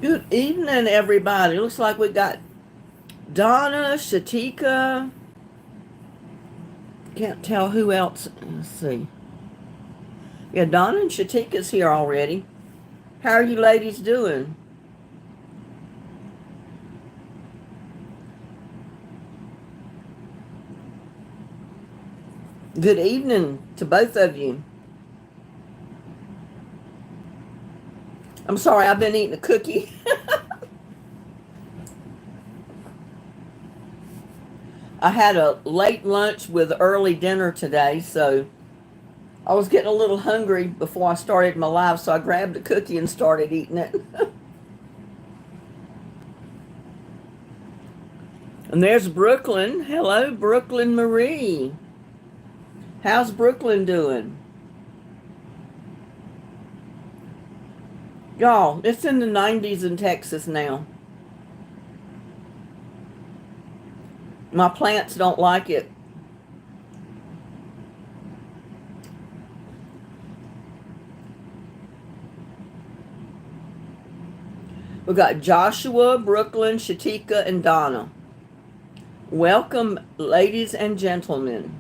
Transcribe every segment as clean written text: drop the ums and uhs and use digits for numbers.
Good evening, everybody. Looks like we got Donna, Shatika. Can't tell who else. Let's see. Yeah, Donna and Shatika's here already. How are you ladies doing? Good evening to both of you. I'm sorry, I've been eating a cookie. I had a late lunch with early dinner today, so I was getting a little hungry before I started my live, so I grabbed a cookie and started eating it. And there's Brooklyn. Hello, Brooklyn Marie. How's Brooklyn doing? Y'all, it's in the 90s in Texas now. My plants don't like it. We got Joshua, Brooklyn, Shatika, and Donna. Welcome, ladies and gentlemen.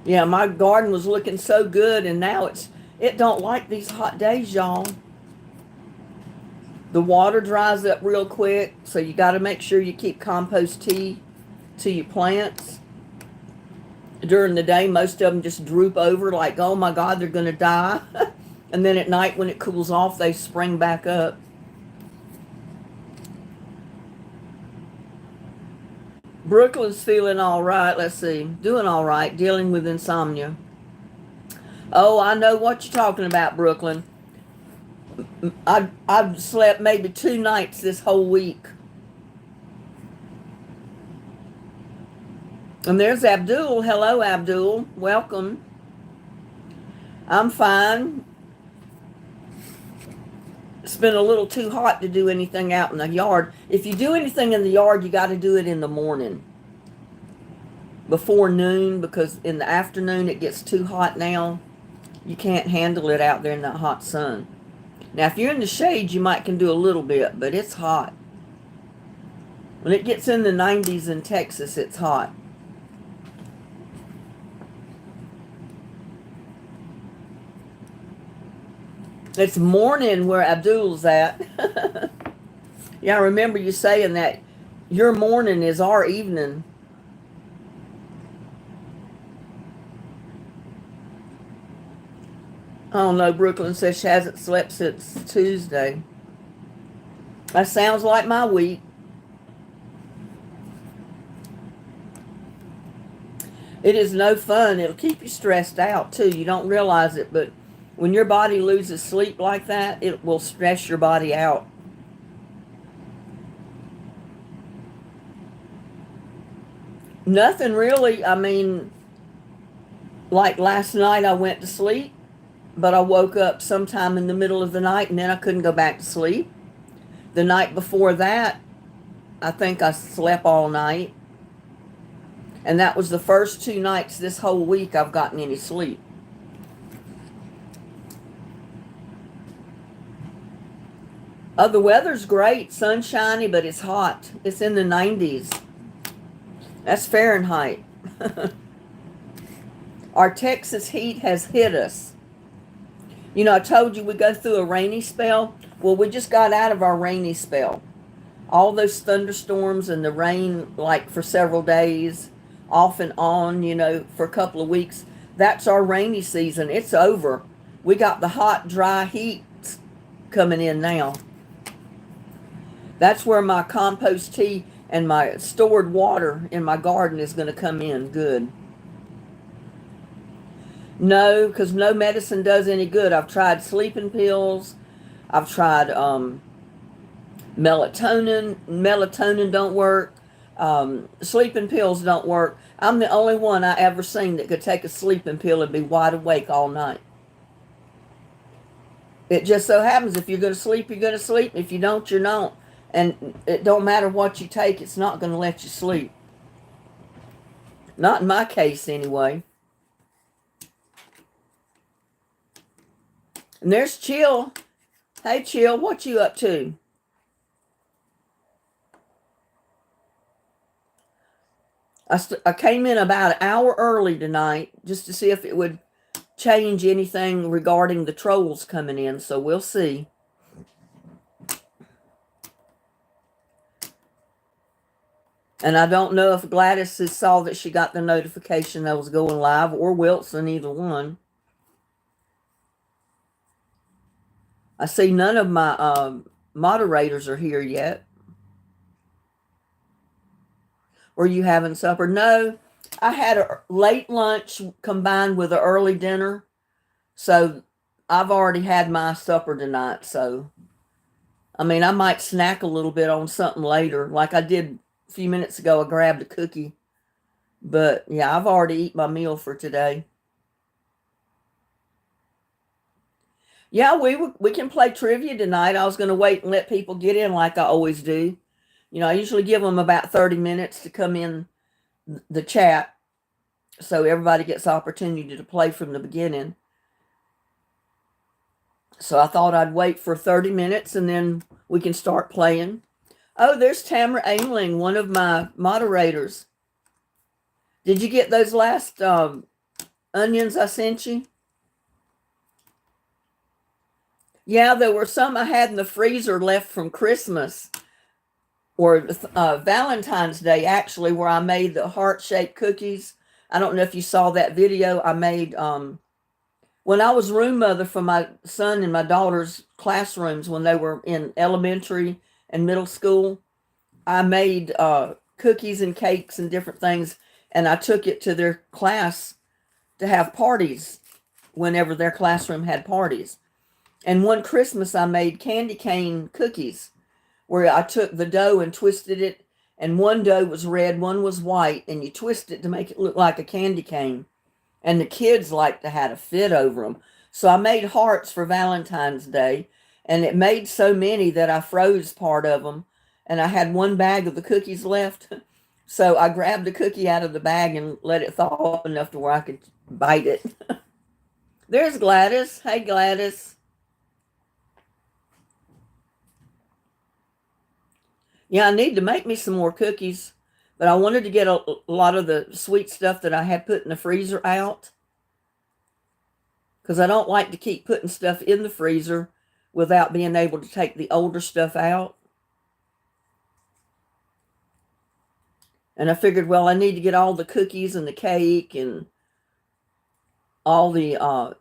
Yeah, my garden was looking so good, and now it don't like these hot days, y'all. The water dries up real quick, so you got to make sure you keep compost tea to your plants. During the day, most of them just droop over like, oh my God, they're going to die. And then at night when it cools off, they spring back up. Brooklyn's feeling all right. Let's see. Doing all right. Dealing with insomnia. Oh, I know what you're talking about, Brooklyn. I've slept maybe 2 nights this whole week. And there's Abdul. Hello, Abdul. Welcome. I'm fine. It's been a little too hot to do anything out in the yard. If you do anything in the yard, you got to do it in the morning. Before noon, because in the afternoon it gets too hot now. You can't handle it out there in that hot sun. Now, if you're in the shade, you might can do a little bit, but it's hot. When it gets in the 90s in Texas, it's hot. It's morning where Abdul's at. Yeah, I remember you saying that your morning is our evening. I don't know, Brooklyn says she hasn't slept since Tuesday. That sounds like my week. It is no fun. It'll keep you stressed out, too. You don't realize it, but when your body loses sleep like that, it will stress your body out. Nothing really. I mean, like last night I went to sleep, but I woke up sometime in the middle of the night and then I couldn't go back to sleep. The night before that, I think I slept all night. And that was the first 2 nights this whole week I've gotten any sleep. Oh, the weather's great, sunshiny, but it's hot. It's in the 90s. That's Fahrenheit. Our Texas heat has hit us. You know, I told you we go through a rainy spell. Well, we just got out of our rainy spell. All those thunderstorms and the rain, like for several days, off and on, you know, for a couple of weeks. That's our rainy season. It's over. We got the hot, dry heat coming in now. That's where my compost tea and my stored water in my garden is going to come in good. No, because no medicine does any good. I've tried sleeping pills. I've tried melatonin. Melatonin don't work. Sleeping pills don't work. I'm the only one I ever seen that could take a sleeping pill and be wide awake all night. It just so happens if you're going to sleep, you're going to sleep. If you don't, you don't. And it don't matter what you take, it's not going to let you sleep. Not in my case, anyway. And there's Chill. Hey, Chill, what you up to? I came in about an hour early tonight just to see if it would change anything regarding the trolls coming in, so we'll see. And I don't know if Gladys saw that she got the notification that I was going live, or Wilson, either one. I see none of my moderators are here yet. Were you having supper? No, I had a late lunch combined with an early dinner. So I've already had my supper tonight. So, I mean, I might snack a little bit on something later. Like I did a few minutes ago, I grabbed a cookie. But yeah, I've already eaten my meal for today. Yeah, we can play trivia tonight. I was going to wait and let people get in like I always do. You know, I usually give them about 30 minutes to come in the chat so everybody gets the opportunity to play from the beginning. So I thought I'd wait for 30 minutes and then we can start playing. Oh, there's Tamara Aimling, one of my moderators. Did you get those last onions I sent you? Yeah, there were some I had in the freezer left from Christmas or Valentine's Day, actually, where I made the heart-shaped cookies. I don't know if you saw that video I made when I was room mother for my son and my daughter's classrooms when they were in elementary and middle school. I made cookies and cakes and different things, and I took it to their class to have parties whenever their classroom had parties. And one Christmas I made candy cane cookies where I took the dough and twisted it, and one dough was red, one was white, and you twist it to make it look like a candy cane. And the kids liked to have a fit over them. So I made hearts for Valentine's Day, and it made so many that I froze part of them, and I had one bag of the cookies left. So I grabbed the cookie out of the bag and let it thaw up enough to where I could bite it. There's Gladys. Hey, Gladys. Yeah, I need to make me some more cookies, but I wanted to get a lot of the sweet stuff that I had put in the freezer out, because I don't like to keep putting stuff in the freezer without being able to take the older stuff out. And I figured, well, I need to get all the cookies and the cake and all the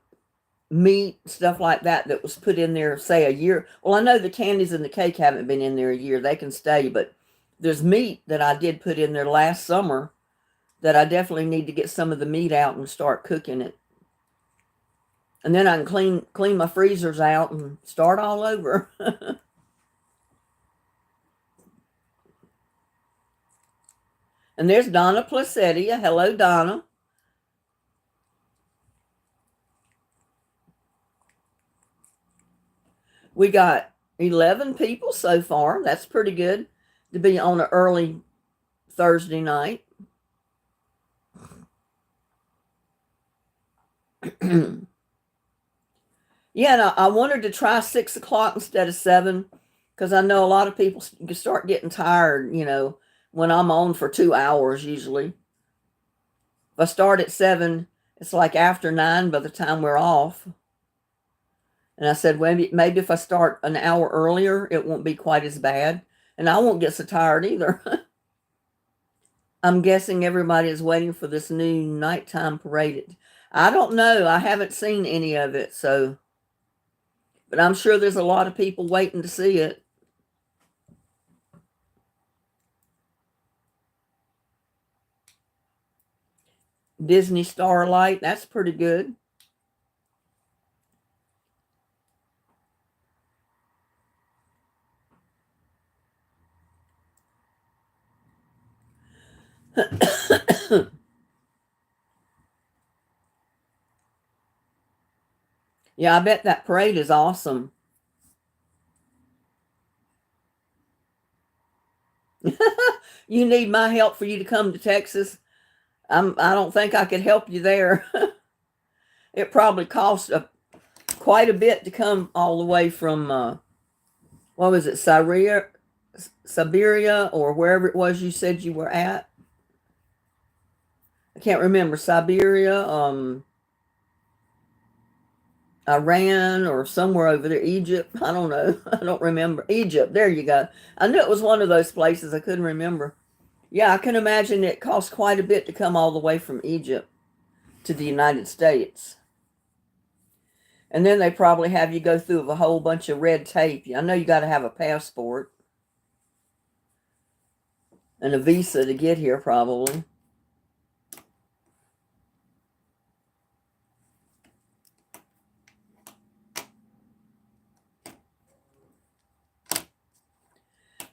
meat, stuff like that was put in there, say, a year. Well, I know the candies and the cake haven't been in there a year. They can stay, but there's meat that I did put in there last summer that I definitely need to get some of the meat out and start cooking it. And then I can clean my freezers out and start all over. And there's Donna Placetia. Hello, Donna. We got 11 people so far. That's pretty good to be on an early Thursday night. Yeah, and I wanted to try 6 o'clock instead of 7 because I know a lot of people start getting tired, you know, when I'm on for 2 hours usually. If I start at 7, it's like after 9 by the time we're off. And I said, well, maybe if I start an hour earlier, it won't be quite as bad. And I won't get so tired either. I'm guessing everybody is waiting for this new nighttime parade. I don't know. I haven't seen any of it, so. But I'm sure there's a lot of people waiting to see it. Disney Starlight, that's pretty good. Yeah, I bet that parade is awesome. You need my help for you to come to Texas? I don't think I could help you there. It probably costs quite a bit to come all the way from, what was it, Siberia, or wherever it was you said you were at. I can't remember. Siberia, Iran, or somewhere over there. Egypt. I don't know. I don't remember. Egypt. There you go. I knew it was one of those places. I couldn't remember. Yeah, I can imagine it costs quite a bit to come all the way from Egypt to the United States. And then they probably have you go through a whole bunch of red tape. I know you got to have a passport and a visa to get here, probably.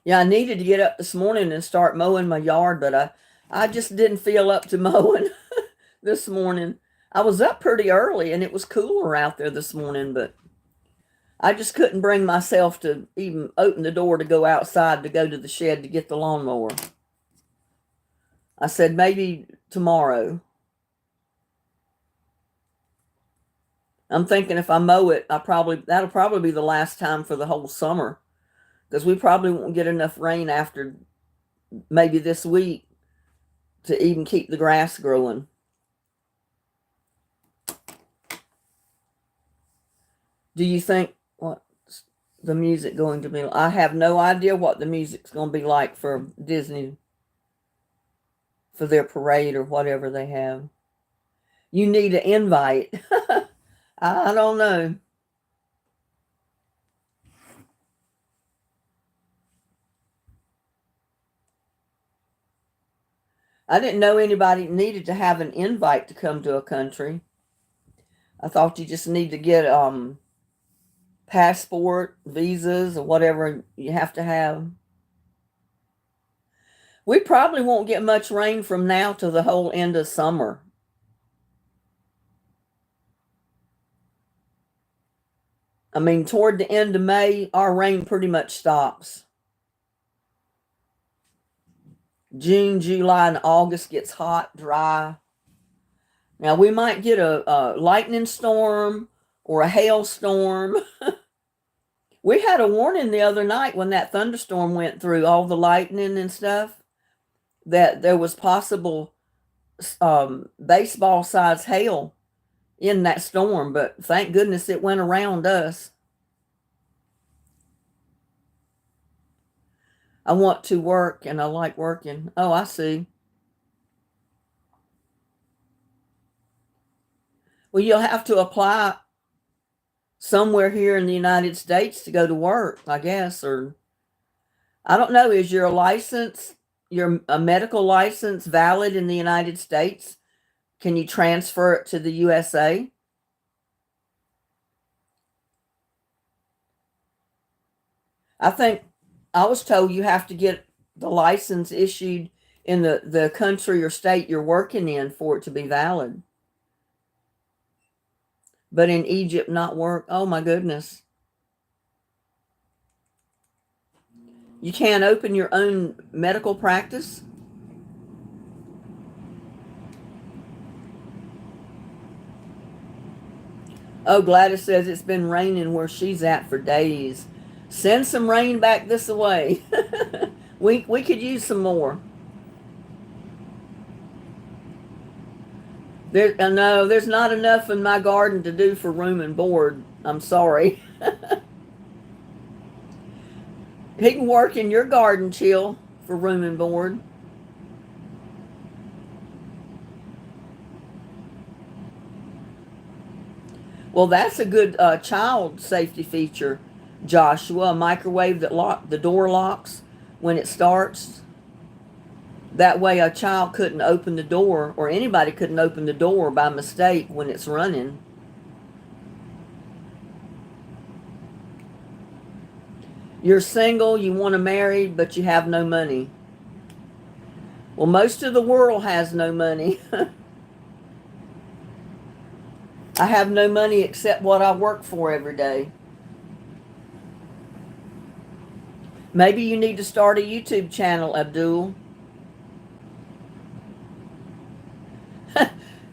Yeah, I needed to get up this morning and start mowing my yard, but I just didn't feel up to mowing this morning. I was up pretty early and it was cooler out there this morning, but I just couldn't bring myself to even open the door to go outside to go to the shed to get the lawnmower. I said maybe tomorrow. I'm thinking if I mow it, that'll probably be the last time for the whole summer, because we probably won't get enough rain after maybe this week to even keep the grass growing. Do you think what's the music going to be like? I have no idea what the music's going to be like for Disney, for their parade or whatever they have. You need an invite. I don't know. I didn't know anybody needed to have an invite to come to a country. I thought you just need to get passport, visas, or whatever you have to have. We probably won't get much rain from now to the whole end of summer. I mean, toward the end of May, our rain pretty much stops. June, July, and August gets hot, dry. Now, we might get a lightning storm or a hailstorm. We had a warning the other night when that thunderstorm went through, all the lightning and stuff, that there was possible baseball-sized hail in that storm, but thank goodness it went around us. I want to work and I like working. Oh, I see. Well, you'll have to apply somewhere here in the United States to go to work, I guess, or I don't know. Is your license, your a medical license, valid in the United States? Can you transfer it to the USA? I think I was told you have to get the license issued in the country or state you're working in for it to be valid. But in Egypt, not work. Oh my goodness. You can't open your own medical practice? Oh, Gladys says it's been raining where she's at for days. Send some rain back this way. we could use some more. No, there's not enough in my garden to do for room and board. I'm sorry. He can work in your garden, Chill, for room and board. Well, that's a good child safety feature, Joshua. A microwave that the door locks when it starts. That way a child couldn't open the door, or anybody couldn't open the door by mistake when it's running. You're single, you want to marry, but you have no money. Well, most of the world has no money. I have no money except what I work for every day. Maybe you need to start a YouTube channel, Abdul.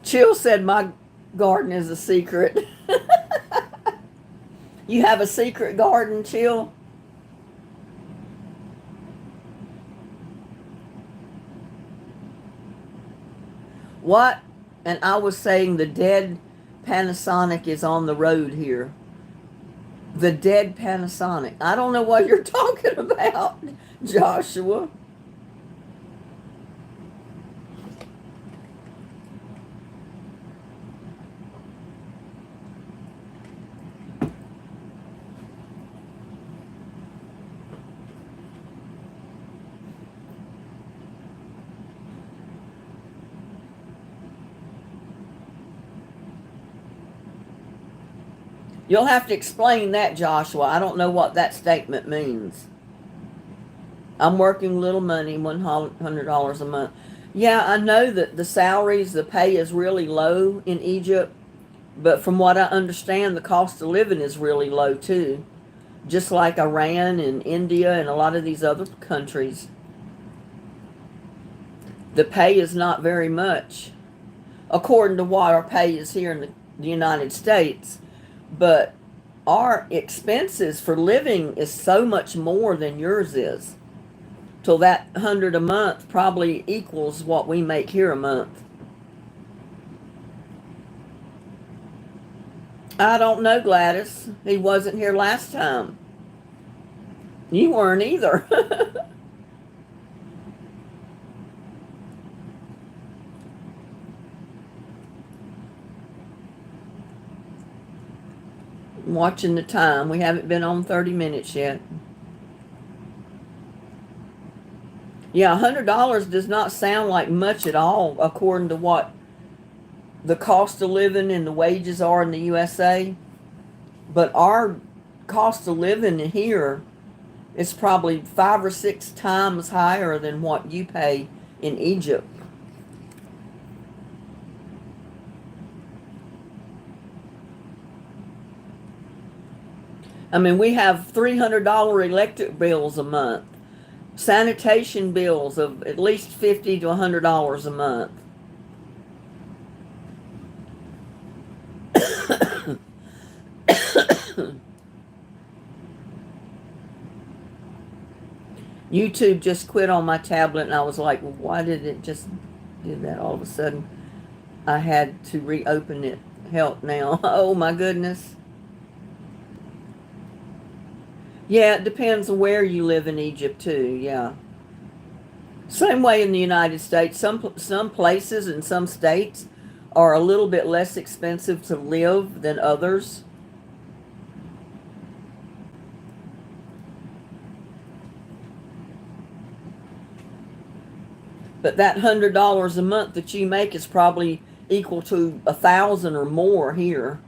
Chill said my garden is a secret. You have a secret garden, Chill? What? And I was saying the dead Panasonic is on the road here. The dead Panasonic. I don't know what you're talking about, Joshua. You'll have to explain that, Joshua. I don't know what that statement means. I'm working little money, $100 a month. Yeah, I know that the salaries, the pay is really low in Egypt, but from what I understand, the cost of living is really low too. Just like Iran and India and a lot of these other countries. The pay is not very much, according to what our pay is here in the United States. But our expenses for living is so much more than yours is. Till that 100 a month probably equals what we make here a month. I don't know, Gladys. He wasn't here last time. You weren't either. I'm watching the time. We haven't been on 30 minutes yet. Yeah, $100 does not sound like much at all according to what the cost of living and the wages are in the USA. But our cost of living here is probably 5 or 6 times higher than what you pay in Egypt. I mean, we have $300 electric bills a month, sanitation bills of at least $50 to $100 a month. YouTube just quit on my tablet, and I was like, well, why did it just do that all of a sudden? I had to reopen it. Help now. Oh my goodness. Yeah, it depends on where you live in Egypt too. Yeah. Same way in the United States. Some places and some states are a little bit less expensive to live than others. But that $100 a month that you make is probably equal to 1,000 or more here.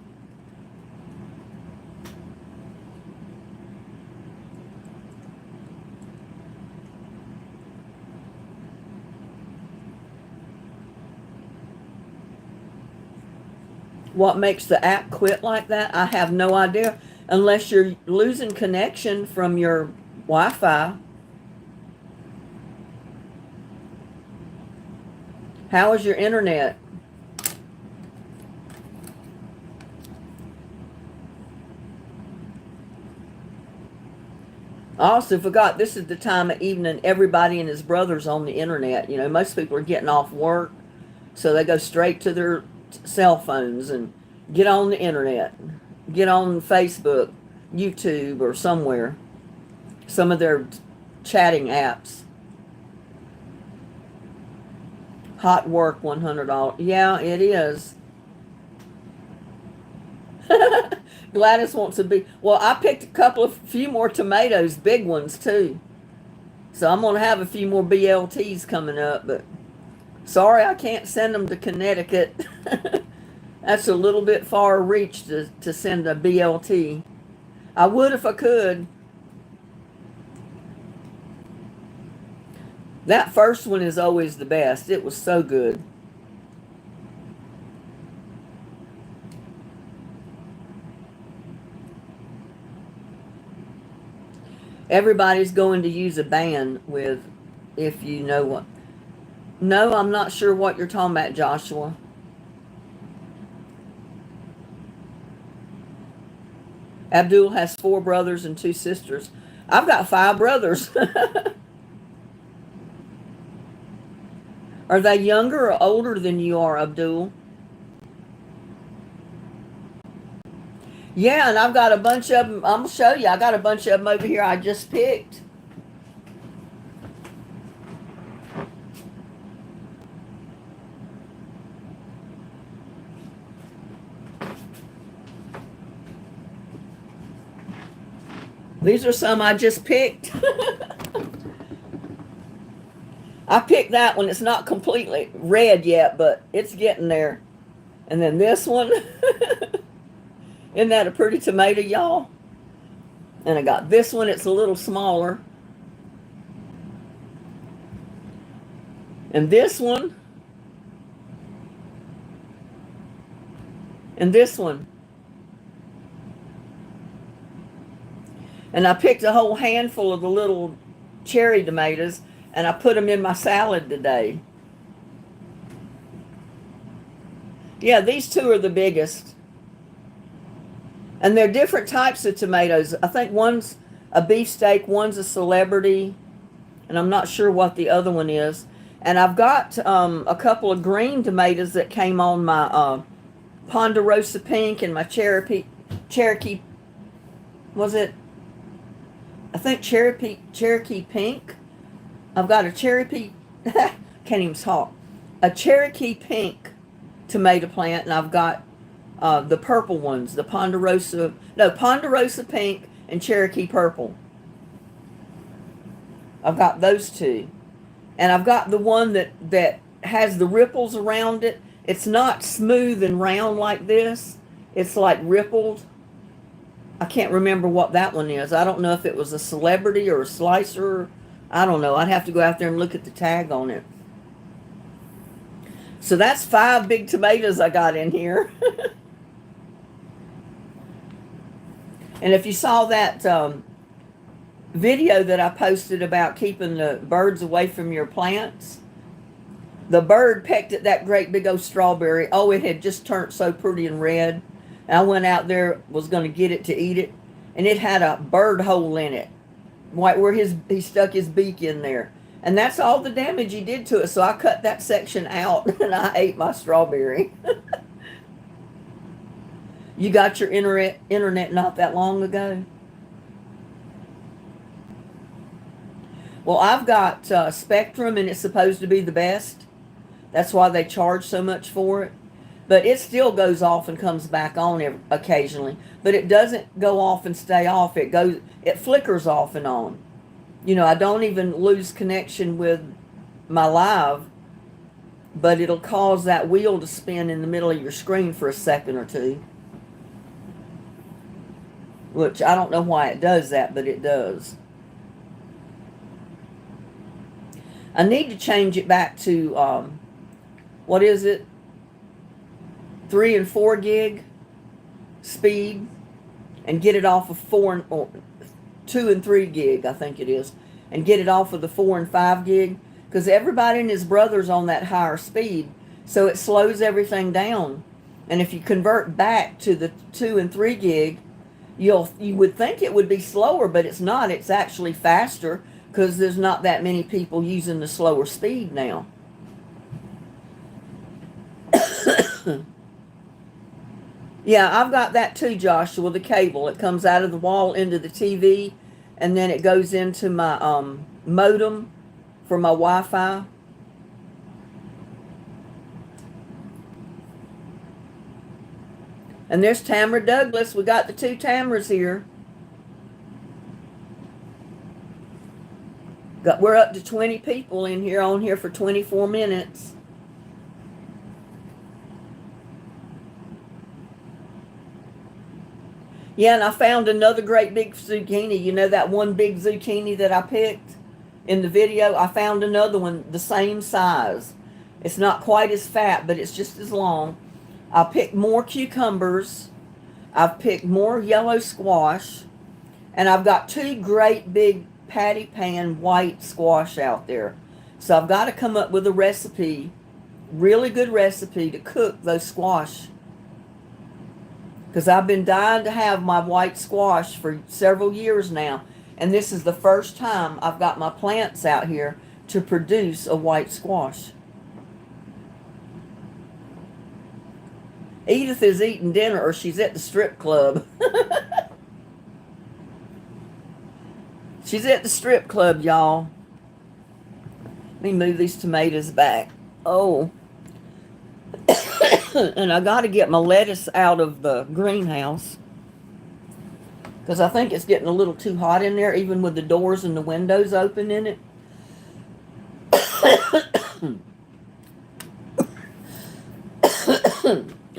What makes the app quit like that? I have no idea. Unless you're losing connection from your Wi-Fi. How is your internet? I also forgot this is the time of evening everybody and his brother's on the internet. You know, most people are getting off work, so they go straight to their cell phones and get on the internet, get on Facebook, YouTube, or somewhere, some of their chatting apps. Hot work, $100. Yeah, it is. Gladys wants to be. Well, I picked few more tomatoes, big ones too. So I'm gonna have a few more BLTs coming up, but sorry I can't send them to Connecticut. That's a little bit far reach to send a BLT. I would if I could. That first one is always the best. It was so good. Everybody's going to use a ban with, if you know what. No, I'm not sure what you're talking about, Joshua. Abdul has 4 brothers and 2 sisters. I've got 5 brothers. Are they younger or older than you are, Abdul? Yeah, and I've got a bunch of them. I'm going to show you. I got a bunch of them over here I just picked. These are some I just picked. I picked that one. It's not completely red yet, but it's getting there. And then this one. Isn't that a pretty tomato, y'all? And I got this one. It's a little smaller. And this one. And this one. And I picked a whole handful of the little cherry tomatoes, and I put them in my salad today. Yeah, these 2 are the biggest. And they're different types of tomatoes. I think one's a beefsteak, one's a celebrity, and I'm not sure what the other one is. And I've got a couple of green tomatoes that came on my Ponderosa Pink and my Cherokee, was it? I think Cherokee Pink. I've got a Cherokee, can't even talk. A Cherokee Pink tomato plant, and I've got the purple ones, the Ponderosa Pink and Cherokee Purple. I've got those 2. And I've got the one that has the ripples around it. It's not smooth and round like this. It's like rippled. I can't remember what that one is. I don't know if it was a celebrity or a slicer. I don't know. I'd have to go out there and look at the tag on it. So that's 5 big tomatoes I got in here. And if you saw that video that I posted about keeping the birds away from your plants, the bird pecked at that great big old strawberry. Oh, it had just turned so pretty and red. And I went out there, was going to get it to eat it, and it had a bird hole in it, right where he stuck his beak in there. And that's all the damage he did to it. So I cut that section out, and I ate my strawberry. You got your internet not that long ago? Well, I've got Spectrum, and it's supposed to be the best. That's why they charge so much for it. But it still goes off and comes back on occasionally. But it doesn't go off and stay off. It flickers off and on. You know, I don't even lose connection with my live, but it'll cause that wheel to spin in the middle of your screen for a second or 2. Which I don't know why it does that, but it does. I need to change it back to, what is it? 3 and 4 gig speed, and get it off of 2 and 3 gig, I think it is, and get it off of the 4 and 5 gig, because everybody and his brother's on that higher speed, so it slows everything down. And if you convert back to the 2 and 3 gig, you would think it would be slower, but it's not. It's actually faster, because there's not that many people using the slower speed now. Yeah, I've got that too, Joshua, the cable. It comes out of the wall into the TV, and then it goes into my modem for my Wi-Fi. And there's Tamara Douglas. We got the 2 Tamaras here. We're up to 20 people on here for 24 minutes. Yeah, and I found another great big zucchini. You know that one big zucchini that I picked in the video? I found another one the same size. It's not quite as fat, but it's just as long. I picked more cucumbers. I've picked more yellow squash. And I've got 2 great big patty pan white squash out there. So I've got to come up with a recipe, really good recipe, to cook those squash. because I've been dying to have my white squash for several years now. And this is the first time I've got my plants out here to produce a white squash. Edith is eating dinner or she's at the strip club. She's at the strip club, y'all. Let me move these tomatoes back. Oh. And I got to get my lettuce out of the greenhouse, because I think it's getting a little too hot in there, even with the doors and the windows open in it.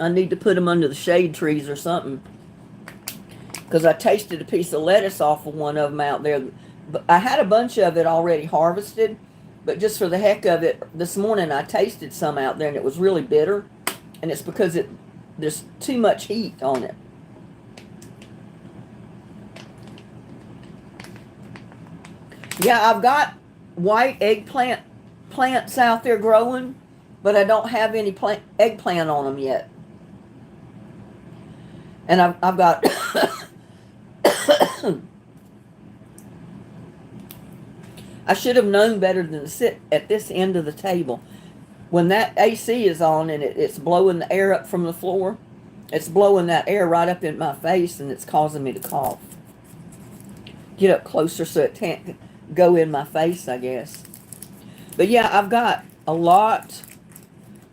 I need to put them under the shade trees or something, because I tasted a piece of lettuce off of one of them out there. I had a bunch of it already harvested, but just for the heck of it, this morning I tasted some out there and it was really bitter, and it's because there's too much heat on it. Yeah, I've got white eggplant plants out there growing, but I don't have any eggplant on them yet. And I've got I should have known better than to sit at this end of the table. When that AC is on and it's blowing the air up from the floor, it's blowing that air right up in my face, and it's causing me to cough. Get up closer so it can't go in my face, I guess. But yeah, I've got a lot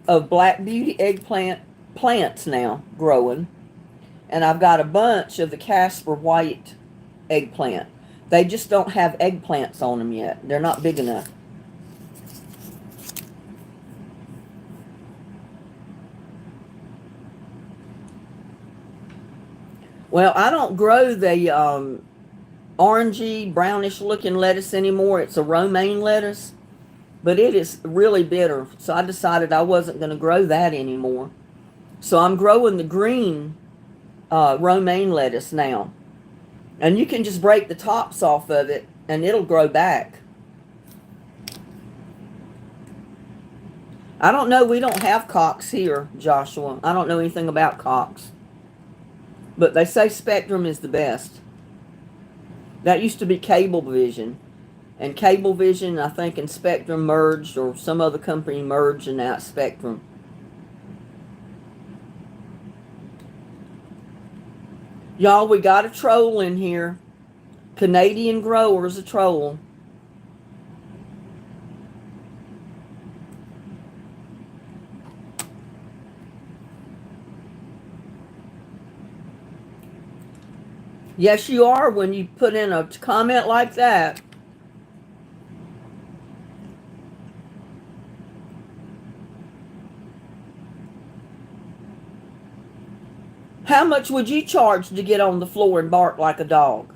of Black Beauty eggplant plants now growing. And I've got a bunch of the Casper white eggplant. They just don't have eggplants on them yet. They're not big enough. Well, I don't grow the orangey, brownish looking lettuce anymore. It's a romaine lettuce, but it is really bitter. So I decided I wasn't going to grow that anymore. So I'm growing the green romaine lettuce now. And you can just break the tops off of it and it'll grow back. I don't know. We don't have cocks here, Joshua. I don't know anything about cocks. But they say Spectrum is the best. That used to be Cablevision. And Cablevision, I think, and Spectrum merged, or some other company merged, and now it's Spectrum. Y'all, we got a troll in here. Canadian grower's a troll. Yes, you are when you put in a comment like that. How much would you charge to get on the floor and bark like a dog?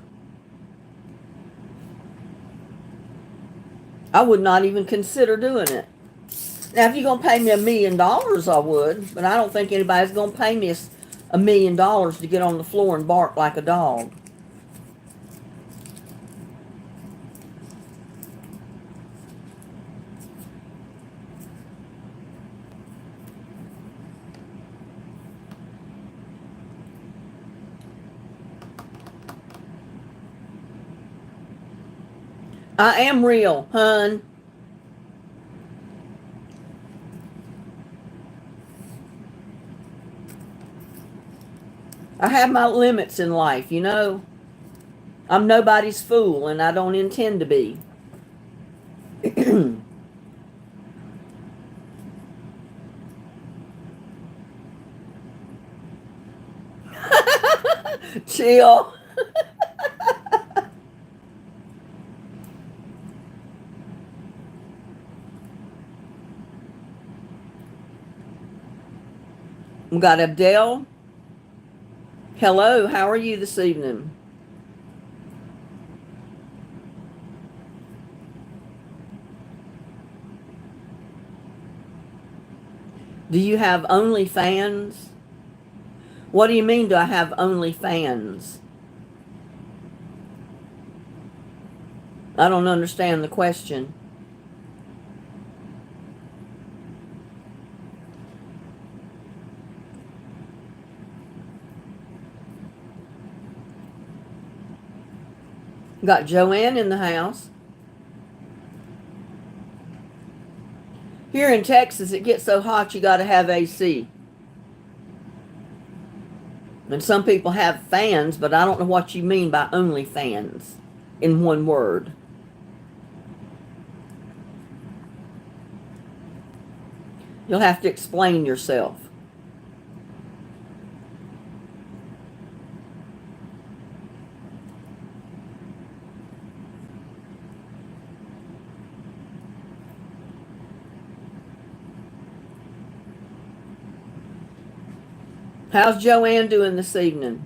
I would not even consider doing it. Now, if you're going to pay me $1 million, I would. But I don't think anybody's going to pay me $1 million to get on the floor and bark like a dog. I am real, hun. I have my limits in life, you know. I'm nobody's fool, and I don't intend to be. Chill. We got Abdel. Hello, how are you this evening? Do you have OnlyFans? What do you mean, do I have OnlyFans? I don't understand the question. Got Joanne in the house. Here in Texas, it gets so hot you got to have AC. And some people have fans, but I don't know what you mean by only fans in one word. You'll have to explain yourself. How's Joanne doing this evening?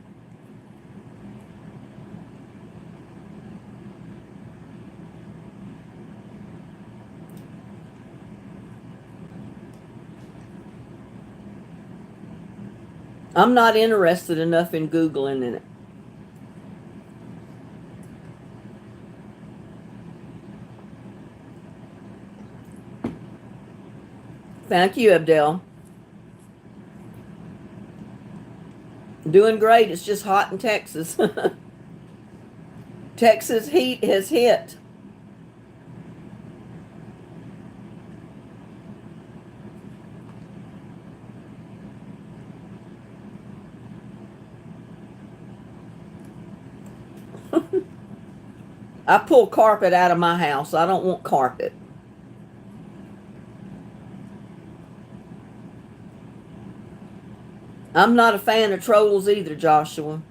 I'm not interested enough in Googling in it. Thank you, Abdel. Doing great. It's just hot in Texas. Texas heat has hit. I pull carpet out of my house. I don't want carpet. I'm not a fan of trolls either, Joshua.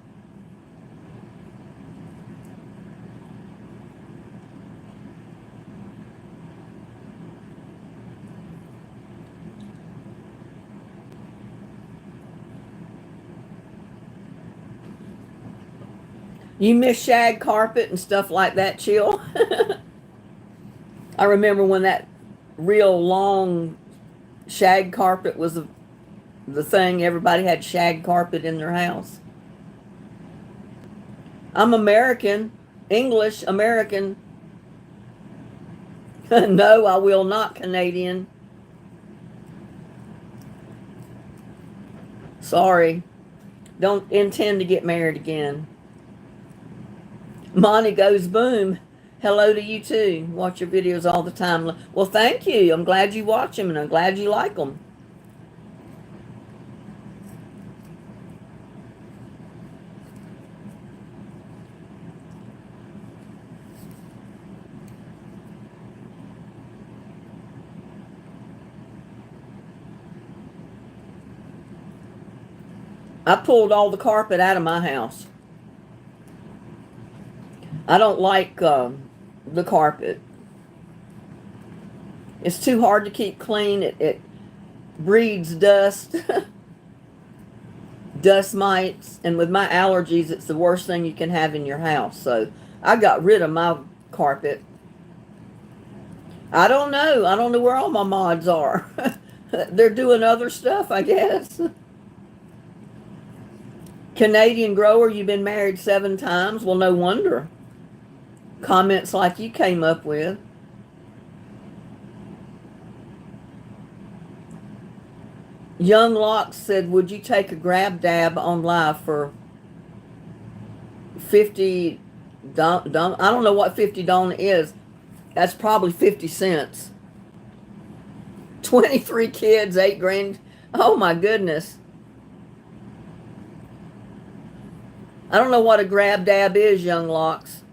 You miss shag carpet and stuff like that, Chill? I remember when that real long shag carpet was the thing. Everybody had shag carpet in their house. I'm American, English American. No, I will not, Canadian. Sorry. Don't intend to get married again. Monty goes boom. Hello to you too. Watch your videos all the time. Well, thank you. I'm glad you watch them and I'm glad you like them. I pulled all the carpet out of my house. I don't like the carpet. It's too hard to keep clean. It breeds dust, dust mites, and with my allergies, it's the worst thing you can have in your house. So I got rid of my carpet. I don't know. I don't know where all my mods are. They're doing other stuff, I guess. Canadian grower, you've been married 7 times? Well, no wonder. Comments like you came up with. Young Locke said, would you take a grab dab on live for 50 I don't know what 50 don is. That's probably 50 cents. 23 kids, 8 grand. Oh my goodness. I don't know what a grab dab is, Young Locks.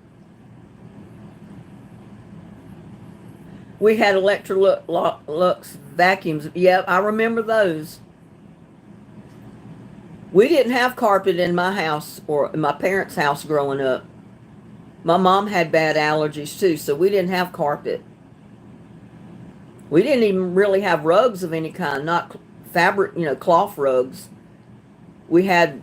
We had Electrolux vacuums. Yep, I remember those. We didn't have carpet in my house or in my parents' house growing up. My mom had bad allergies too, so we didn't have carpet. We didn't even really have rugs of any kind, not fabric, cloth rugs. We had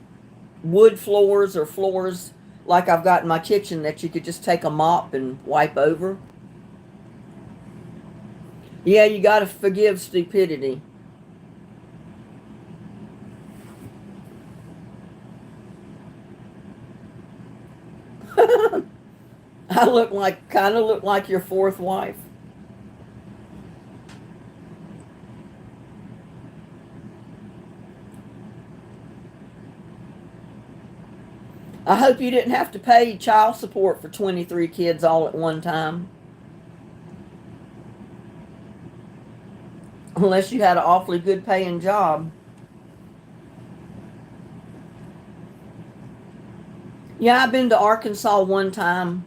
wood floors or floors like I've got in my kitchen that you could just take a mop and wipe over. Yeah, you got to forgive stupidity. I kind of look like your 4th wife. I hope you didn't have to pay child support for 23 kids all at one time. Unless you had an awfully good paying job. Yeah, I've been to Arkansas one time.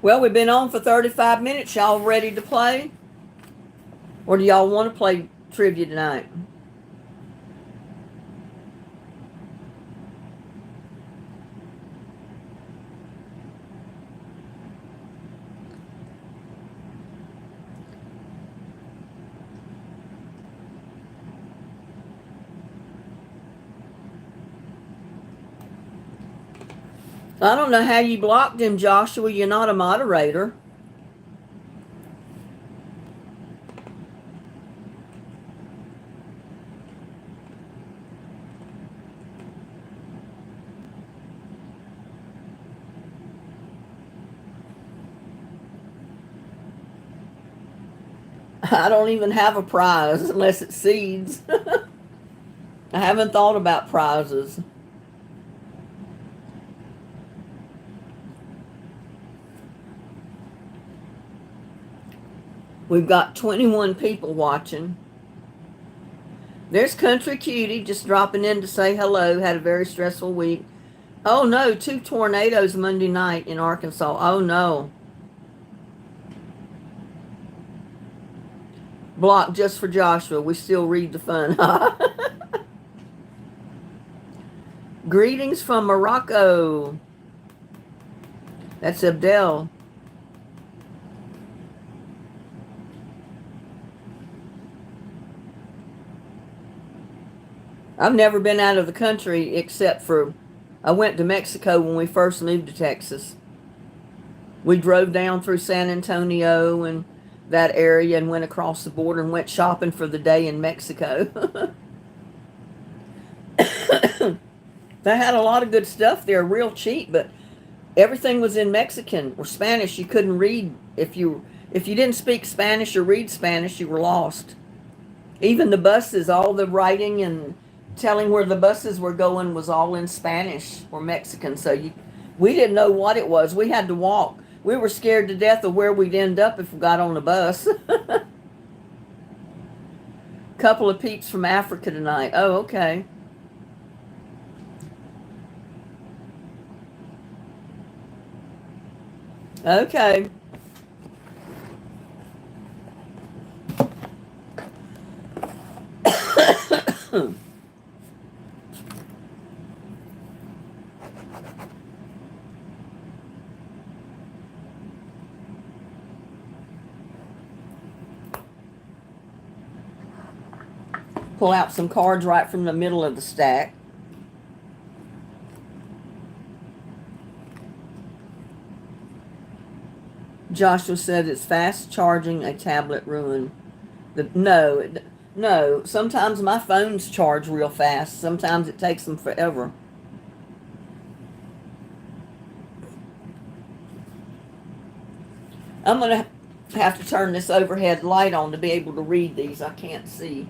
Well, we've been on for 35 minutes. Y'all ready to play? Or do y'all want to play trivia tonight? I don't know how you blocked him, Joshua. You're not a moderator. I don't even have a prize unless it's seeds. I haven't thought about prizes. We've got 21 people watching. There's Country Cutie just dropping in to say hello. Had a very stressful week. Oh no, 2 tornadoes Monday night in Arkansas. Oh no. Block just for Joshua. We still read the fun. Greetings from Morocco. That's Abdel. I've never been out of the country except for I went to Mexico when we first moved to Texas. We drove down through San Antonio and that area and went across the border and went shopping for the day in Mexico. They had a lot of good stuff there, real cheap, but everything was in Mexican or Spanish. You couldn't read if you didn't speak Spanish or read Spanish, you were lost. Even the buses, all the writing and telling where the buses were going was all in Spanish or Mexican. So we didn't know what it was. We had to walk. We were scared to death of where we'd end up if we got on a bus. Couple of peeps from Africa tonight. Oh, okay. Okay. Pull out some cards right from the middle of the stack. Joshua said it's fast charging a tablet ruin. No. Sometimes my phones charge real fast. Sometimes it takes them forever. I'm going to have to turn this overhead light on to be able to read these. I can't see.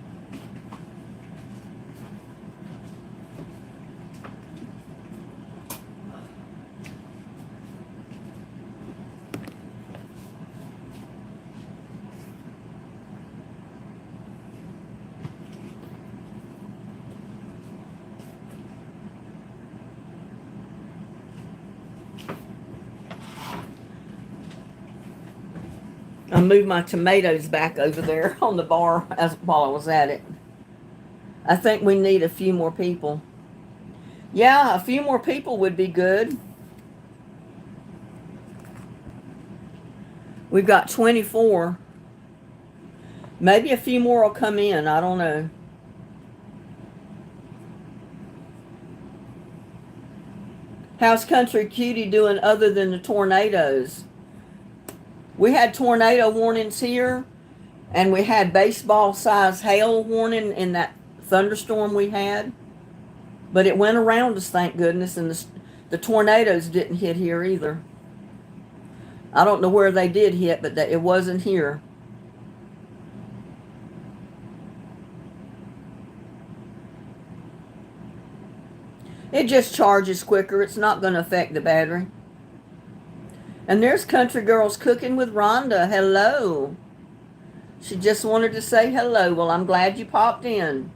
I moved my tomatoes back over there on the bar while I was at it. I think we need a few more people. Yeah, a few more people would be good. We've got 24. Maybe a few more will come in. I don't know. How's Country Cutie doing other than the tornadoes? We had tornado warnings here, and we had baseball size hail warning in that thunderstorm we had. But it went around us, thank goodness, and the tornadoes didn't hit here either. I don't know where they did hit, but it wasn't here. It just charges quicker. It's not going to affect the battery. And there's Country Girls Cooking with Rhonda. Hello. She just wanted to say hello. Well, I'm glad you popped in.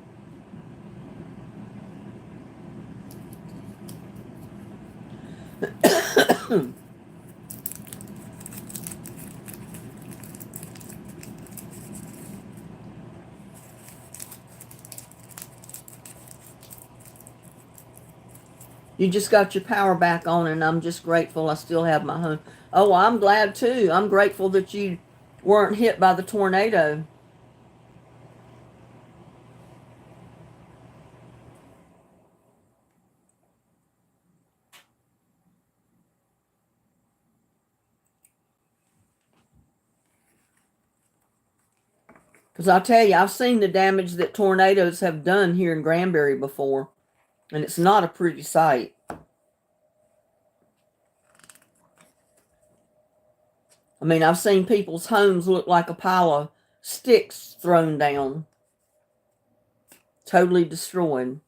You just got your power back on, and I'm just grateful I still have my home. Oh, I'm glad too. I'm grateful that you weren't hit by the tornado. Because I'll tell you, I've seen the damage that tornadoes have done here in Granbury before, and it's not a pretty sight. I mean, I've seen people's homes look like a pile of sticks thrown down, totally destroyed.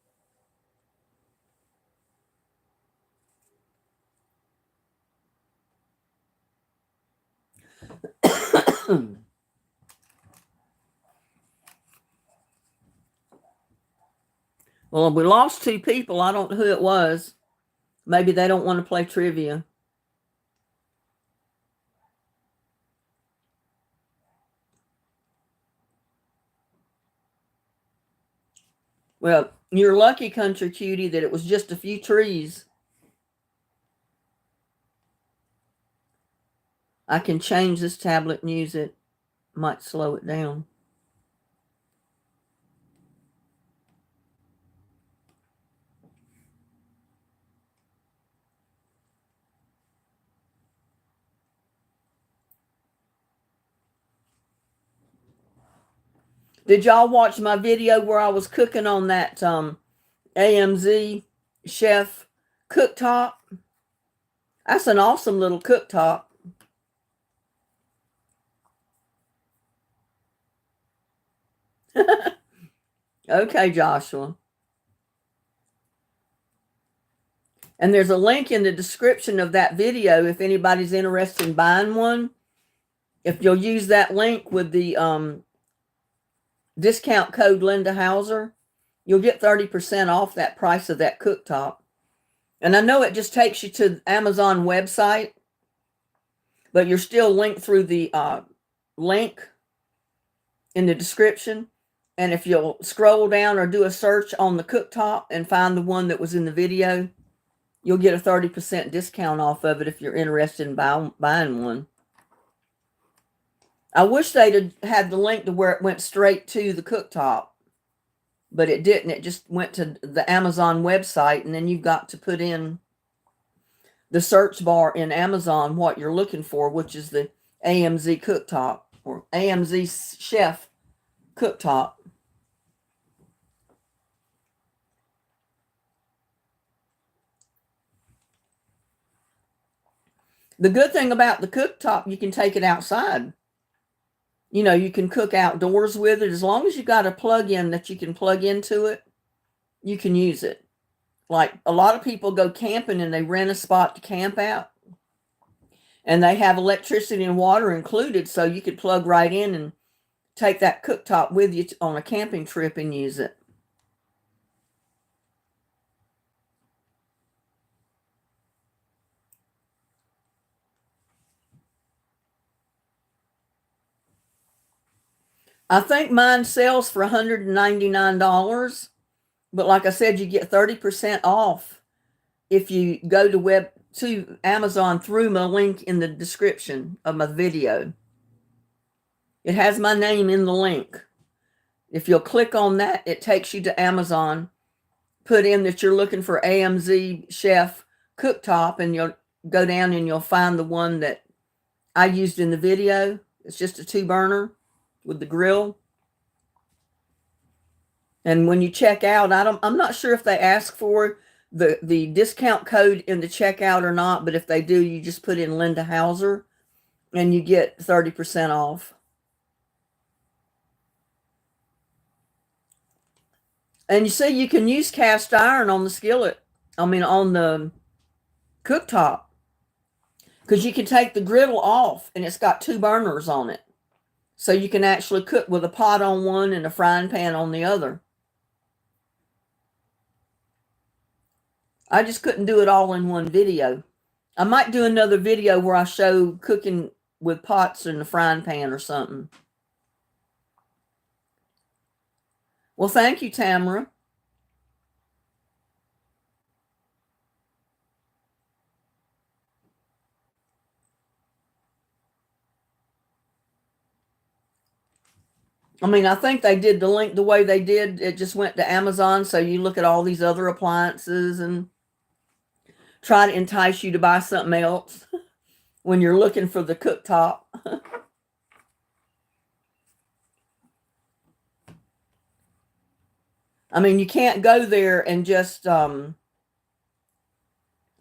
Well, we lost 2 people. I don't know who it was. Maybe they don't want to play trivia. Well, you're lucky, Country Cutie, that it was just a few trees. I can change this tablet and use it. Might slow it down. Did y'all watch my video where I was cooking on that AMZ Chef cooktop? That's an awesome little cooktop. Okay, Joshua. And there's a link in the description of that video if anybody's interested in buying one. If you'll use that link with the discount code Linda Hauser, you'll get 30% off that price of that cooktop. And I know it just takes you to the Amazon website, but you're still linked through the link in the description. And if you'll scroll down or do a search on the cooktop and find the one that was in the video, you'll get a 30% discount off of it if you're interested in buying one. I wish they'd had the link to where it went straight to the cooktop, but it didn't. It just went to the Amazon website, and then you've got to put in the search bar in Amazon what you're looking for, which is the AMZ cooktop or AMZ Chef cooktop. The good thing about the cooktop, you can take it outside. You know, you can cook outdoors with it. As long as you got a plug-in that you can plug into it, you can use it. Like a lot of people go camping and they rent a spot to camp out. And they have electricity and water included, so you could plug right in and take that cooktop with you on a camping trip and use it. I think mine sells for $199, but like I said, you get 30% off if you go to Amazon through my link in the description of my video. It has my name in the link. If you'll click on that, it takes you to Amazon. Put in that you're looking for AMZ Chef cooktop, and you'll go down and you'll find the one that I used in the video. It's just a 2-burner with the grill. And when you check out, I'm not sure if they ask for the discount code in the checkout or not, but if they do, you just put in Linda Hauser and you get 30% off. And you see, you can use cast iron on the skillet. I mean, on the cooktop. Because you can take the griddle off and it's got 2 burners on it. So you can actually cook with a pot on one and a frying pan on the other. I just couldn't do it all in one video. I might do another video where I show cooking with pots in the frying pan or something. Well, thank you, Tamara. I mean, I think they did the link the way they did. It just went to Amazon, so you look at all these other appliances and try to entice you to buy something else when you're looking for the cooktop. I mean, you can't go there and just, I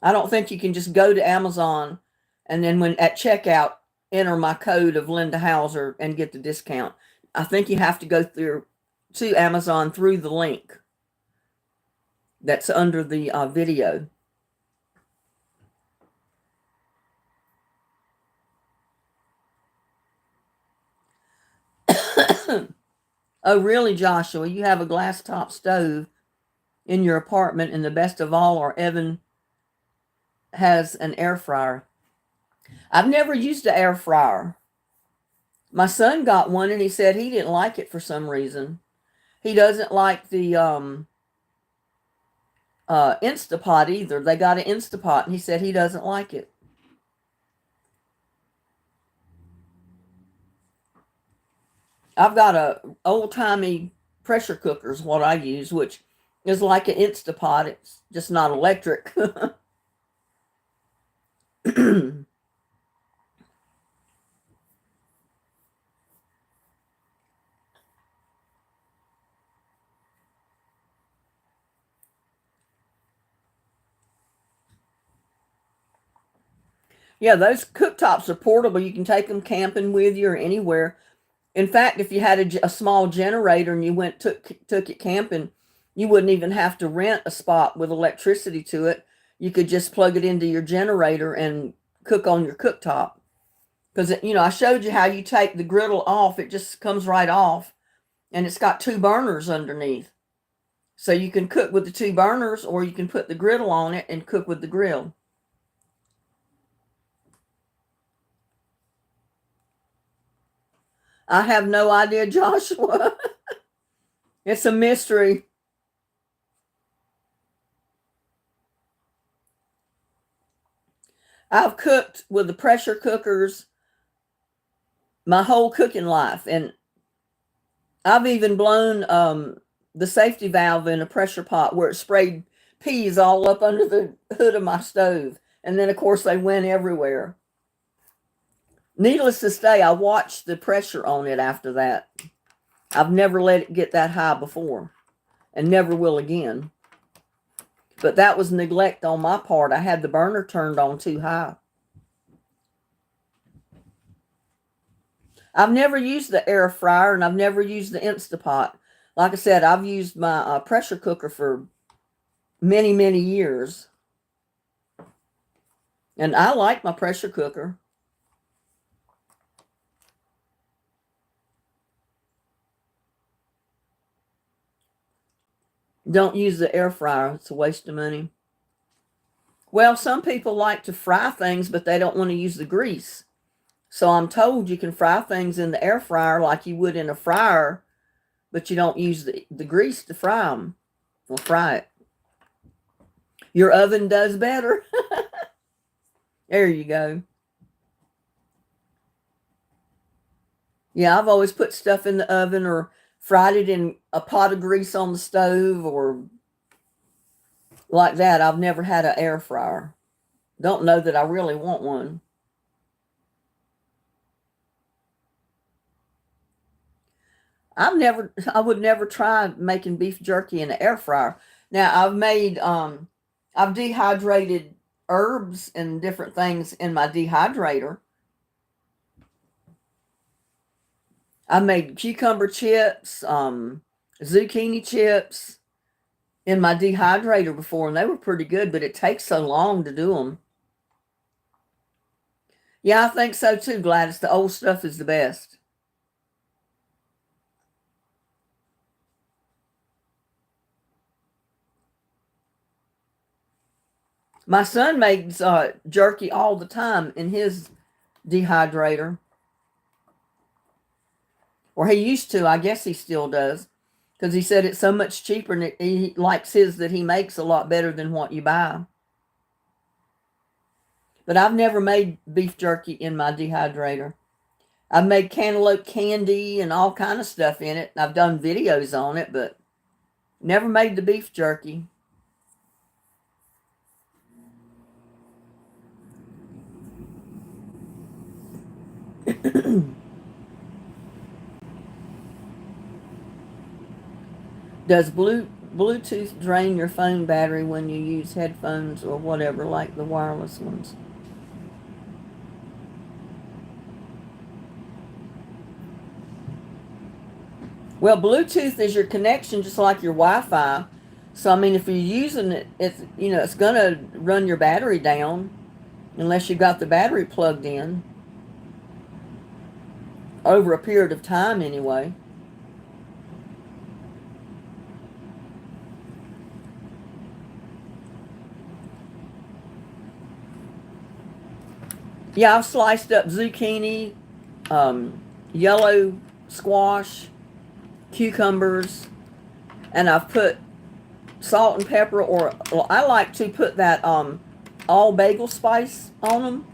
don't think you can just go to Amazon and then when at checkout, enter my code of Linda Hauser and get the discount. I think you have to go through to Amazon through the link that's under the video. Oh, really, Joshua? You have a glass top stove in your apartment, and the best of all, our Evan has an air fryer. I've never used an air fryer. My son got one, and he said he didn't like it for some reason. He doesn't like the Instapot either. They got an Instapot, and he said he doesn't like it. I've got a old-timey pressure cooker is what I use, which is like an Instapot. It's just not electric. Yeah, those cooktops are portable. You can take them camping with you or anywhere. In fact, if you had a small generator and you took it camping, you wouldn't even have to rent a spot with electricity to it. You could just plug it into your generator and cook on your cooktop. Because, I showed you how you take the griddle off. It just comes right off. And it's got 2 burners underneath. So you can cook with the 2 burners, or you can put the griddle on it and cook with the grill. I have no idea, Joshua. It's a mystery. I've cooked with the pressure cookers my whole cooking life, and I've even blown the safety valve in a pressure pot where it sprayed peas all up under the hood of my stove, and then of course they went everywhere. Needless to say, I watched the pressure on it after that. I've never let it get that high before, and never will again. But that was neglect on my part. I had the burner turned on too high. I've never used the air fryer, and I've never used the Instapot. Like I said, I've used my pressure cooker for many, many years. And I like my pressure cooker. Don't use the air fryer. It's a waste of money. Well, some people like to fry things, but they don't want to use the grease. So I'm told you can fry things in the air fryer like you would in a fryer, but you don't use the grease to fry them. Or fry it. Your oven does better. There you go. Yeah, I've always put stuff in the oven or fried it in a pot of grease on the stove or like that. I've never had an air fryer. Don't know that I really want one. I would never try making beef jerky in an air fryer. Now I've dehydrated herbs and different things in my dehydrator. I made cucumber chips, zucchini chips in my dehydrator before, and they were pretty good, but it takes so long to do them. Yeah, I think so too, Gladys. The old stuff is the best. My son makes jerky all the time in his dehydrator, or he used to. I guess he still does, because he said it's so much cheaper, and he likes his that he makes a lot better than what you buy. But I've never made beef jerky in my dehydrator. I've made cantaloupe candy and all kind of stuff in it. I've done videos on it, but never made the beef jerky. Does Bluetooth drain your phone battery when you use headphones or whatever, like the wireless ones? Well, Bluetooth is your connection, just like your Wi-Fi. So I mean, if you're using it, it's gonna run your battery down unless you got the battery plugged in over a period of time, anyway. Yeah, I've sliced up zucchini, yellow squash, cucumbers, and I've put salt and pepper, or I like to put that all bagel spice on them.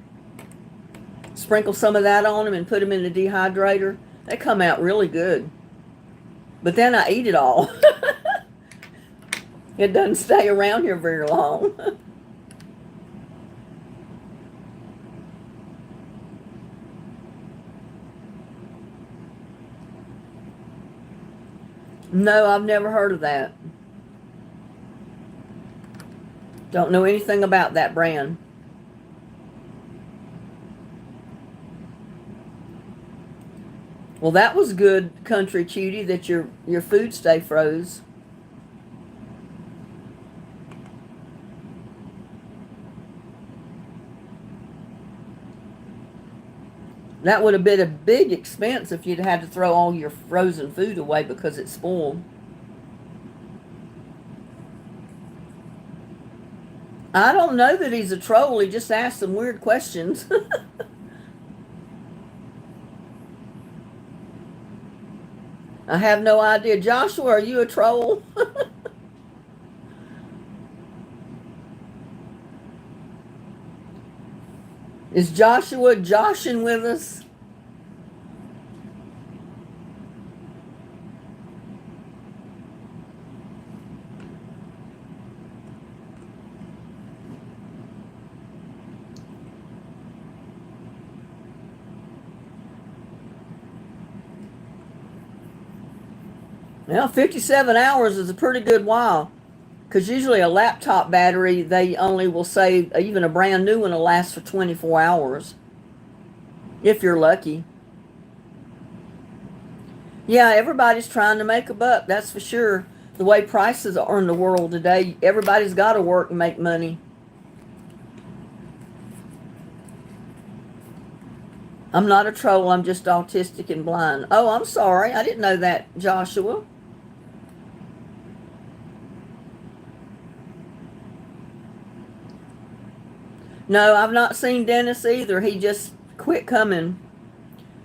Sprinkle some of that on them and put them in the dehydrator. They come out really good. But then I eat it all. It doesn't stay around here very long. No, I've never heard of that. Don't know anything about that brand. Well, that was good, Country Cutie, that your food stay froze. That would have been a big expense if you'd had to throw all your frozen food away because it's spoiled. I don't know that he's a troll. He just asked some weird questions. I have no idea. Joshua, are you a troll? Is Joshua joshing with us? Well, 57 hours is a pretty good while. Because usually a laptop battery, they only will say, even a brand new one will last for 24 hours. If you're lucky. Yeah, everybody's trying to make a buck, that's for sure. The way prices are in the world today, everybody's got to work and make money. I'm not a troll, I'm just autistic and blind. Oh, I'm sorry. I didn't know that, Joshua. No, I've not seen Dennis either. He just quit coming.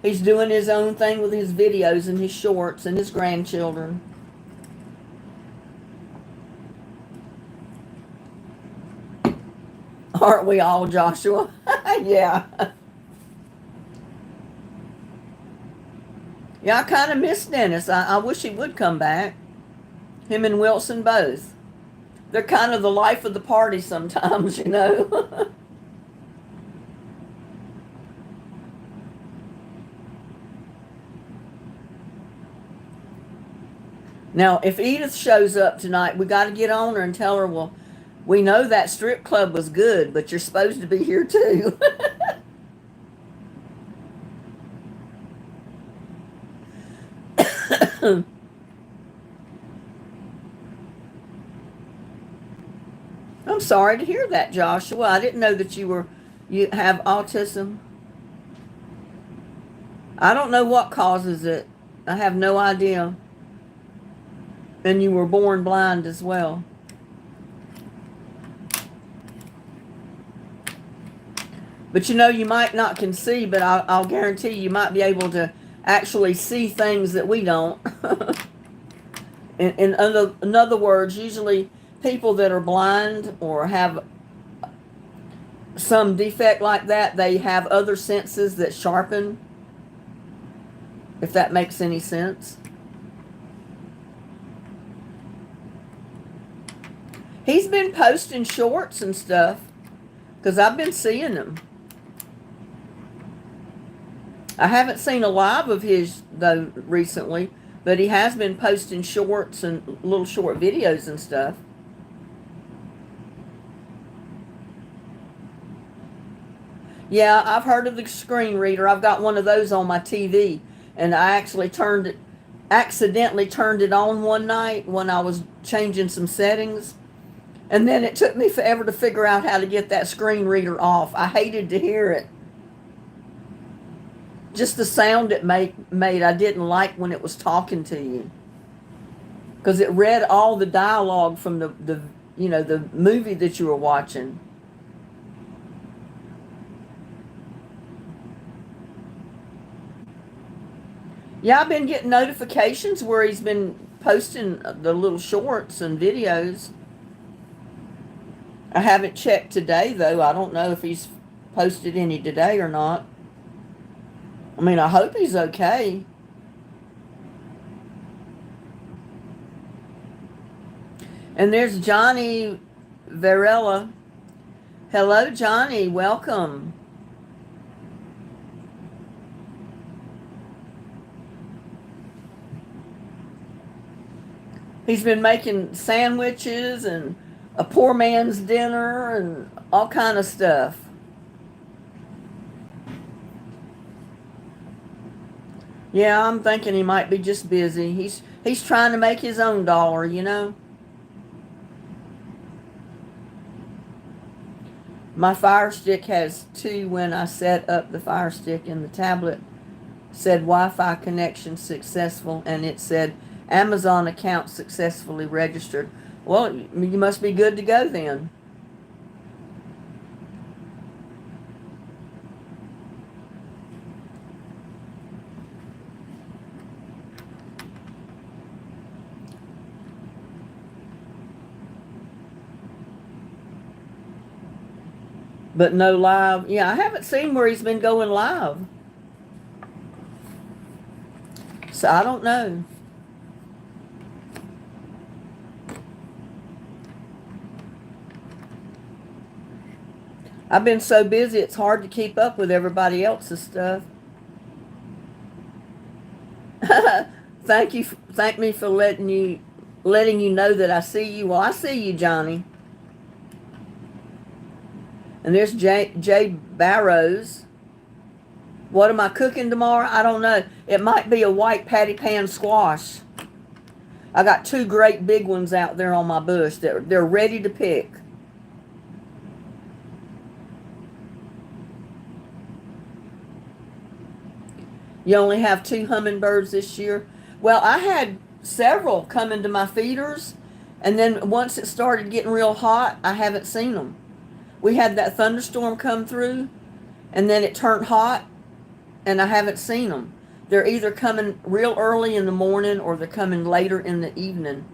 He's doing his own thing with his videos and his shorts and his grandchildren. Aren't we all, Joshua? Yeah. Yeah, I kind of miss Dennis. I wish he would come back. Him and Wilson both. They're kind of the life of the party sometimes, you know. Now, if Edith shows up tonight, we got to get on her and tell her, well, we know that strip club was good, but you're supposed to be here too. I'm sorry to hear that, Joshua. I didn't know that you have autism. I don't know what causes it. I have no idea. And you were born blind as well. But you might not can see, but I'll guarantee you might be able to actually see things that we don't. In other words, usually people that are blind or have some defect like that, they have other senses that sharpen, if that makes any sense. He's been posting shorts and stuff because I've been seeing them. I haven't seen a live of his, though, recently, but he has been posting shorts and little short videos and stuff. Yeah, I've heard of the screen reader. I've got one of those on my TV, and I actually accidentally turned it on one night when I was changing some settings, and then it took me forever to figure out how to get that screen reader off. I hated to hear it. Just the sound it made I didn't like when it was talking to you, because it read all the dialogue from the movie that you were watching. Yeah, I've been getting notifications where he's been posting the little shorts and videos. I haven't checked today, though. I don't know if he's posted any today or not. I mean, I hope he's okay. And there's Johnny Varela. Hello, Johnny. Welcome. He's been making sandwiches and a poor man's dinner and all kind of stuff. Yeah, I'm thinking he might be just busy. He's trying to make his own dollar. My Fire Stick has two. When I set up the Fire Stick in the tablet, said Wi-Fi connection successful, and it said Amazon account successfully registered. Well, you must be good to go then. But no live. Yeah, I haven't seen where he's been going live. So I don't know. I've been so busy it's hard to keep up with everybody else's stuff. Thank me for letting you know that I see you. Well, I see you, Johnny. And there's Jay Barrows. What am I cooking tomorrow? I don't know. It might be a white patty pan squash. I got two great big ones out there on my bush. They're ready to pick. You only have 2 hummingbirds this year? Well, I had several come into my feeders, and then once it started getting real hot, I haven't seen them. We had that thunderstorm come through, and then it turned hot, and I haven't seen them. They're either coming real early in the morning or they're coming later in the evening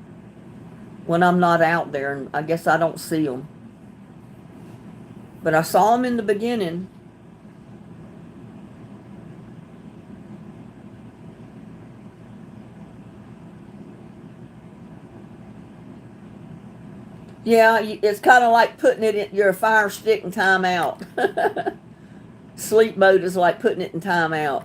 when I'm not out there, and I guess I don't see them. But I saw them in the beginning. Yeah, it's kind of like putting it in your Fire Stick in timeout. Sleep mode is like putting it in timeout.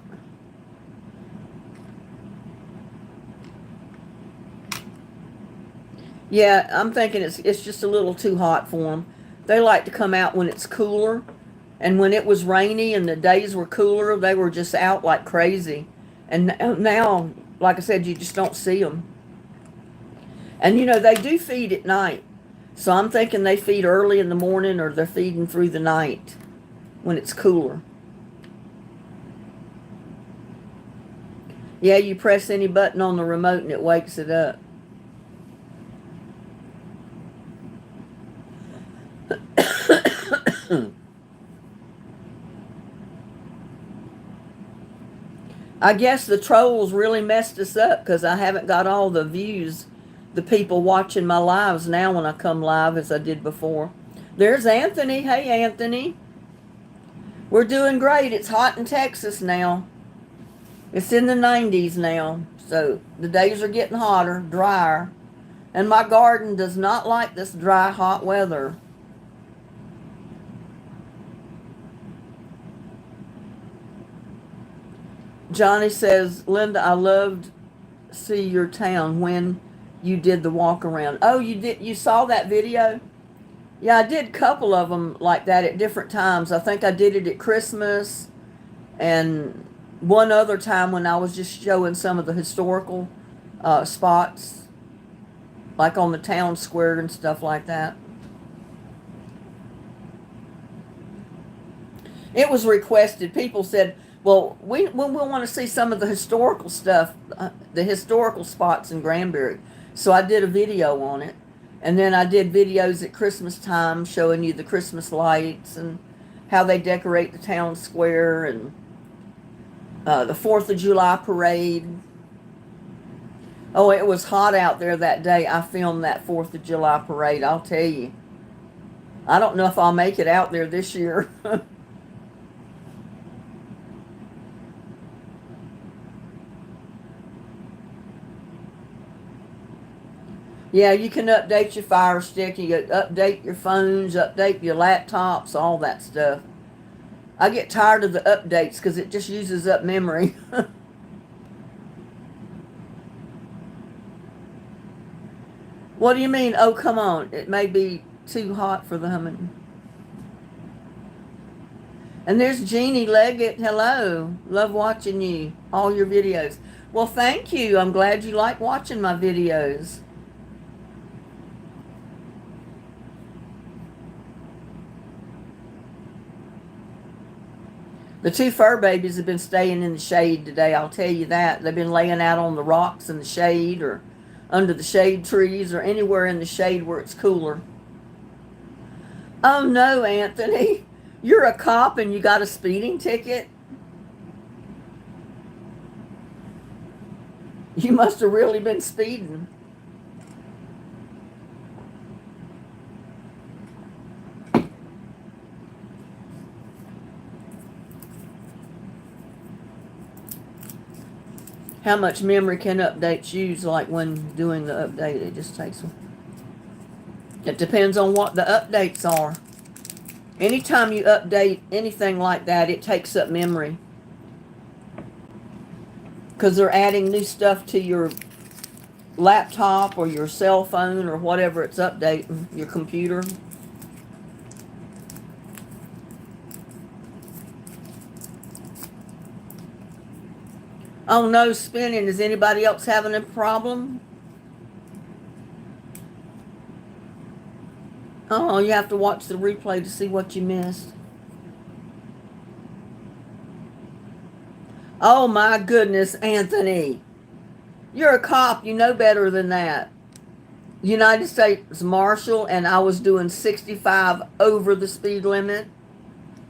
Yeah, I'm thinking it's just a little too hot for them. They like to come out when it's cooler, and when it was rainy and the days were cooler, they were just out like crazy. And now, like I said, you just don't see them. And they do feed at night. So I'm thinking they feed early in the morning or they're feeding through the night when it's cooler. Yeah, you press any button on the remote and it wakes it up. I guess the trolls really messed us up because I haven't got all the views, the people watching my lives now when I come live as I did before. There's Anthony. Hey, Anthony. We're doing great. It's hot in Texas now. It's in the 90s now. So the days are getting hotter, drier. And my garden does not like this dry, hot weather. Johnny says, Linda, I loved see your town when you did the walk around. Oh, you did? You saw that video? Yeah, I did a couple of them like that at different times. I think I did it at Christmas and one other time when I was just showing some of the historical spots, like on the town square and stuff like that. It was requested. People said, well, we want to see some of the historical stuff, the historical spots in Granbury. So I did a video on it. And then I did videos at Christmas time showing you the Christmas lights and how they decorate the town square and the 4th of July parade. Oh, it was hot out there that day. I filmed that 4th of July parade, I'll tell you. I don't know if I'll make it out there this year. Yeah, you can update your Fire Stick, you can update your phones, update your laptops, all that stuff. I get tired of the updates because it just uses up memory. What do you mean? Oh, come on. It may be too hot for the humming. And there's Jeannie Leggett. Hello. Love watching you. All your videos. Well, thank you. I'm glad you like watching my videos. The two fur babies have been staying in the shade today, I'll tell you that. They've been laying out on the rocks in the shade or under the shade trees or anywhere in the shade where it's cooler. Oh no, Anthony. You're a cop and you got a speeding ticket? You must have really been speeding. How much memory can updates use? Like when doing the update, it just takes. It depends on what the updates are. Anytime you update anything like that, it takes up memory because they're adding new stuff to your laptop or your cell phone or whatever it's updating, your computer. Oh no, spinning. Is anybody else having a problem? Oh, you have to watch the replay to see what you missed. Oh my goodness, Anthony. You're a cop. You know better than that. United States Marshal, and I was doing 65 over the speed limit.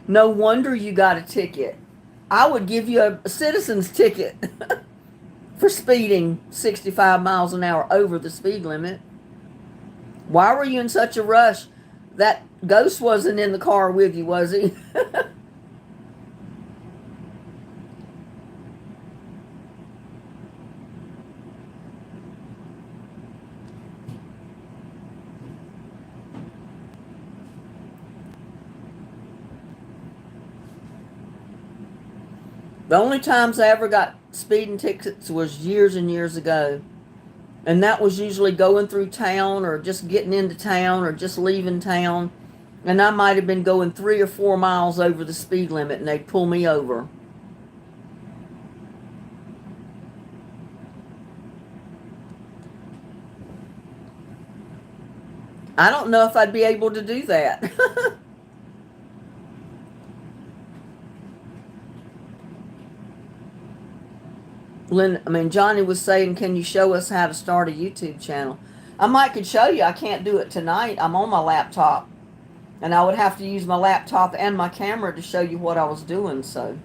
No wonder you got a ticket. I would give you a citizen's ticket for speeding 65 miles an hour over the speed limit. Why were you in such a rush? That ghost wasn't in the car with you, was he? The only times I ever got speeding tickets was years and years ago. And that was usually going through town or just getting into town or just leaving town. And I might have been going 3 or 4 miles over the speed limit and they'd pull me over. I don't know if I'd be able to do that. Johnny was saying, can you show us how to start a YouTube channel? I might could show you. I can't do it tonight. I'm on my laptop. And I would have to use my laptop and my camera to show you what I was doing, so.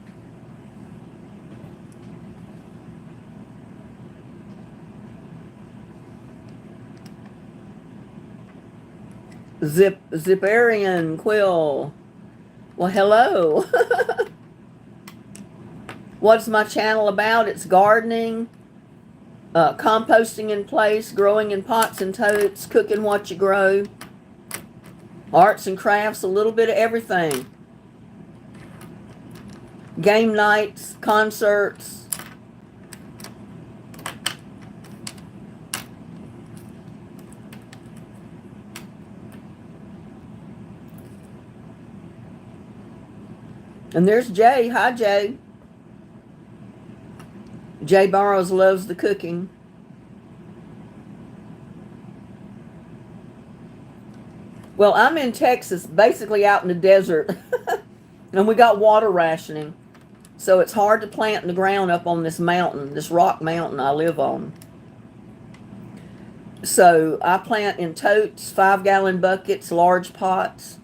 Ziparian Quill. Well, hello. What's my channel about? It's gardening, composting in place, growing in pots and totes, cooking what you grow, arts and crafts, a little bit of everything. Game nights, concerts. And there's Jay. Hi, Jay. Jay Barrows loves the cooking. Well, I'm in Texas, basically out in the desert. And we got water rationing. So it's hard to plant in the ground up on this mountain, this rock mountain I live on. So I plant in totes, 5-gallon buckets, large pots.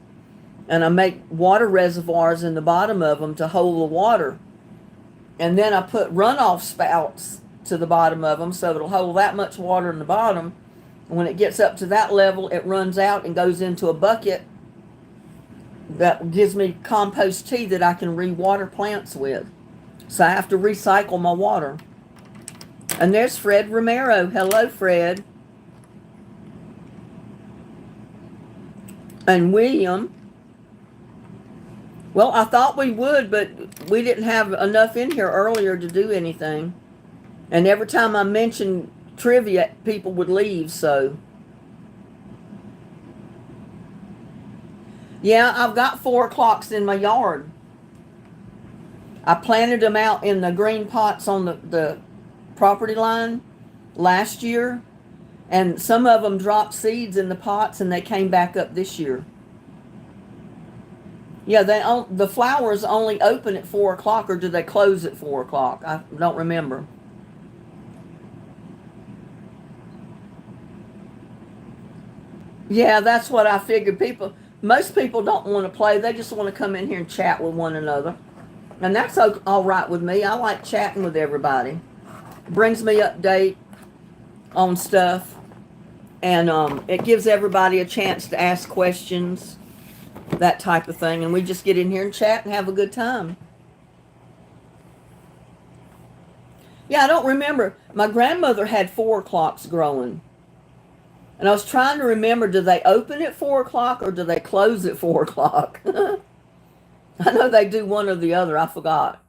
And I make water reservoirs in the bottom of them to hold the water. And then I put runoff spouts to the bottom of them so it'll hold that much water in the bottom. And when it gets up to that level, it runs out and goes into a bucket that gives me compost tea that I can re-water plants with. So I have to recycle my water. And there's Fred Romero. Hello, Fred. And William. Well, I thought we would, but we didn't have enough in here earlier to do anything. And every time I mentioned trivia, people would leave, so. Yeah, I've got 4 o'clocks in my yard. I planted them out in the green pots on the property line last year. And some of them dropped seeds in the pots and they came back up this year. Yeah, the flowers only open at 4 o'clock, or do they close at 4 o'clock? I don't remember. Yeah, that's what I figured. Most people don't want to play. They just want to come in here and chat with one another. And that's all right with me. I like chatting with everybody. Brings me update on stuff. And it gives everybody a chance to ask questions. That type of thing, and we just get in here and chat and have a good time. Yeah, I don't remember. My grandmother had 4 o'clocks growing, and I was trying to remember, do they open at 4 o'clock or do they close at 4 o'clock? I know they do one or the other. I forgot.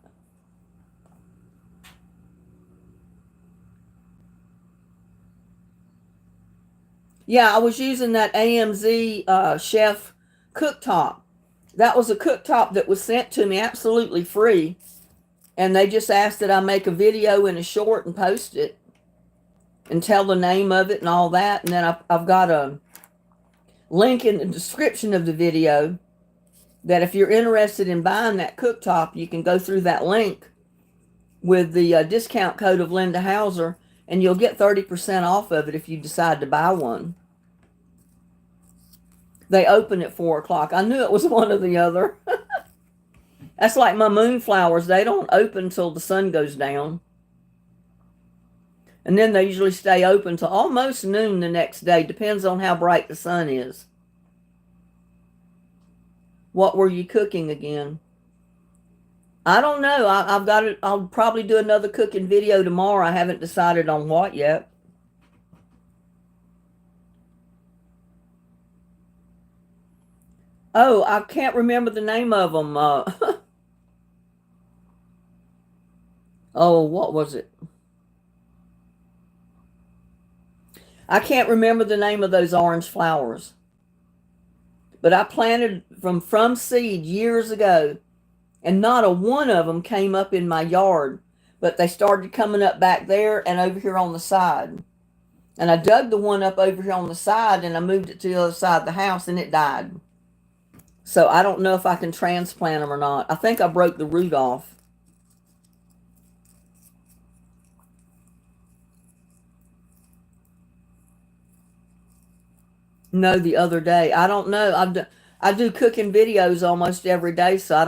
Yeah, I was using that AMZ Chef cooktop. That was a cooktop that was sent to me absolutely free. And they just asked that I make a video and a short and post it and tell the name of it and all that. And then I've got a link in the description of the video that if you're interested in buying that cooktop, you can go through that link with the discount code of Linda Hauser, and you'll get 30% off of it if you decide to buy one. They open at 4 o'clock. I knew it was one or the other. That's like my moonflowers. They don't open till the sun goes down. And then they usually stay open till almost noon the next day. Depends on how bright the sun is. What were you cooking again? I don't know. I've got it. I'll probably do another cooking video tomorrow. I haven't decided on what yet. Oh, I can't remember the name of them. Oh, what was it? I can't remember the name of those orange flowers. But I planted from seed years ago, and not a one of them came up in my yard. But they started coming up back there and over here on the side. And I dug the one up over here on the side, and I moved it to the other side of the house, and it died. So I don't know if I can transplant them or not. I think I broke the root off. No, the other day. I don't know. I do cooking videos almost every day, so I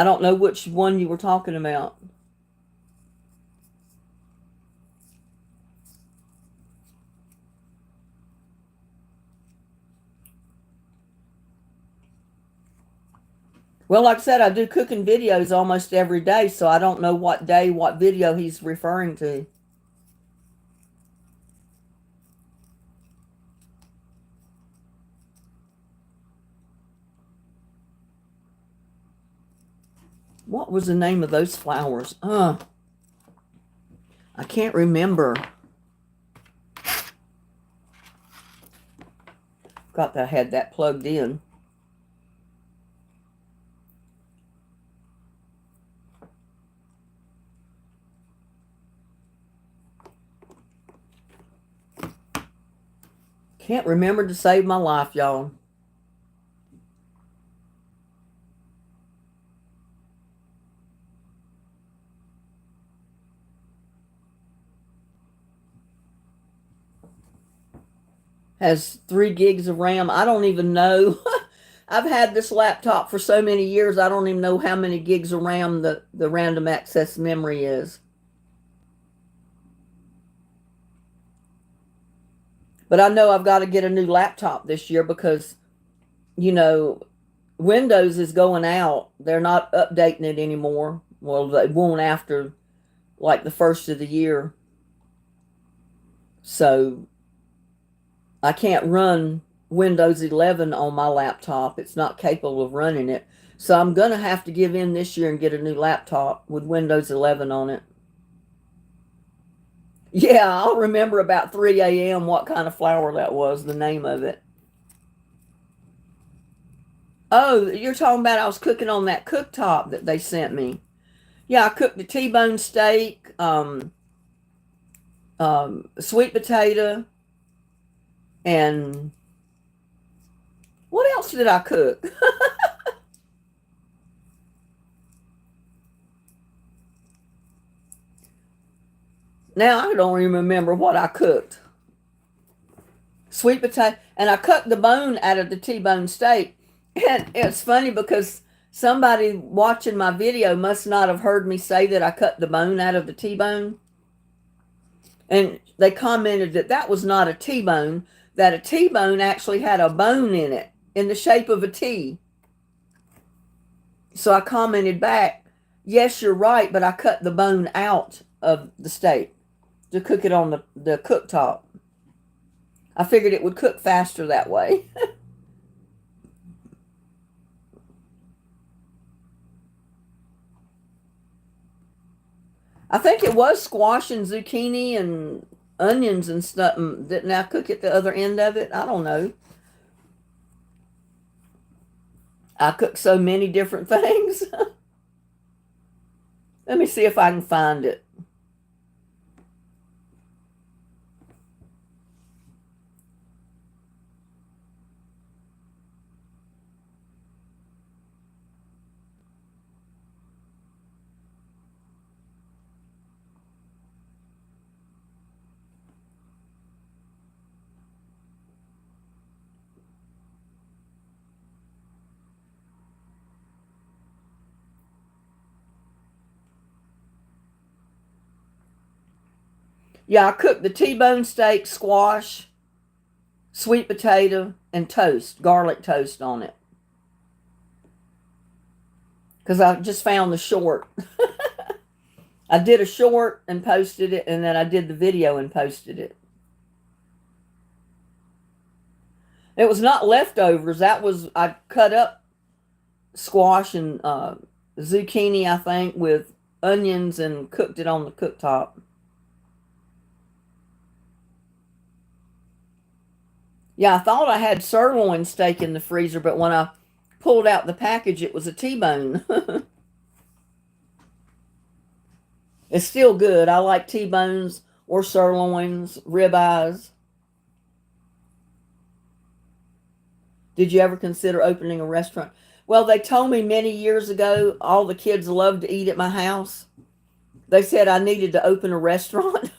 don't know which one you were talking about. Well, like I said, I do cooking videos almost every day, so I don't know what day, what video he's referring to. What was the name of those flowers? I can't remember. Forgot that I had that plugged in. Can't remember to save my life, y'all. Has 3 gigs of RAM. I don't even know. I've had this laptop for so many years, I don't even know how many gigs of RAM the random access memory is. But I know I've got to get a new laptop this year because, you know, Windows is going out. They're not updating it anymore. Well, they won't after like the first of the year. So I can't run Windows 11 on my laptop. It's not capable of running it. So I'm going to have to give in this year and get a new laptop with Windows 11 on it. Yeah, I'll remember about 3 a.m. what kind of flower that was, the name of it. Oh, you're talking about I was cooking on that cooktop that they sent me. Yeah, I cooked the T-bone steak, sweet potato, and what else did I cook? Now I don't even remember what I cooked. Sweet potato, and I cut the bone out of the T-bone steak. And it's funny because somebody watching my video must not have heard me say that I cut the bone out of the T-bone. And they commented that that was not a T-bone, that a T-bone actually had a bone in it in the shape of a T. So I commented back, yes, you're right, but I cut the bone out of the steak to cook it on the cooktop. I figured it would cook faster that way. I think it was squash and zucchini and onions and stuff. Didn't I cook at the other end of it? I don't know. I cook so many different things. Let me see if I can find it. Yeah, I cooked the T-bone steak, squash, sweet potato, and toast, garlic toast on it. Because I just found the short. I did a short and posted it, and then I did the video and posted it. It was not leftovers. That was, I cut up squash and zucchini, I think, with onions and cooked it on the cooktop. Yeah, I thought I had sirloin steak in the freezer, but when I pulled out the package, it was a T-bone. It's still good. I like T-bones or sirloins, ribeyes. Did you ever consider opening a restaurant? Well, they told me many years ago all the kids love to eat at my house. They said I needed to open a restaurant.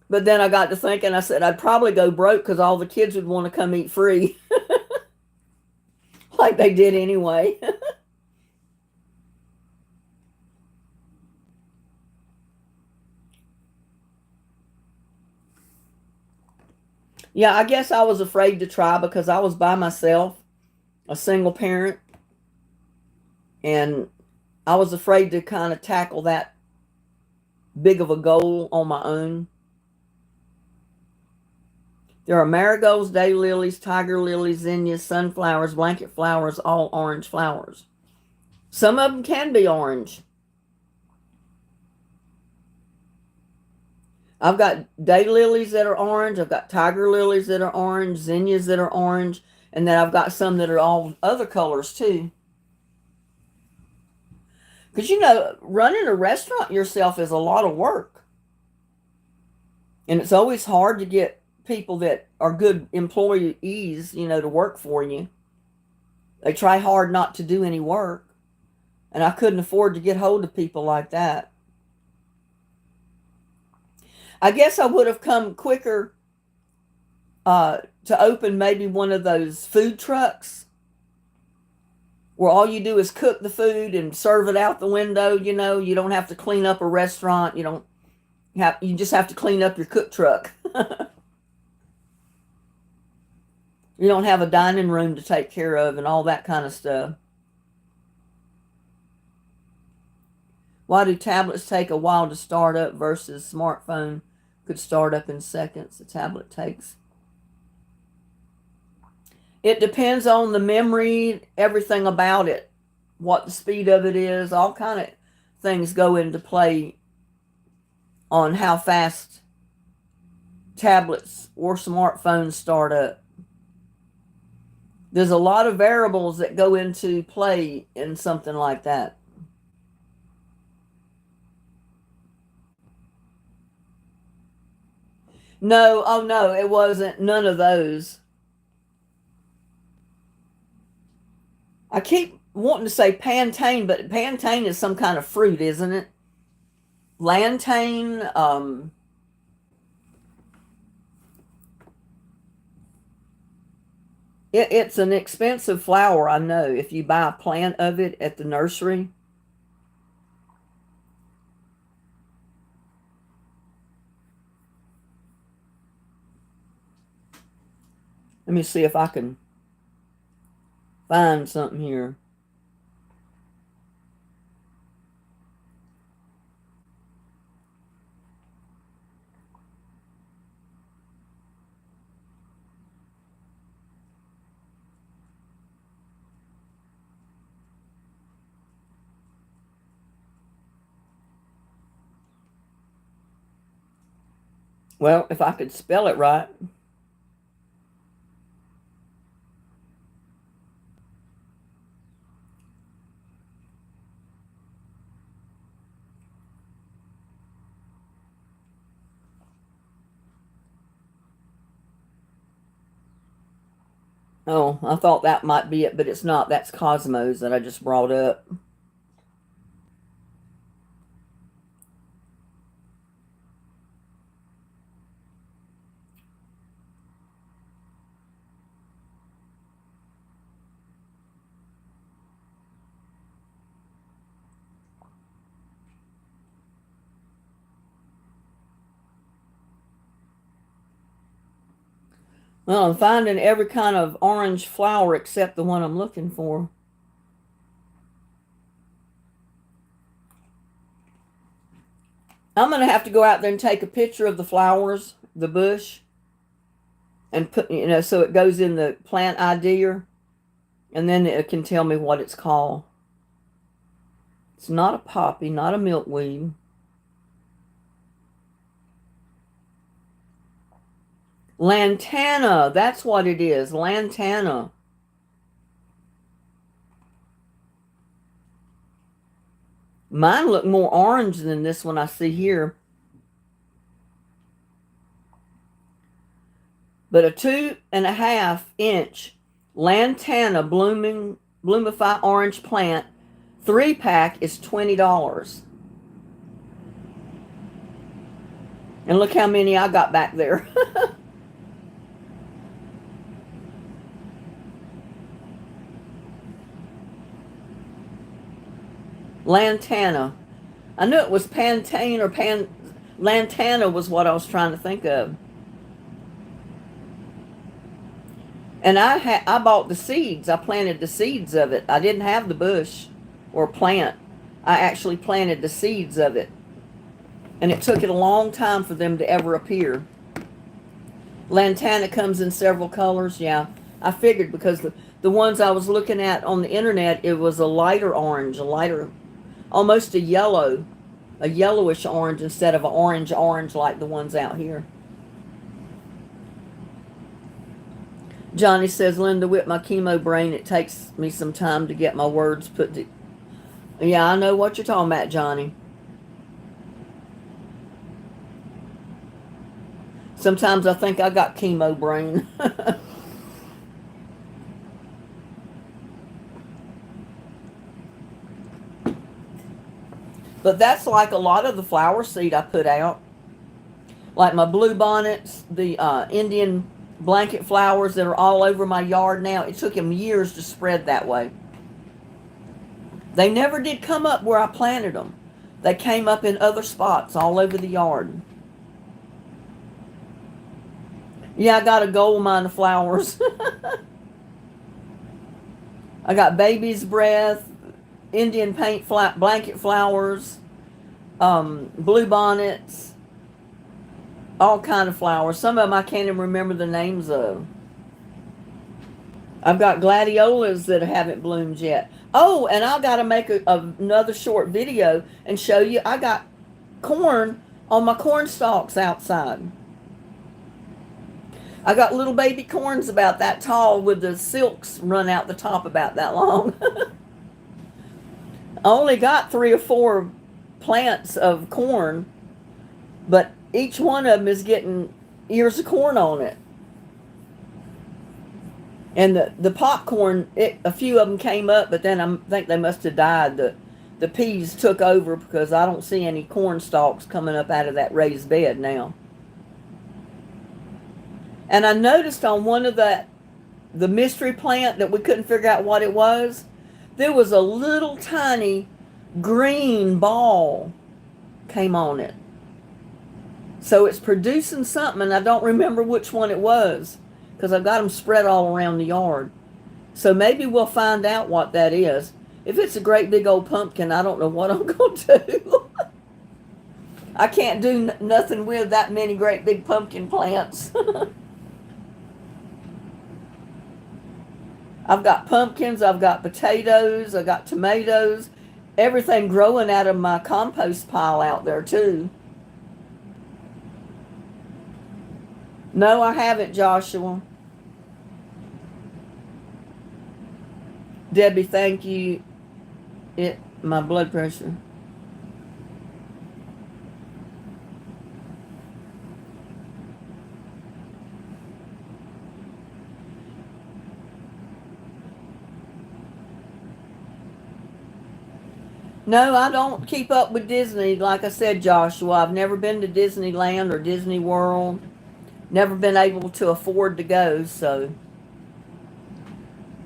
But then I got to thinking, I said I'd probably go broke because all the kids would want to come eat free, like they did anyway. Yeah, I guess I was afraid to try because I was by myself, a single parent, and I was afraid to kind of tackle that big of a goal on my own. There are marigolds, daylilies, tiger lilies, zinnias, sunflowers, blanket flowers, all orange flowers. Some of them can be orange. I've got daylilies that are orange. I've got tiger lilies that are orange, zinnias that are orange, and then I've got some that are all other colors too. Because running a restaurant yourself is a lot of work. And it's always hard to get people that are good employees, to work for you. They try hard not to do any work. And I couldn't afford to get hold of people like that. I guess I would have come quicker to open maybe one of those food trucks where all you do is cook the food and serve it out the window. You don't have to clean up a restaurant. You just have to clean up your cook truck. You don't have a dining room to take care of and all that kind of stuff. Why do tablets take a while to start up versus smartphone could start up in seconds? The tablet takes. It depends on the memory, everything about it, what the speed of it is, all kind of things go into play on how fast tablets or smartphones start up. There's a lot of variables that go into play in something like that. No, oh no, it wasn't none of those. I keep wanting to say Pantane, but Pantane is some kind of fruit, isn't it? Lantane, it's an expensive flower, I know, if you buy a plant of it at the nursery. Let me see if I can find something here. Well, if I could spell it right. Oh, I thought that might be it, but it's not. That's Cosmos that I just brought up. Well, I'm finding every kind of orange flower except the one I'm looking for. I'm going to have to go out there and take a picture of the flowers, the bush, and put, so it goes in the plant ID, and And then it can tell me what it's called. It's not a poppy, not a milkweed. Lantana, that's what it is, lantana. Mine look more orange than this one I see here. But a 2.5-inch lantana bloomify orange plant 3-pack is $20. And look how many I got back there. Lantana. I knew it was Pantane or Lantana was what I was trying to think of. And I bought the seeds. I planted the seeds of it. I didn't have the bush or plant. I actually planted the seeds of it. And it took it a long time for them to ever appear. Lantana comes in several colors. Yeah, I figured because the ones I was looking at on the internet, it was a lighter orange, almost a yellowish orange instead of an orange like the ones out here. Johnny says, Linda, with my chemo brain, it takes me some time to get my words put to... Yeah, I know what you're talking about, Johnny. Sometimes I think I got chemo brain. But that's like a lot of the flower seed I put out. Like my blue bonnets, the Indian blanket flowers that are all over my yard now. It took them years to spread that way. They never did come up where I planted them. They came up in other spots all over the yard. Yeah, I got a gold mine of flowers. I got baby's breath, Indian paint blanket flowers, blue bonnets, all kind of flowers. Some of them I can't even remember the names of. I've got gladiolas that haven't bloomed yet. Oh, and I got to make another short video and show you. I got corn on my corn stalks outside. I got little baby corns about that tall with the silks run out the top about that long. I only got 3 or 4 plants of corn, but each one of them is getting ears of corn on it. And the popcorn, a few of them came up, but then I think they must have died. The peas took over because I don't see any corn stalks coming up out of that raised bed now. And I noticed on one of the mystery plant that we couldn't figure out what it was, there was a little tiny green ball came on it. So it's producing something, and I don't remember which one it was because I've got them spread all around the yard. So maybe we'll find out what that is. If it's a great big old pumpkin, I don't know what I'm going to do. I can't do nothing with that many great big pumpkin plants. I've got pumpkins, I've got potatoes, I've got tomatoes, everything growing out of my compost pile out there too. No, I haven't, Joshua. Debbie, thank you. My blood pressure. No, I don't keep up with Disney. Like I said, Joshua, I've never been to Disneyland or Disney World. Never been able to afford to go, so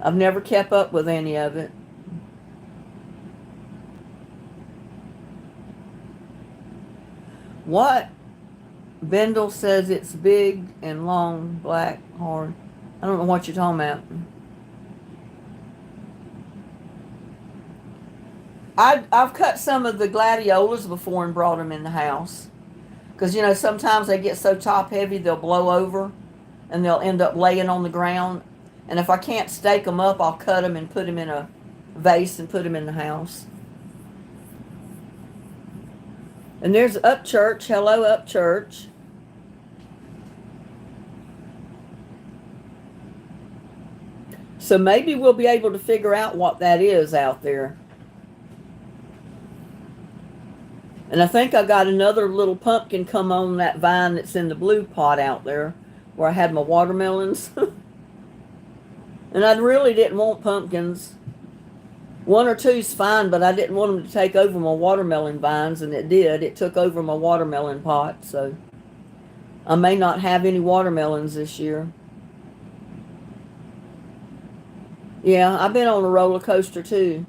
I've never kept up with any of it. What? Bendel says it's big and long, black, hard. I don't know what you're talking about. I've cut some of the gladiolas before and brought them in the house. Because, you know, sometimes they get so top heavy they'll blow over and they'll end up laying on the ground. And if I can't stake them up, I'll cut them and put them in a vase and put them in the house. And there's Upchurch. Hello, Upchurch. So maybe we'll be able to figure out what that is out there. And I think I got another little pumpkin come on that vine that's in the blue pot out there where I had my watermelons. And I really didn't want pumpkins. One or two's fine, but I didn't want them to take over my watermelon vines, and it did. It took over my watermelon pot, so I may not have any watermelons this year. Yeah, I've been on a roller coaster too.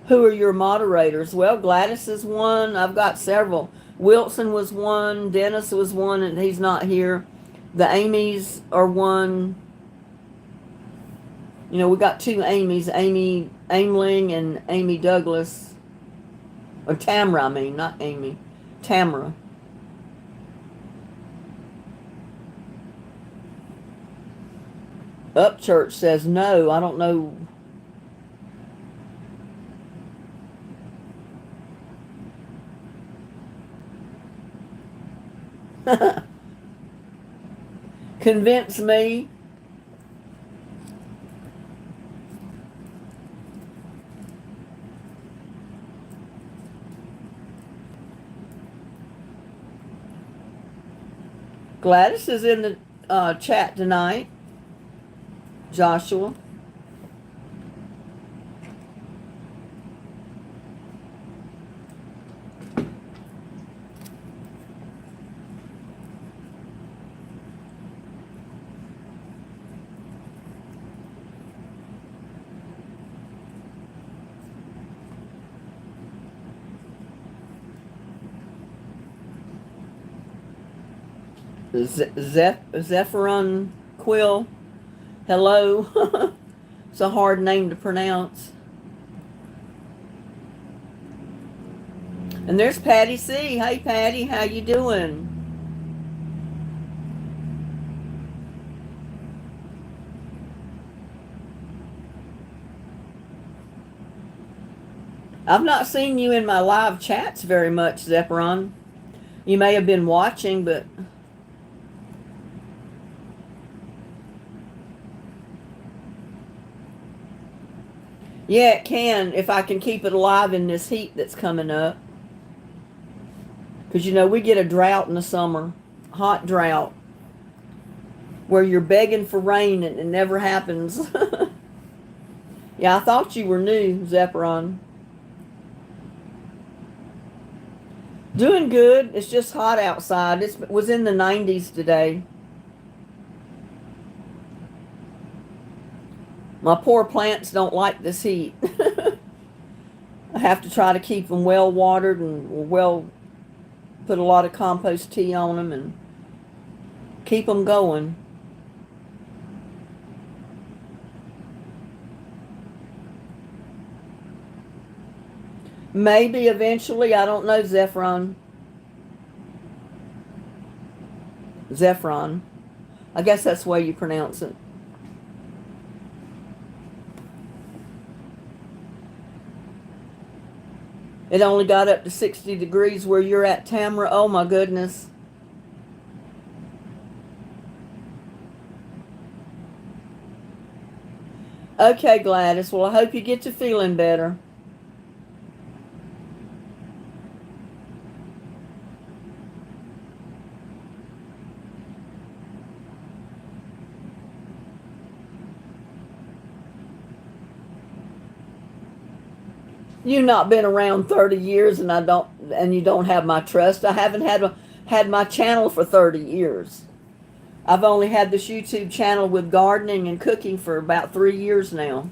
Who are your moderators? Well, Gladys is one. I've got several. Wilson was one. Dennis was one, and he's not here. The Amy's are one. You know, we got two Amy's. Amy Aimling and Amy Douglas. Or Tamra, I mean, not Amy. Tamra. Upchurch says no. I don't know. Convince me. Gladys is in the chat tonight. Joshua. Zephyron Quill. Hello. It's a hard name to pronounce. And there's Patty C. Hey Patty, how you doing? I've not seen you in my live chats very much, Zephyron. You may have been watching, but yeah, it can, if I can keep it alive in this heat that's coming up. Because, you know, we get a drought in the summer. Hot drought. Where you're begging for rain and it never happens. Yeah, I thought you were new, Zephyron. Doing good. It's just hot outside. It was in the 90s today. My poor plants don't like this heat. I have to try to keep them well watered and put a lot of compost tea on them and keep them going. Maybe eventually, I don't know, Zephyron. Zephyron. I guess that's the way you pronounce it. It only got up to 60 degrees where you're at, Tamara. Oh my goodness. Okay, Gladys. Well, I hope you get to feeling better. You've not been around 30 years and you don't have my trust. I haven't had my channel for 30 years. I've only had this YouTube channel with gardening and cooking for about 3 years now.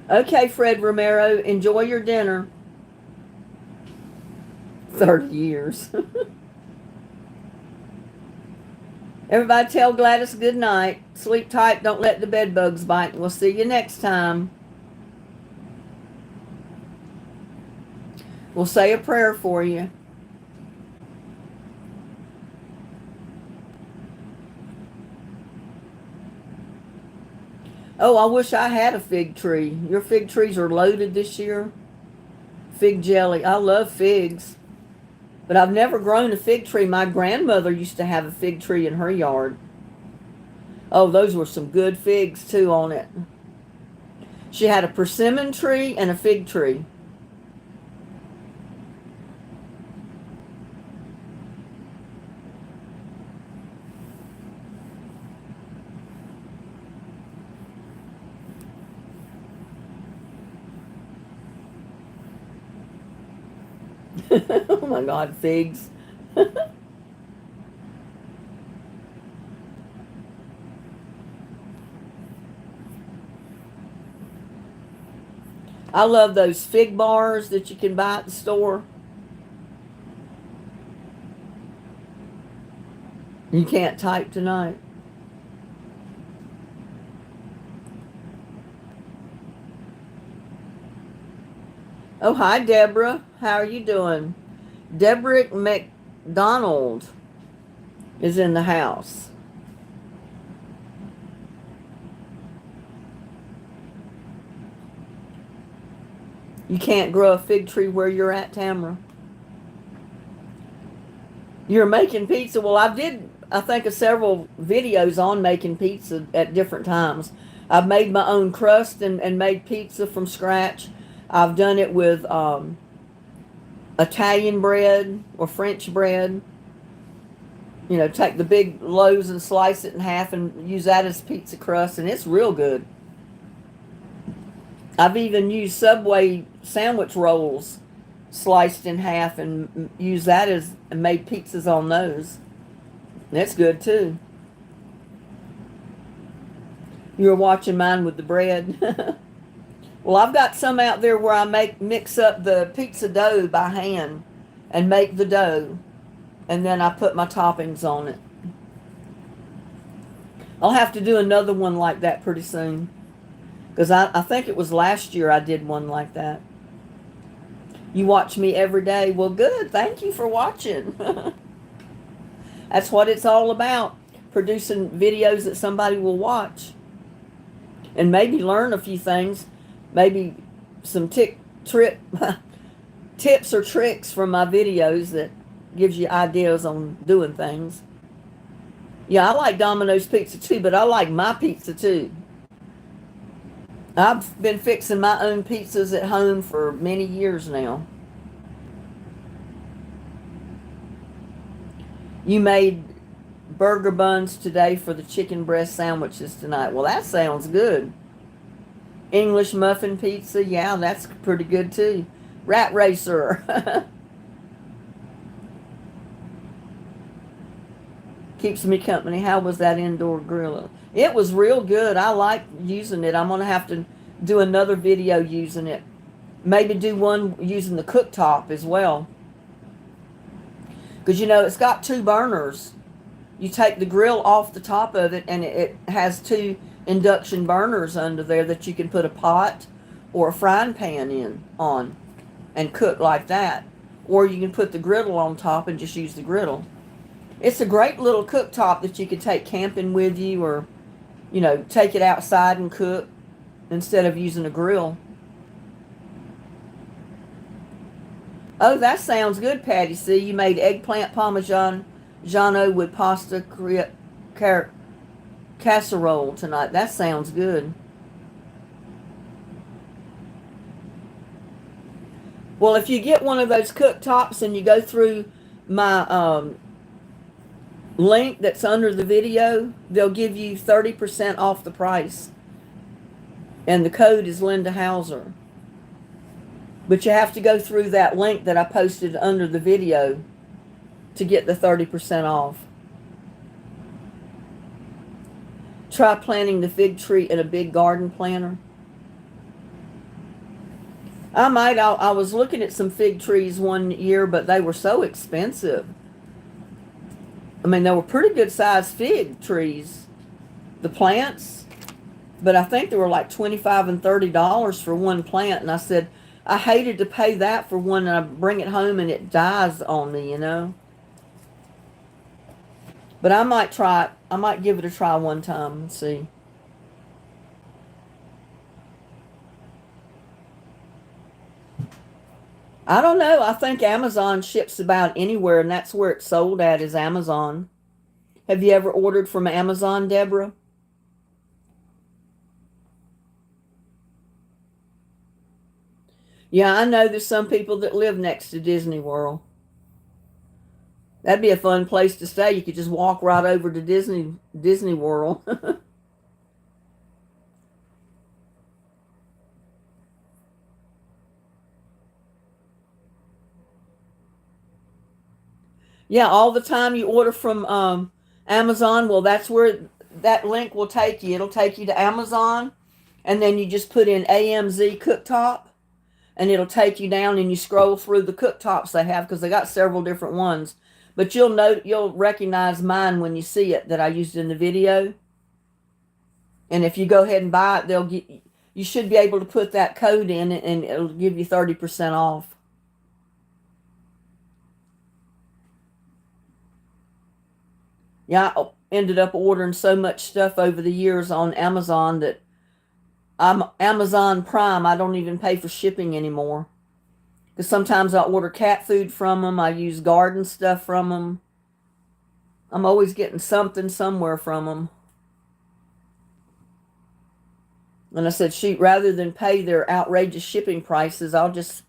Okay, Fred Romero, enjoy your dinner. 30 years. Everybody tell Gladys good night. Sleep tight. Don't let the bed bugs bite. We'll see you next time. We'll say a prayer for you. Oh, I wish I had a fig tree. Your fig trees are loaded this year. Fig jelly. I love figs. But I've never grown a fig tree. My grandmother used to have a fig tree in her yard. Oh, those were some good figs too on it. She had a persimmon tree and a fig tree. Oh my God, figs. I love those fig bars that you can buy at the store. You can't type tonight. Oh, hi, Deborah. How are you doing? Deborah McDonald is in the house. You can't grow a fig tree where you're at, Tamara. You're making pizza. Well, I think, of several videos on making pizza at different times. I've made my own crust and made pizza from scratch. I've done it with Italian bread or French bread. You know, take the big loaves and slice it in half and use that as pizza crust, and it's real good. I've even used Subway sandwich rolls sliced in half and used that as and made pizzas on those. That's good too. You were watching mine with the bread. Well, I've got some out there where I mix up the pizza dough by hand and make the dough, and then I put my toppings on it. I'll have to do another one like that pretty soon, because I think it was last year I did one like that. You watch me every day. Well, good. Thank you for watching. That's what it's all about, producing videos that somebody will watch and maybe learn a few things, maybe some tips or tricks from my videos that gives you ideas on doing things. Yeah, I like Domino's pizza too, but I like my pizza too. I've been fixing my own pizzas at home for many years now. You made burger buns today for the chicken breast sandwiches tonight. Well, that sounds good. English muffin pizza, yeah, that's pretty good too. Rat Racer. Keeps me company. How was that indoor grill? It was real good. I like using it. I'm going to have to do another video using it. Maybe do one using the cooktop as well. Because, you know, it's got two burners. You take the grill off the top of it, and it has two induction burners under there that you can put a pot or a frying pan on and cook like that. Or you can put the griddle on top and just use the griddle. It's a great little cooktop that you could take camping with you, or, you know, take it outside and cook instead of using a grill. Oh, that sounds good, Patty. See, you made eggplant parmigiano with pasta casserole tonight. That sounds good. Well, if you get one of those cooktops and you go through my link that's under the video, they'll give you 30% off the price. And the code is Linda Hauser. But you have to go through that link that I posted under the video to get the 30% off. Try planting the fig tree in a big garden planter. I might. I was looking at some fig trees one year, but they were so expensive. I mean, they were pretty good sized fig trees, the plants, but I think they were like $25 and $30 for one plant. And I said, I hated to pay that for one, and I bring it home and it dies on me, you know. But I might try it. I might give it a try one time and see. I don't know. I think Amazon ships about anywhere, and that's where it's sold at, is Amazon. Have you ever ordered from Amazon, Deborah? Yeah, I know there's some people that live next to Disney World. That'd be a fun place to stay. You could just walk right over to Disney World. Yeah, all the time you order from Amazon, well, that's where that link will take you. It'll take you to Amazon, and then you just put in AMZ cooktop, and it'll take you down, and you scroll through the cooktops they have, because they got several different ones. But you'll recognize mine when you see it, that I used in the video. And if you go ahead and buy it, you should be able to put that code in, and it'll give you 30% off. Yeah, I ended up ordering so much stuff over the years on Amazon that I'm Amazon Prime. I don't even pay for shipping anymore. Because sometimes I order cat food from them. I use garden stuff from them. I'm always getting something somewhere from them. And I said, shoot, rather than pay their outrageous shipping prices, I'll just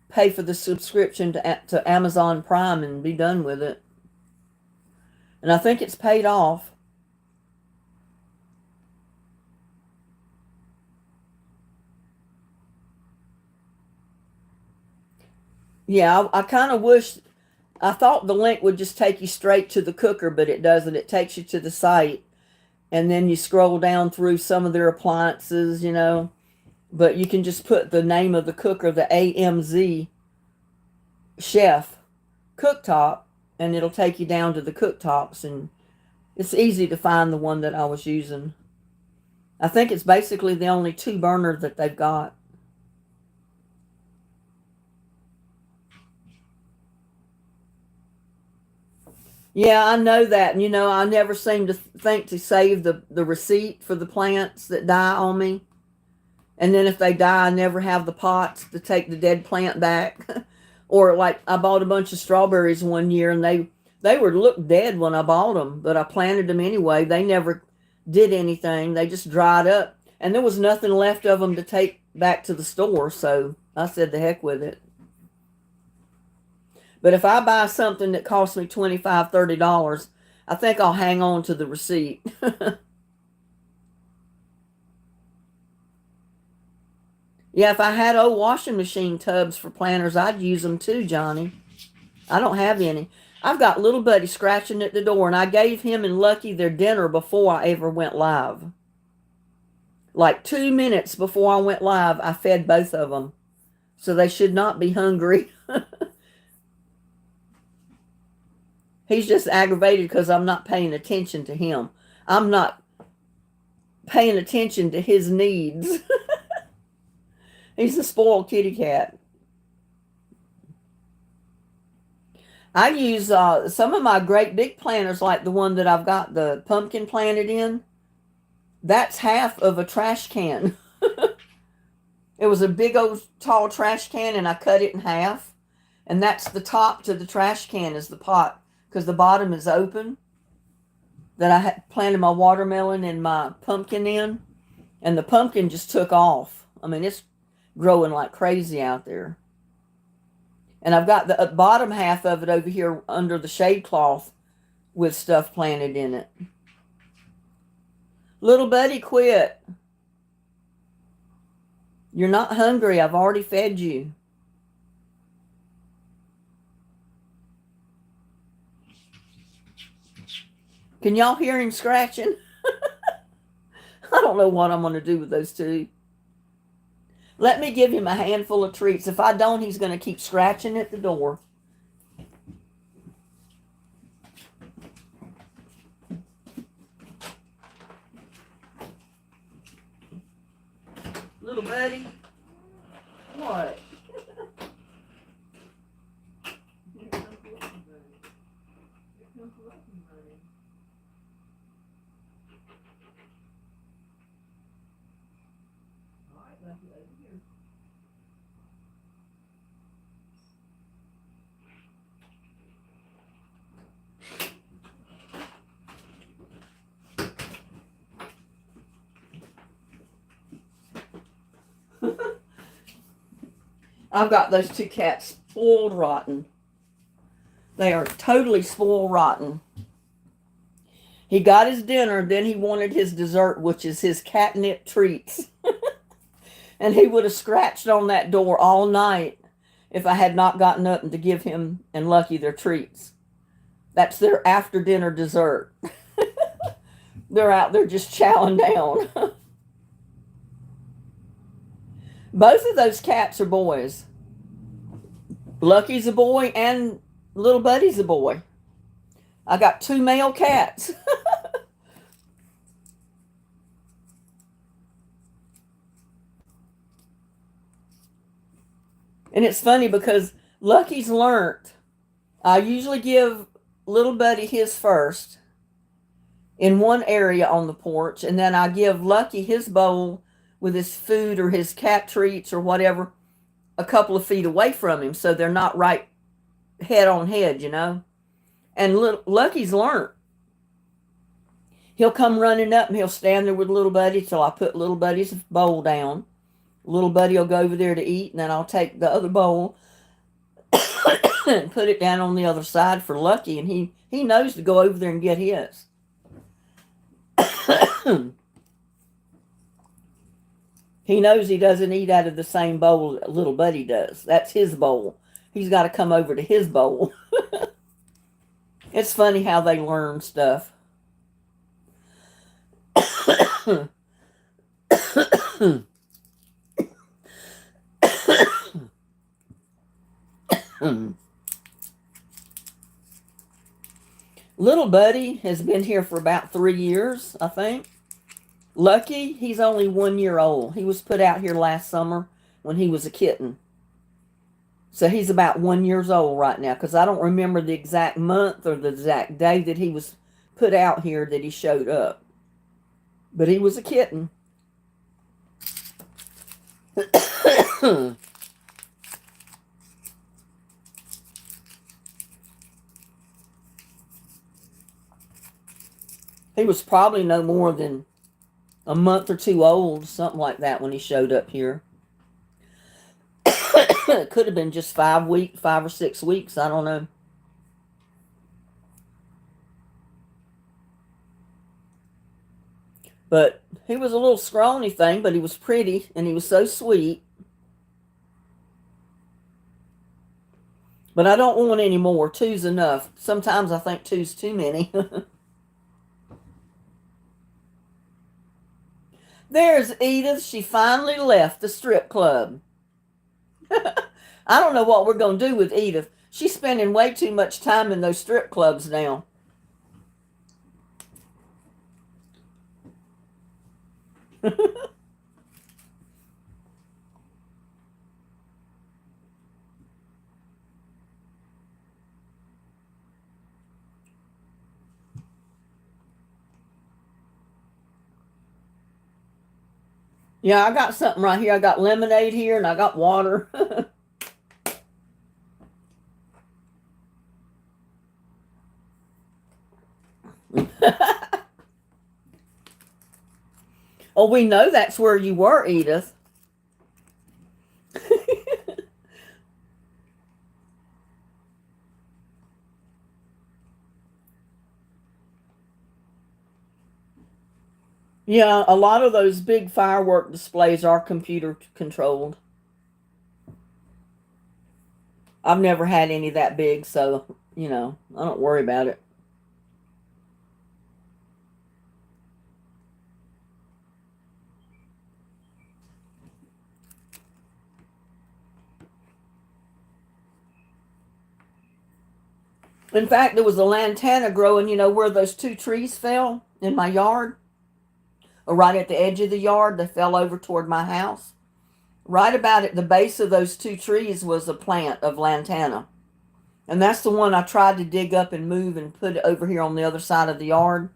pay for the subscription to Amazon Prime and be done with it. And I think it's paid off. Yeah, I kind of wish, I thought the link would just take you straight to the cooker, but it doesn't. It takes you to the site, and then you scroll down through some of their appliances, you know. But you can just put the name of the cooker, the AMZ Chef cooktop, and it'll take you down to the cooktops, and it's easy to find the one that I was using. I think it's basically the only 2-burner that they've got. Yeah, I know that. And, I never seem to think to save the receipt for the plants that die on me. And then if they die, I never have the pots to take the dead plant back. Or like I bought a bunch of strawberries one year, and they were looked dead when I bought them, but I planted them anyway. They never did anything. They just dried up, and there was nothing left of them to take back to the store. So I said, the heck with it. But if I buy something that costs me $25, $30, I think I'll hang on to the receipt. Yeah, if I had old washing machine tubs for planters, I'd use them too, Johnny. I don't have any. I've got little buddy scratching at the door, and I gave him and Lucky their dinner before I ever went live. Like 2 minutes before I went live, I fed both of them. So they should not be hungry. He's just aggravated because I'm not paying attention to him. I'm not paying attention to his needs. He's a spoiled kitty cat. I use some of my great big planters, like the one that I've got the pumpkin planted in. That's half of a trash can. It was a big old tall trash can, and I cut it in half. And that's the top to the trash can is the pot, because the bottom is open, that I had planted my watermelon and my pumpkin in. And the pumpkin just took off. I mean, it's growing like crazy out there. And I've got the bottom half of it over here under the shade cloth with stuff planted in it. Little buddy, quit. You're not hungry. I've already fed you. Can y'all hear him scratching? I don't know what I'm going to do with those two. Let me give him a handful of treats. If I don't, he's going to keep scratching at the door. Little buddy. What? Here comes Lucky Buddy. Here comes Lucky Buddy. All right, Lucky, over here. I've got those two cats spoiled rotten. They are totally spoiled rotten. He got his dinner, then he wanted his dessert, which is his catnip treats. And he would have scratched on that door all night if I had not gotten up and to give him and Lucky their treats. That's their after dinner dessert. They're out there just chowing down. Both of those cats are boys. Lucky's a boy and little Buddy's a boy. I got 2 male cats. And it's funny because Lucky's learned. I usually give little Buddy his first in one area on the porch, and then I give Lucky his bowl with his food or his cat treats or whatever a couple of feet away from him, so they're not right head on head, you know. And Lucky's learned. He'll come running up and he'll stand there with little Buddy till I put little Buddy's bowl down. Little Buddy will go over there to eat, and then I'll take the other bowl and put it down on the other side for Lucky, and he knows to go over there and get his. He knows he doesn't eat out of the same bowl that little Buddy does. That's his bowl. He's got to come over to his bowl. It's funny how they learn stuff. Little Buddy has been here for about 3 years, I think. Lucky, he's only 1 year old. He was put out here last summer when he was a kitten. So he's about 1 year old right now, because I don't remember the exact month or the exact day that he was put out here that he showed up. But he was a kitten. He was probably no more than a month or 2 old, something like that, when he showed up here. It could have been just 5 or 6 weeks. I don't know. But he was a little scrawny thing, but he was pretty, and he was so sweet. But I don't want any more. 2's enough. Sometimes I think 2's too many. There's Edith. She finally left the strip club. I don't know what we're going to do with Edith. She's spending way too much time in those strip clubs now. Yeah, I got something right here. I got lemonade here and I got water. Oh, we know that's where you were, Edith. Yeah, a lot of those big firework displays are computer controlled. I've never had any that big, so, you know, I don't worry about it. In fact, there was a lantana growing, you know, where those 2 trees fell in my yard, or right at the edge of the yard. They fell over toward my house. Right about at the base of those two trees was a plant of lantana. And that's the one I tried to dig up and move and put it over here on the other side of the yard.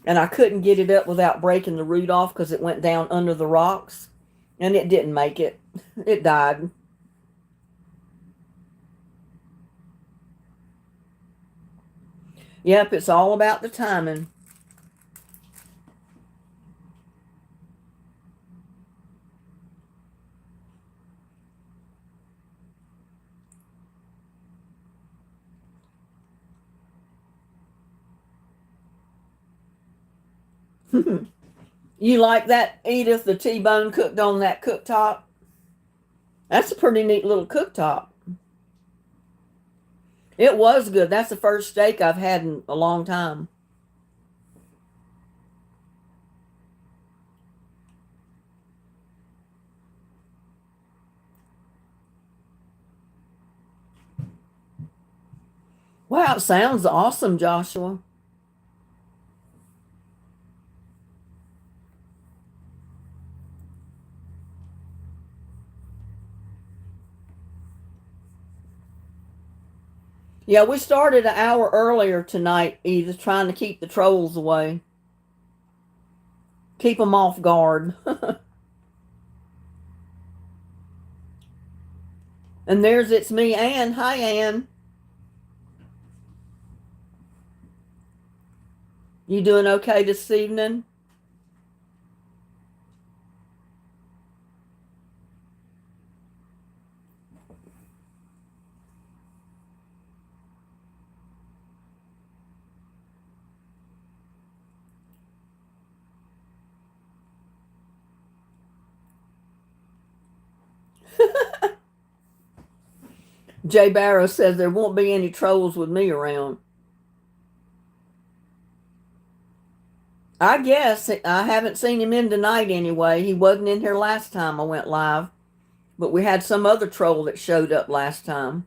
And I couldn't get it up without breaking the root off because it went down under the rocks. And it didn't make it. It died. Yep, it's all about the timing. You like that, Edith, the T-bone cooked on that cooktop? That's a pretty neat little cooktop. It was good. That's the first steak I've had in a long time. Wow, it sounds awesome, Joshua. Yeah, we started an hour earlier tonight, Edith, trying to keep the trolls away. Keep them off guard. And there's it's me, Ann. Hi, Ann. You doing okay this evening? Jay Barrow says there won't be any trolls with me around. I guess I haven't seen him in tonight anyway. He wasn't in here last time I went live. But we had some other troll that showed up last time.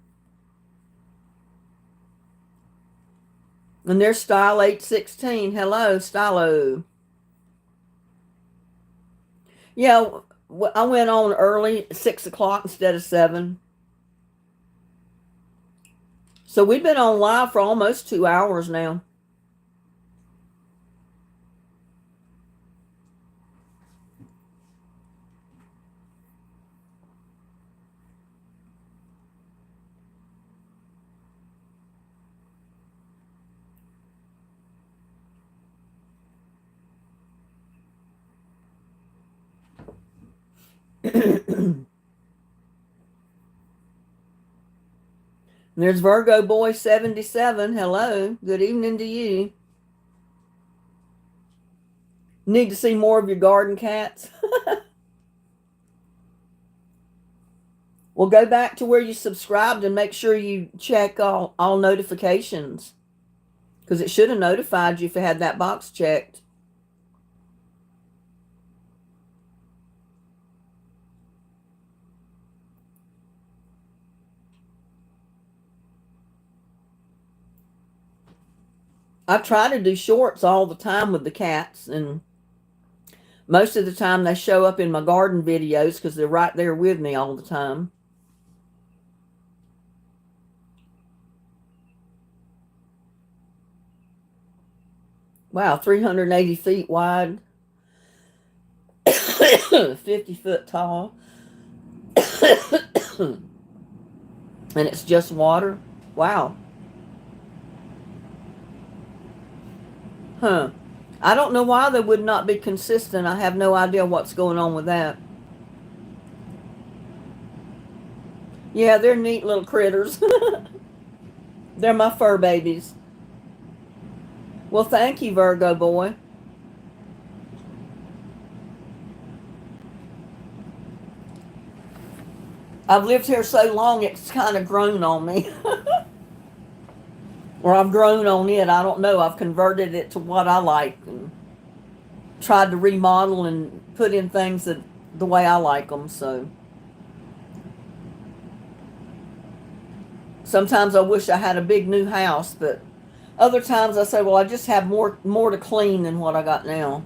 And there's Style 816. Hello, Stylo. Yeah, I went on early, 6 o'clock instead of 7. So we've been on live for almost 2 hours now. There's Virgo Boy 77. Hello. Good evening to you. Need to see more of your garden cats? Well, go back to where you subscribed and make sure you check all notifications. Because it should have notified you if it had that box checked. I try to do shorts all the time with the cats, and most of the time they show up in my garden videos because they're right there with me all the time. Wow, 380 feet wide, 50 foot tall, and it's just water. Wow. Huh. I don't know why they would not be consistent. I have no idea what's going on with that. Yeah, they're neat little critters. They're my fur babies. Well, thank you, Virgo Boy. I've lived here so long, it's kind of grown on me. Or I've grown on it. I don't know. I've converted it to what I like and tried to remodel and put in things that the way I like them. So sometimes I wish I had a big new house, but other times I say, well, I just have more to clean than what I got now.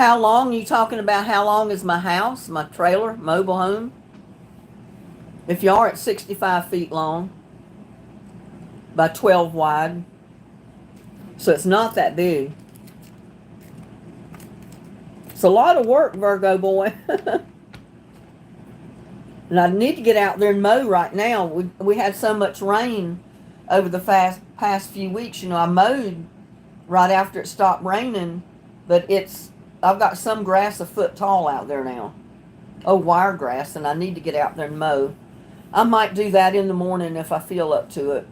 How long? You talking about how long is my house, my trailer, mobile home? If you are, it's 65 feet long by 12 wide. So it's not that big. It's a lot of work, Virgo boy. And I need to get out there and mow right now. We had so much rain over the past few weeks. You know, I mowed right after it stopped raining, but I've got some grass a foot tall out there now. Oh, wiregrass, and I need to get out there and mow. I might do that in the morning if I feel up to it.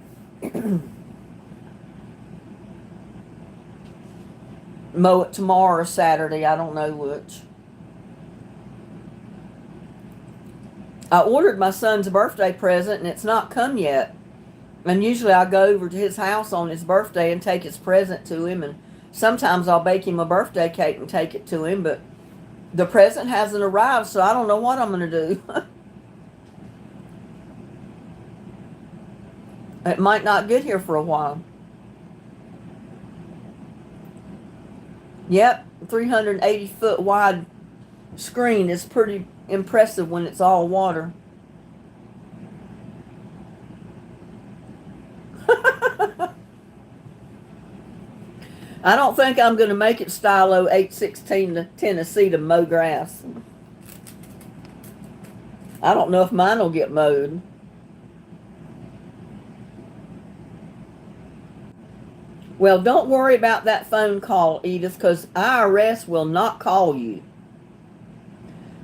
Mow it tomorrow or Saturday, I don't know which. I ordered my son's birthday present and it's not come yet. And usually I go over to his house on his birthday and take his present to him. And sometimes I'll bake him a birthday cake and take it to him. But the present hasn't arrived, so I don't know what I'm going to do. It might not get here for a while. Yep, 380 foot wide screen is pretty impressive when it's all water. I don't think I'm going to make it Stylo 816 to Tennessee to mow grass. I don't know if mine will get mowed. Well, don't worry about that phone call, Edith, because IRS will not call you.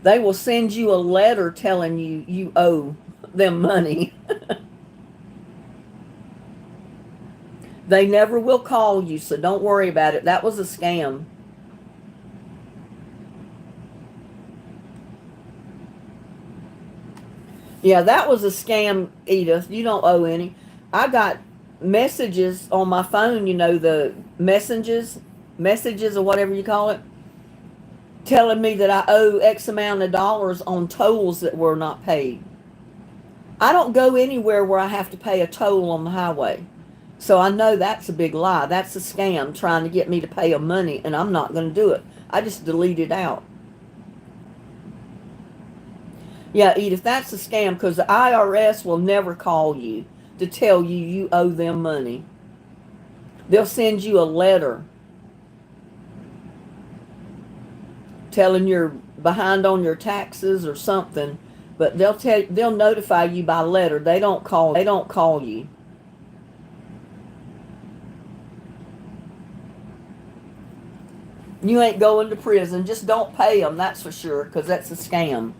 They will send you a letter telling you you owe them money. They never will call you, so don't worry about it. That was a scam. Yeah, that was a scam, Edith. You don't owe any. I got messages on my phone, you know, the messages or whatever you call it, telling me that I owe X amount of dollars on tolls that were not paid. I don't go anywhere where I have to pay a toll on the highway. So I know that's a big lie. That's a scam trying to get me to pay them money, and I'm not going to do it. I just delete it out. Yeah, Edith, that's a scam because the IRS will never call you to tell you you owe them money. They'll send you a letter telling you're behind on your taxes or something, but they'll notify you by letter. They don't call you. You ain't going to prison. Just don't pay them, that's for sure, because that's a scam.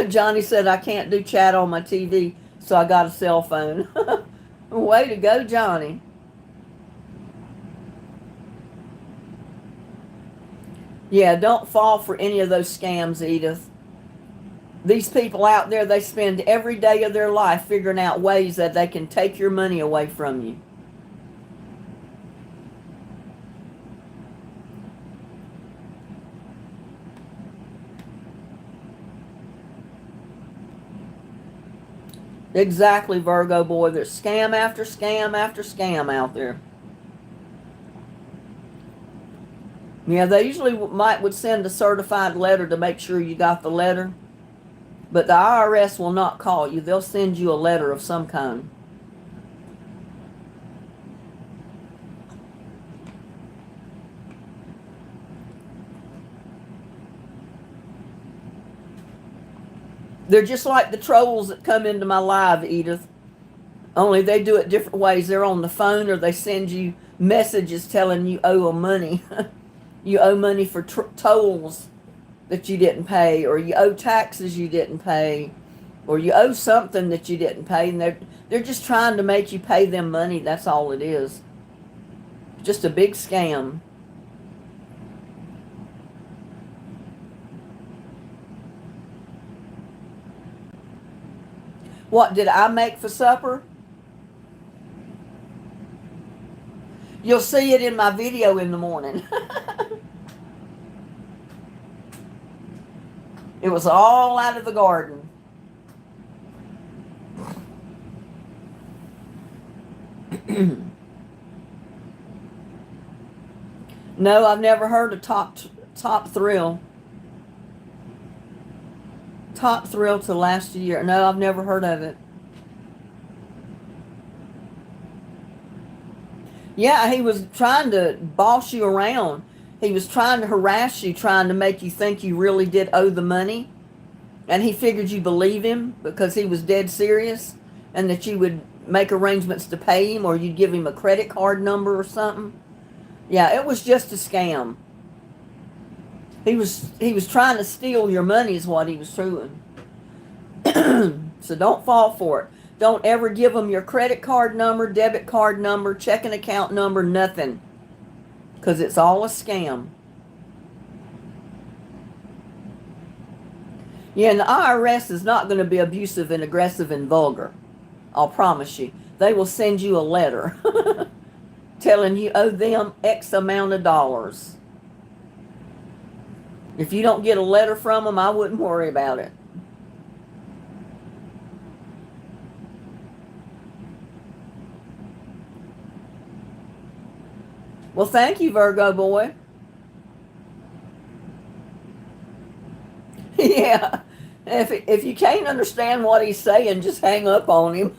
Johnny said, I can't do chat on my TV, so I got a cell phone. Way to go, Johnny. Yeah, don't fall for any of those scams, Edith. These people out there, they spend every day of their life figuring out ways that they can take your money away from you. Exactly, Virgo boy. There's scam after scam after scam out there. Yeah, they usually would send a certified letter to make sure you got the letter. But the IRS will not call you. They'll send you a letter of some kind. They're just like the trolls that come into my live, Edith. Only they do it different ways. They're on the phone or they send you messages telling you owe them money. You owe money for tolls that you didn't pay, or you owe taxes you didn't pay, or you owe something that you didn't pay, and they're just trying to make you pay them money. That's all it is. Just a big scam. What did I make for supper? You'll see it in my video in the morning. It was all out of the garden. No, I've never heard of top thrill. Top thrill to last a year. No, I've never heard of it. Yeah, he was trying to boss you around. He was trying to harass you, trying to make you think you really did owe the money. And he figured you believe him because he was dead serious and that you would make arrangements to pay him or you'd give him a credit card number or something. Yeah, it was just a scam. He was trying to steal your money is what he was doing. So don't fall for it. Don't ever give them your credit card number, debit card number, checking account number, nothing. Because it's all a scam. Yeah, and the IRS is not going to be abusive and aggressive and vulgar. I'll promise you. They will send you a letter telling you owe them X amount of dollars. If you don't get a letter from them, I wouldn't worry about it. Well, thank you, Virgo boy. Yeah. If you can't understand what he's saying, just hang up on him.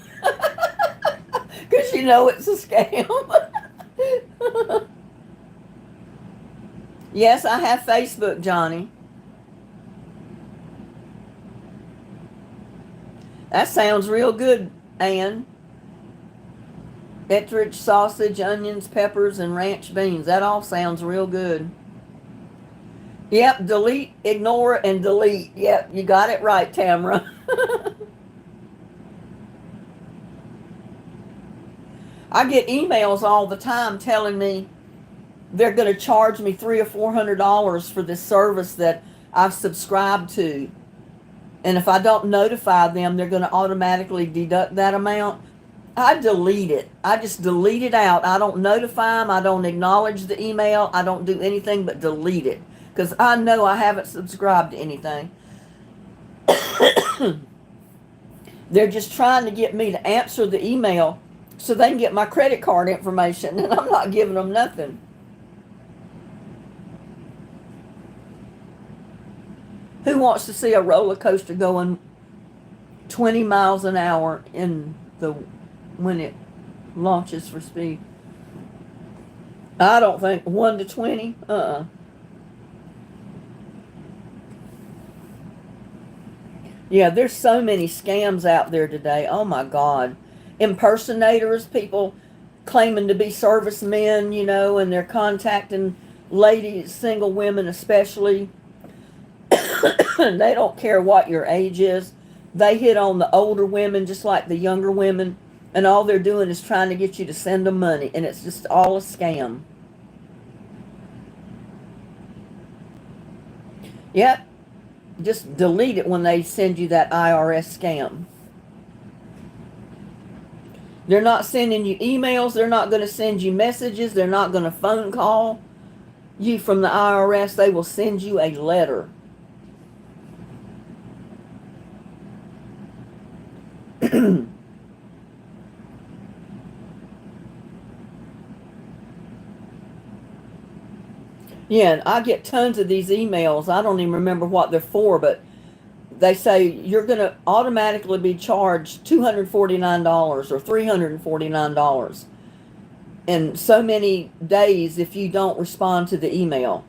Because you know it's a scam. Yes, I have Facebook, Johnny. That sounds real good, Ann. Ettridge sausage, onions, peppers, and ranch beans. That all sounds real good. Yep, delete, ignore, and delete. Yep, you got it right, Tamara. I get emails all the time telling me they're going to charge me $300 or $400 for this service that I've subscribed to. And if I don't notify them, they're going to automatically deduct that amount. I delete it. I just delete it out. I don't notify them. I don't acknowledge the email. I don't do anything but delete it. Because I know I haven't subscribed to anything. They're just trying to get me to answer the email so they can get my credit card information. And I'm not giving them nothing. Who wants to see a roller coaster going 20 miles an hour when it launches for speed? I don't think 1 to 20. Yeah, there's so many scams out there today. Oh my God. Impersonators, people claiming to be servicemen, and they're contacting ladies, single women especially. They don't care what your age is. They hit on the older women just like the younger women. And all they're doing is trying to get you to send them money. And it's just all a scam. Yep. Just delete it when they send you that IRS scam. They're not sending you emails. They're not going to send you messages. They're not going to phone call you from the IRS. They will send you a letter. Yeah, and I get tons of these emails. I don't even remember what they're for, but they say you're going to automatically be charged $249 or $349 in so many days if you don't respond to the email.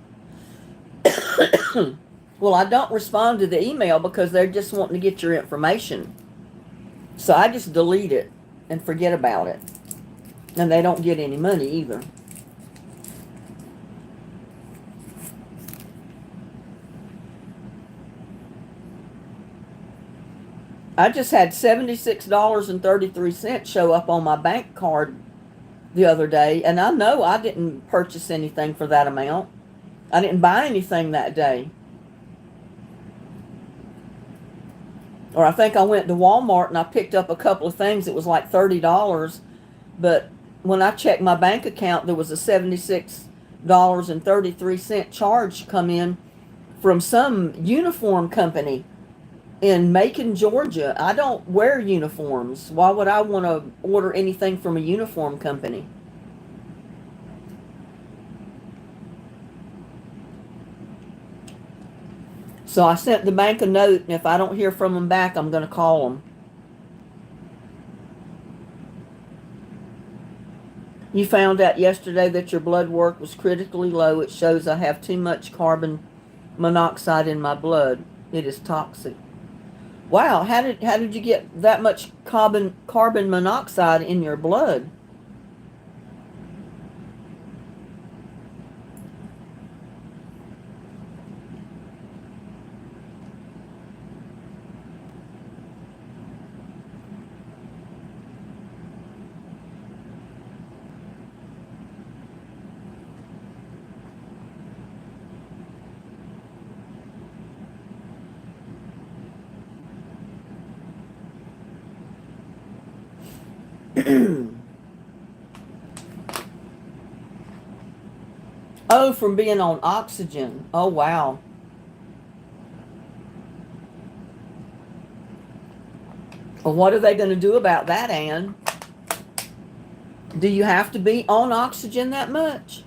Well, I don't respond to the email because they're just wanting to get your information. So I just delete it and forget about it. And they don't get any money either. I just had $76.33 show up on my bank card the other day, and I know I didn't purchase anything for that amount. I didn't buy anything that day. Or I think I went to Walmart and I picked up a couple of things. It was like $30, but when I checked my bank account, there was a $76.33 charge come in from some uniform company in Macon, Georgia. I don't wear uniforms. Why would I want to order anything from a uniform company? So I sent the bank a note, and if I don't hear from them back, I'm going to call them. You found out yesterday that your blood work was critically low. It shows I have too much carbon monoxide in my blood. It is toxic. Wow, how did you get that much carbon monoxide in your blood? Oh, from being on oxygen. Oh, wow. Well, what are they going to do about that, Anne? Do you have to be on oxygen that much?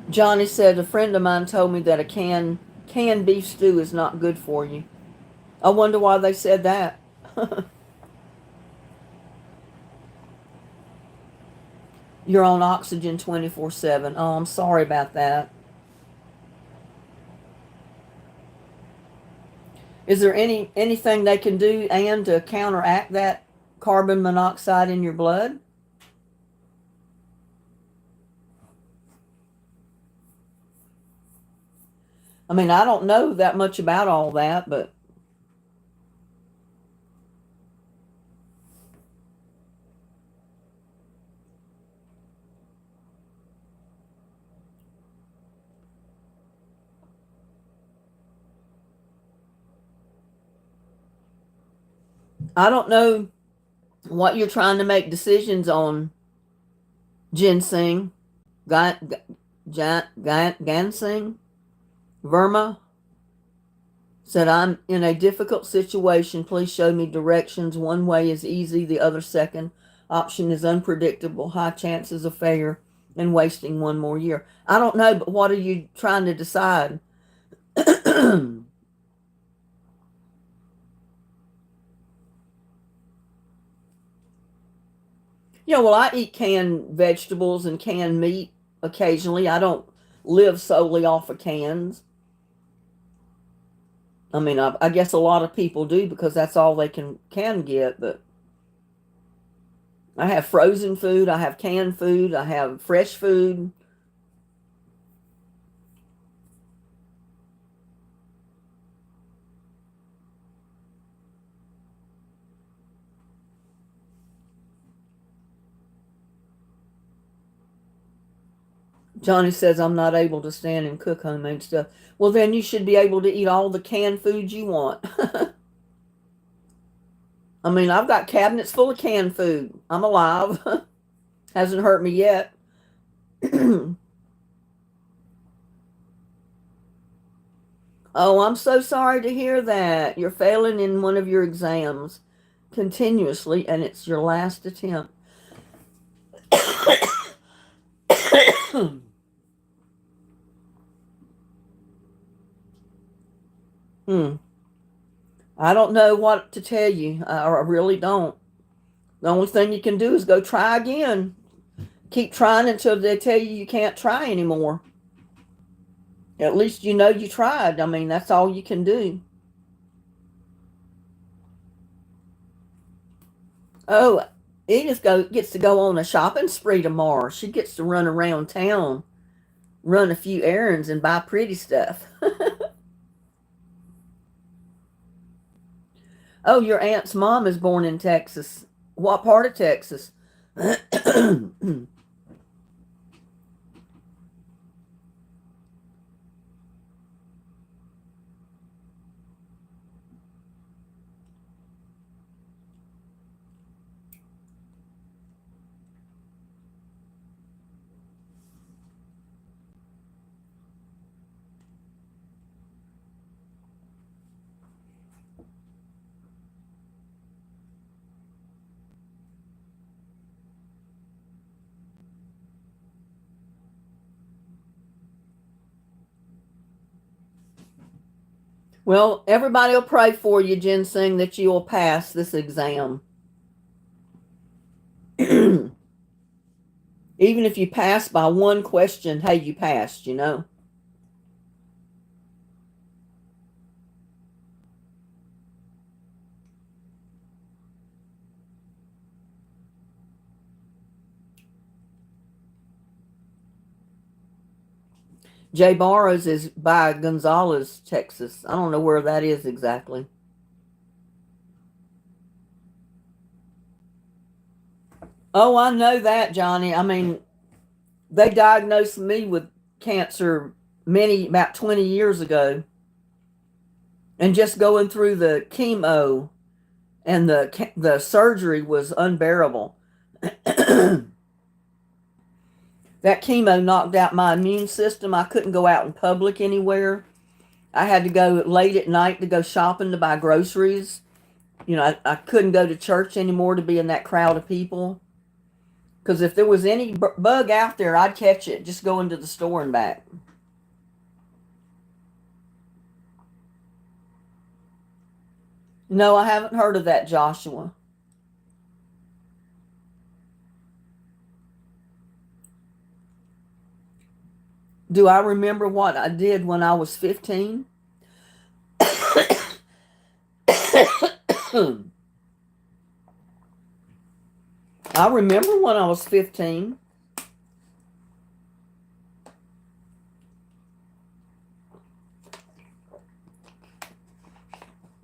Johnny said a friend of mine told me that a canned beef stew is not good for you. I wonder why they said that. You're on oxygen 24/7. Oh, I'm sorry about that. Is there anything they can do, Anne, to counteract that carbon monoxide in your blood? I mean, I don't know that much about all that, but I don't know what you're trying to make decisions on. Ginseng, Ganseng, Verma said, I'm in a difficult situation. Please show me directions. One way is easy, the other second option is unpredictable, high chances of failure, and wasting one more year. I don't know, but what are you trying to decide? Yeah, well, I eat canned vegetables and canned meat occasionally. I don't live solely off of cans. I mean, I guess a lot of people do because that's all they can get. But I have frozen food, I have canned food, I have fresh food. Johnny says I'm not able to stand and cook homemade stuff. Well, then you should be able to eat all the canned food you want. I mean, I've got cabinets full of canned food. I'm alive. Hasn't hurt me yet. Oh, I'm so sorry to hear that. You're failing in one of your exams continuously, and it's your last attempt. Hmm. I don't know what to tell you. I really don't. The only thing you can do is go try again. Keep trying until they tell you you can't try anymore. At least you know you tried. I mean, that's all you can do. Oh, gets to go on a shopping spree tomorrow. She gets to run around town, run a few errands, and buy pretty stuff. Oh, your aunt's mom is born in Texas. What part of Texas? Well, everybody will pray for you, Ginseng, that you will pass this exam. Even if you pass by one question, hey, you passed, you know. Jay Barrows is by Gonzales, Texas. I don't know where that is exactly. Oh, I know that, Johnny. I mean, they diagnosed me with cancer about 20 years ago. And just going through the chemo and the surgery was unbearable. That chemo knocked out my immune system. I couldn't go out in public anywhere. I had to go late at night to go shopping to buy groceries. You know, I couldn't go to church anymore to be in that crowd of people. Because if there was any bug out there, I'd catch it just going to the store and back. No, I haven't heard of that, Joshua. Do I remember what I did when I was 15? I remember when I was 15.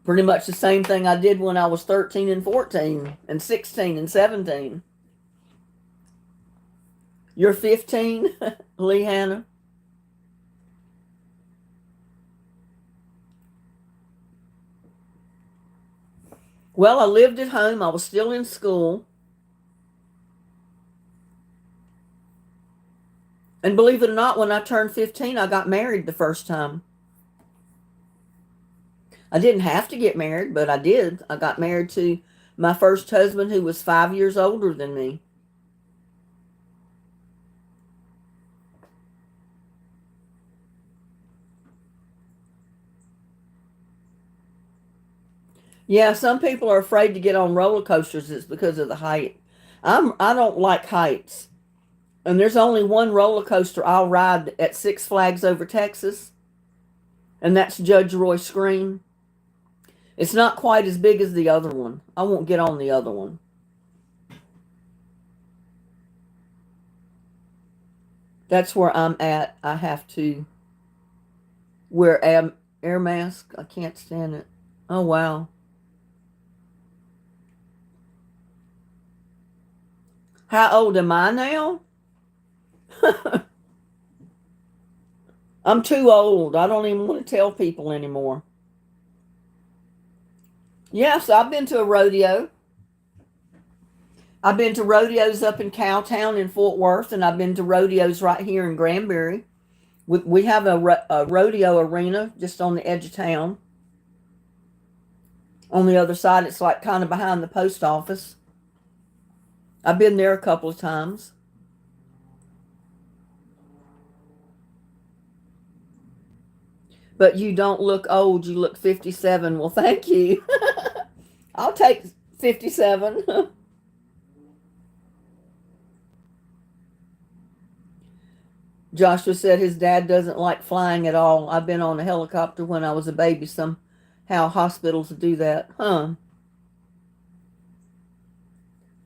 Pretty much the same thing I did when I was 13 and 14 and 16 and 17. You're 15, Lee Hannah? Well, I lived at home. I was still in school. And believe it or not, when I turned 15, I got married the first time. I didn't have to get married, but I did. I got married to my first husband, who was 5 years older than me. Yeah, some people are afraid to get on roller coasters. It's because of the height. I don't like heights. And there's only one roller coaster I'll ride at Six Flags Over Texas, and that's Judge Roy Scream. It's not quite as big as the other one. I won't get on the other one. That's where I'm at. I have to wear air mask. I can't stand it. Oh, wow. How old am I now? I'm too old. I don't even want to tell people anymore. Yes, I've been to a rodeo. I've been to rodeos up in Cowtown in Fort Worth, and I've been to rodeos right here in Granbury. We have a rodeo arena just on the edge of town. On the other side, it's like kind of behind the post office. I've been there a couple of times. But you don't look old. You look 57. Well, thank you. I'll take 57. Joshua said his dad doesn't like flying at all. I've been on a helicopter when I was a baby. Somehow hospitals do that. Huh.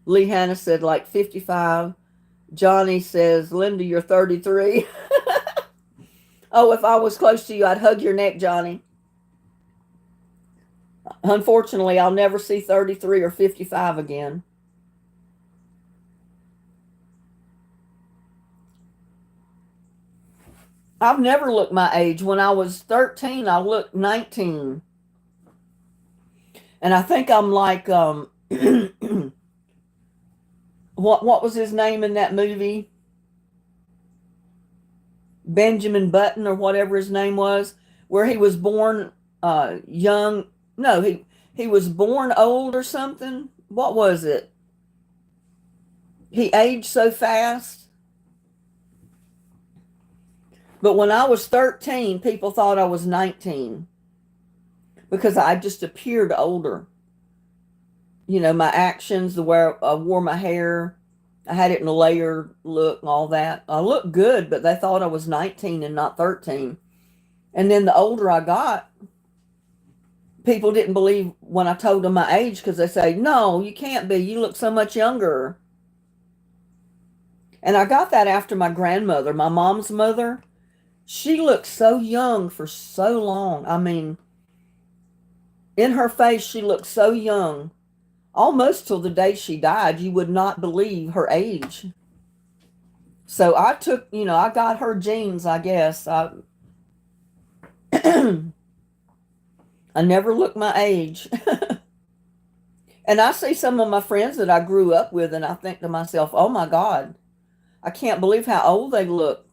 Lee Hannah said like 55. Johnny says, Linda, you're 33. Oh, if I was close to you, I'd hug your neck, Johnny. Unfortunately, I'll never see 33 or 55 again. I've never looked my age. When I was 13, I looked 19. And I think I'm like, what was his name in that movie? Benjamin Button or whatever his name was, where he was born young. No, he was born old or something. What was it? He aged so fast. But when I was 13, people thought I was 19. because I just appeared older. You know, my actions, the way I wore my hair, I had it in a layered look and all that. I looked good, but they thought I was 19 and not 13. And then the older I got, people didn't believe when I told them my age because they say, no, you can't be. You look so much younger. And I got that after my grandmother, my mom's mother. She looked so young for so long. I mean, in her face, she looked so young. Almost till the day she died, you would not believe her age. So I took, I got her genes, I guess. I never looked my age. And I see some of my friends that I grew up with, and I think to myself, oh my God, I can't believe how old they look.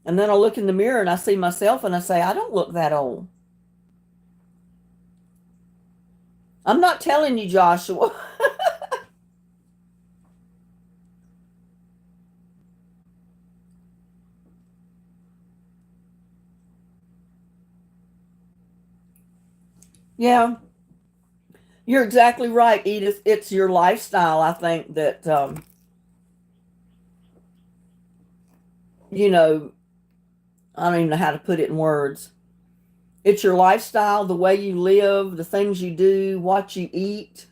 And then I look in the mirror and I see myself and I say, I don't look that old. I'm not telling you, Joshua. Yeah, you're exactly right, Edith. It's your lifestyle, I think, that, you know, I don't even know how to put it in words. It's your lifestyle, the way you live, the things you do, what you eat.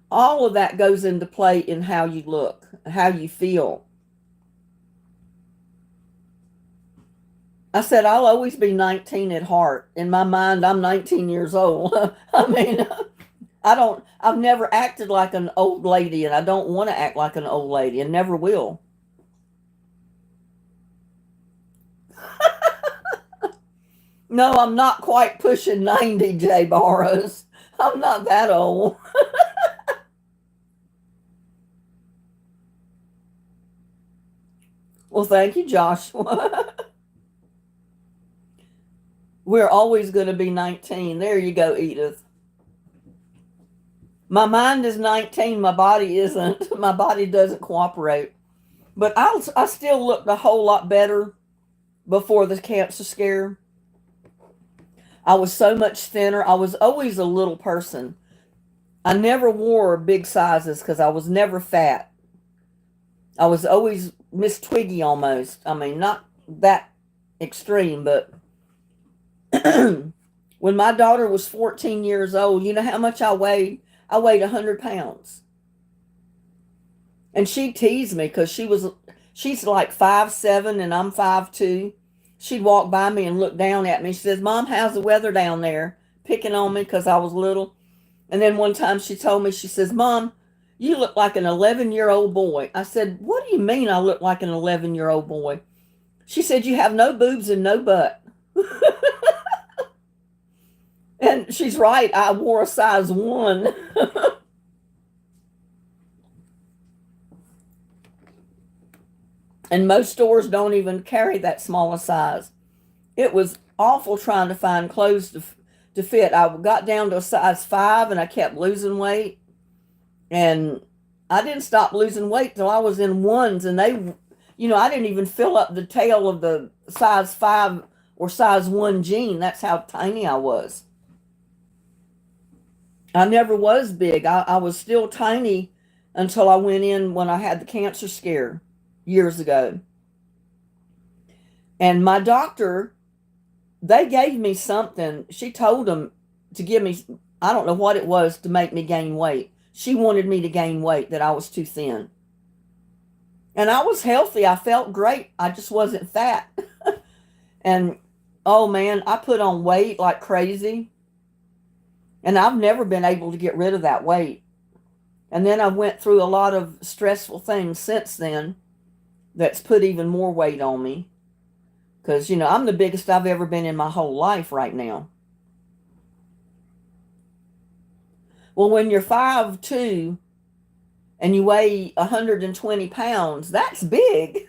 All of that goes into play in how you look, how you feel. I said, I'll always be 19 at heart. In my mind, I'm 19 years old. I mean, I've never acted like an old lady, and I don't want to act like an old lady and never will. No, I'm not quite pushing 90, Jay Barrows. I'm not that old. Well, thank you, Joshua. We're always going to be 19. There you go, Edith. My mind is 19. My body isn't. My body doesn't cooperate. But I still looked a whole lot better before the cancer scare. I was so much thinner. I was always a little person. I never wore big sizes because I was never fat. I was always Miss Twiggy almost. I mean, not that extreme, but when my daughter was 14 years old, you know how much I weighed? I weighed 100 pounds. And she teased me because she's like 5'7" and I'm 5'2". She'd walk by me and look down at me. She says, Mom, how's the weather down there? Picking on me because I was little. And then one time she told me, she says, Mom, you look like an 11-year-old boy. I said, what do you mean I look like an 11-year-old boy? She said, you have no boobs and no butt. And she's right. I wore a size 1. And most stores don't even carry that small a size. It was awful trying to find clothes to fit. I got down to a size 5 and I kept losing weight. And I didn't stop losing weight till I was in 1s. And I didn't even fill up the tail of the size 5 or size 1 jean. That's how tiny I was. I never was big. I was still tiny until I went in when I had the cancer scare years ago. And my doctor, they gave me something. She told them to give me, I don't know what it was, to make me gain weight. She wanted me to gain weight, that I was too thin. And I was healthy. I felt great. I just wasn't fat. And oh man, I put on weight like crazy. And I've never been able to get rid of that weight. And then I went through a lot of stressful things since then that's put even more weight on me. Because, I'm the biggest I've ever been in my whole life right now. Well, when you're 5'2" and you weigh 120 pounds, that's big.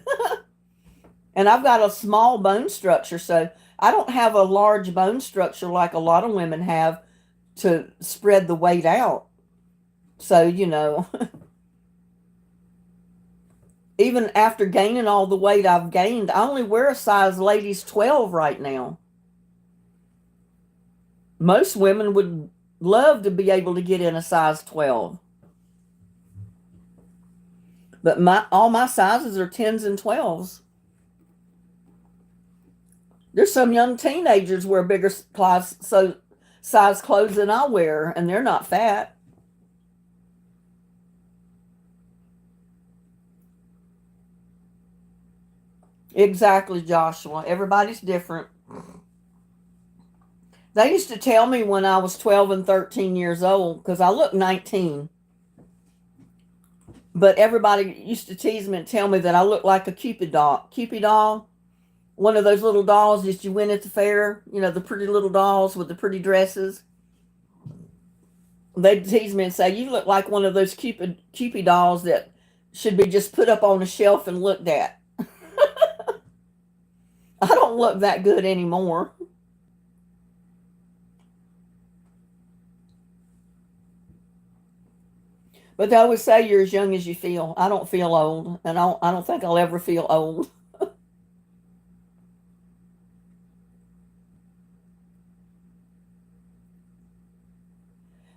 And I've got a small bone structure, so I don't have a large bone structure like a lot of women have to spread the weight out. So, even after gaining all the weight I've gained, I only wear a size ladies 12 right now. Most women would love to be able to get in a size 12. But all my sizes are 10s and 12s. There's some young teenagers wear bigger size clothes than I wear, and they're not fat. Exactly, Joshua. Everybody's different. They used to tell me when I was 12 and 13 years old, because I look 19, but everybody used to tease me and tell me that I looked like a Cupid doll. Cupid doll, one of those little dolls that you win at the fair, you know, the pretty little dolls with the pretty dresses. They'd tease me and say, "You look like one of those Cupid dolls that should be just put up on a shelf and looked at." I don't look that good anymore. But they always say you're as young as you feel. I don't feel old, and I don't think I'll ever feel old.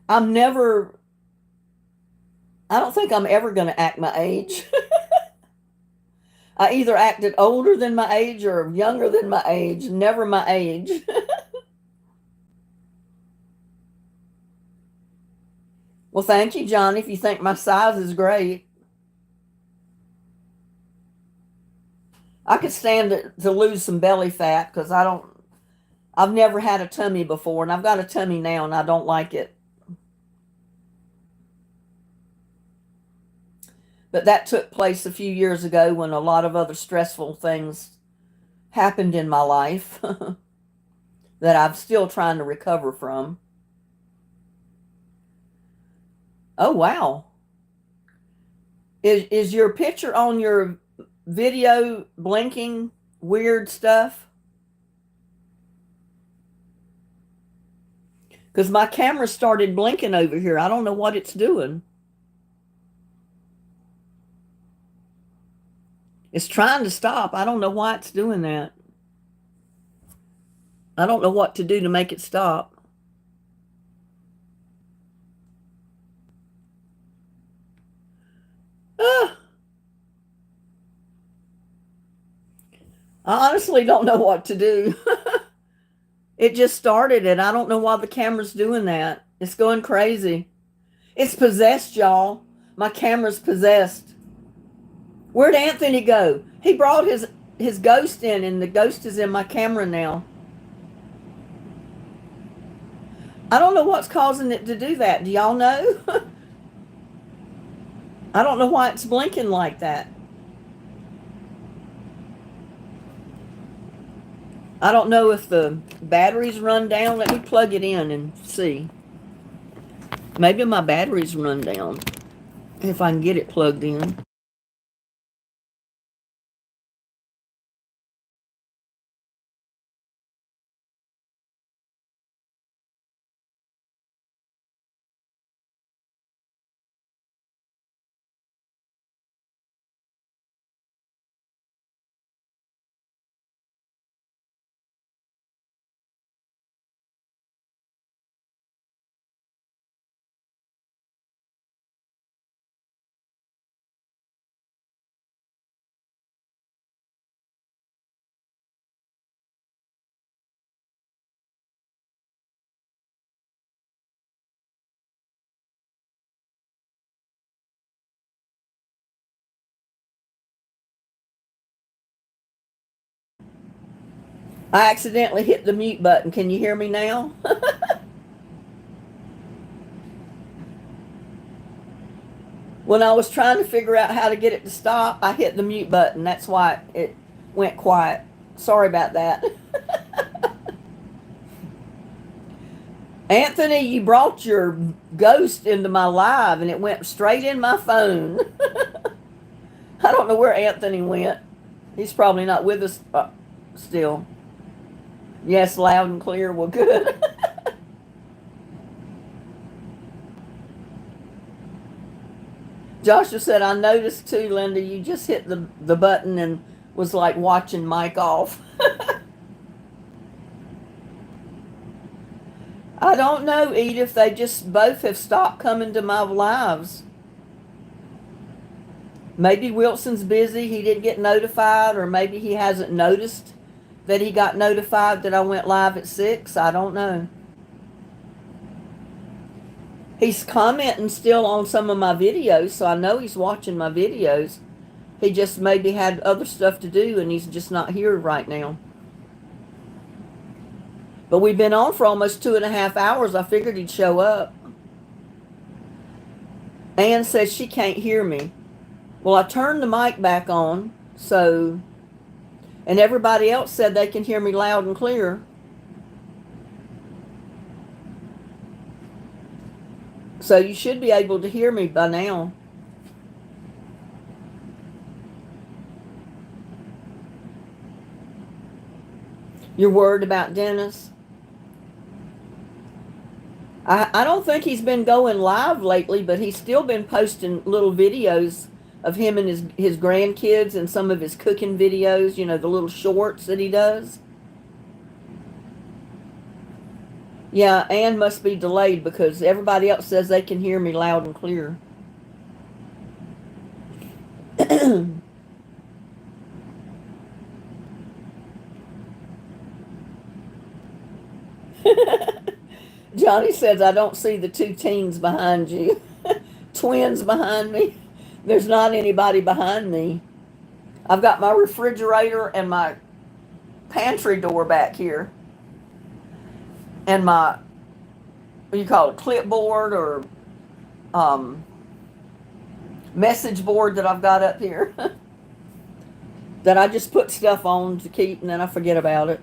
I'm never, I don't think I'm ever going to act my age. I either acted older than my age or younger than my age, never my age. Well, thank you, John, if you think my size is great. I could stand to lose some belly fat because I've never had a tummy before, and I've got a tummy now, and I don't like it. But that took place a few years ago when a lot of other stressful things happened in my life that I'm still trying to recover from. Oh, wow. Is your picture on your video blinking weird stuff? Because my camera started blinking over here. I don't know what it's doing. It's trying to stop. I don't know why it's doing that. I don't know what to do to make it stop. Ah, I honestly don't know what to do. It just started and I don't know why the camera's doing that. It's going crazy. It's possessed, y'all. My camera's possessed. Where'd Anthony go? He brought his ghost in, and the ghost is in my camera now. I don't know what's causing it to do that. Do y'all know? I don't know why it's blinking like that. I don't know if the batteries run down. Let me plug it in and see. Maybe my batteries run down if I can get it plugged in. I accidentally hit the mute button. Can you hear me now? When I was trying to figure out how to get it to stop, I hit the mute button. That's why it went quiet. Sorry about that. Anthony, you brought your ghost into my live and it went straight in my phone. I don't know where Anthony went. He's probably not with us still. Yes, loud and clear. Well, good. Joshua said, I noticed too, Linda, you just hit the button and was like watching Mike off. don't know, Edith. They just both have stopped coming to my lives. Maybe Wilson's busy. He didn't get notified, or maybe he hasn't noticed that he got notified that I went live at 6. I don't know. He's commenting still on some of my videos, so I know he's watching my videos. He just maybe had other stuff to do, and he's just not here right now. But we've been on for almost 2.5 hours. I figured he'd show up. Ann says she can't hear me. Well, I turned the mic back on, so, and everybody else said they can hear me loud and clear. So you should be able to hear me by now. You're worried about Dennis? I don't think he's been going live lately, but he's still been posting little videos of him and his grandkids and some of his cooking videos, you know, the little shorts that he does. Yeah, Ann must be delayed because everybody else says they can hear me loud and clear. Johnny says, I don't see the 2 teens behind you. Twins behind me. There's not anybody behind me. I've got my refrigerator and my pantry door back here. And my, what do you call it, clipboard or message board that I've got up here. That I just put stuff on to keep and then I forget about it.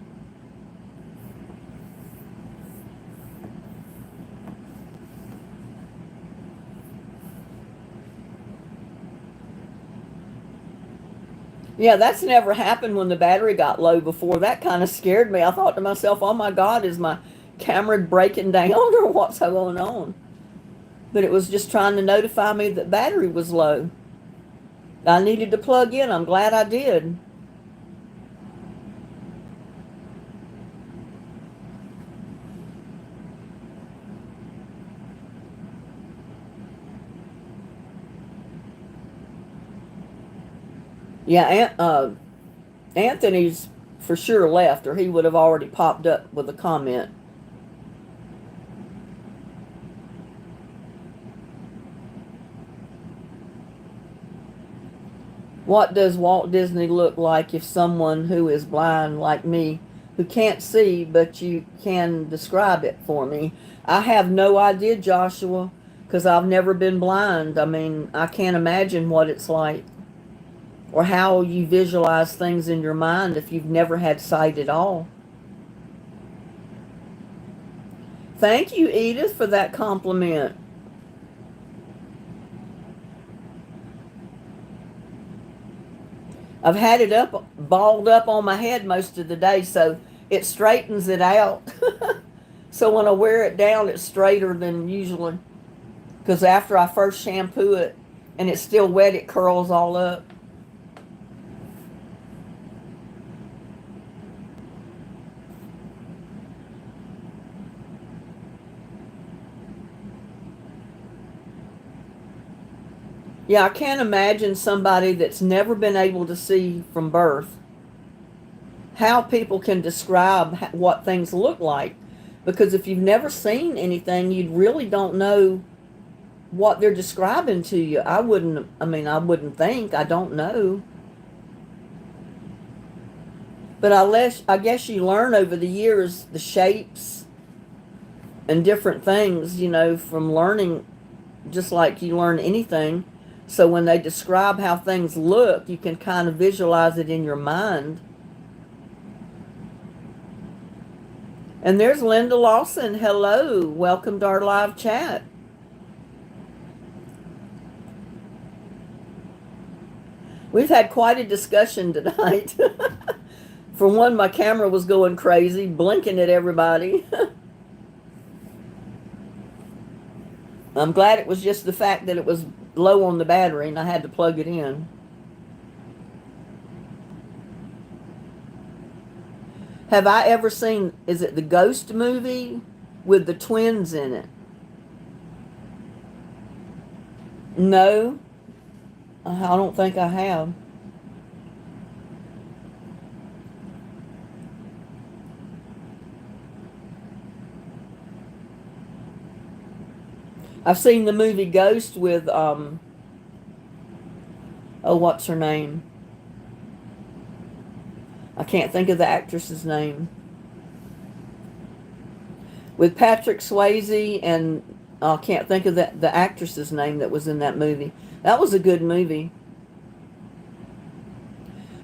Yeah, that's never happened when the battery got low before. That kind of scared me. I thought to myself, oh my God, is my camera breaking down or what's going on? But it was just trying to notify me that battery was low. I needed to plug in. I'm glad I did. Yeah, Anthony's for sure left, or he would have already popped up with a comment. What does Walt Disney look like if someone who is blind like me, who can't see, but you can describe it for me? I have no idea, Joshua, because I've never been blind. I mean, I can't imagine what it's like, or how you visualize things in your mind if you've never had sight at all. Thank you, Edith, for that compliment. I've had it balled up on my head most of the day, so it straightens it out. So when I wear it down, it's straighter than usually. Because after I first shampoo it and it's still wet, it curls all up. Yeah, I can't imagine somebody that's never been able to see from birth how people can describe what things look like. Because if you've never seen anything, you really don't know what they're describing to you. I wouldn't think. I don't know. But I guess you learn over the years the shapes and different things, you know, from learning, just like you learn anything. So when they describe how things look, you can kind of visualize it in your mind. And there's Linda Lawson. Hello. Welcome to our live chat. We've had quite a discussion tonight. For one, my camera was going crazy, blinking at everybody. I'm glad it was just the fact that it was low on the battery and I had to plug it in. Have I ever seen, is it the Ghost movie with the twins in it. No, I don't think I have. I've seen the movie Ghost with oh, what's her name? I can't think of the actress's name. With Patrick Swayze and I can't think of the actress's name that was in that movie. That was a good movie.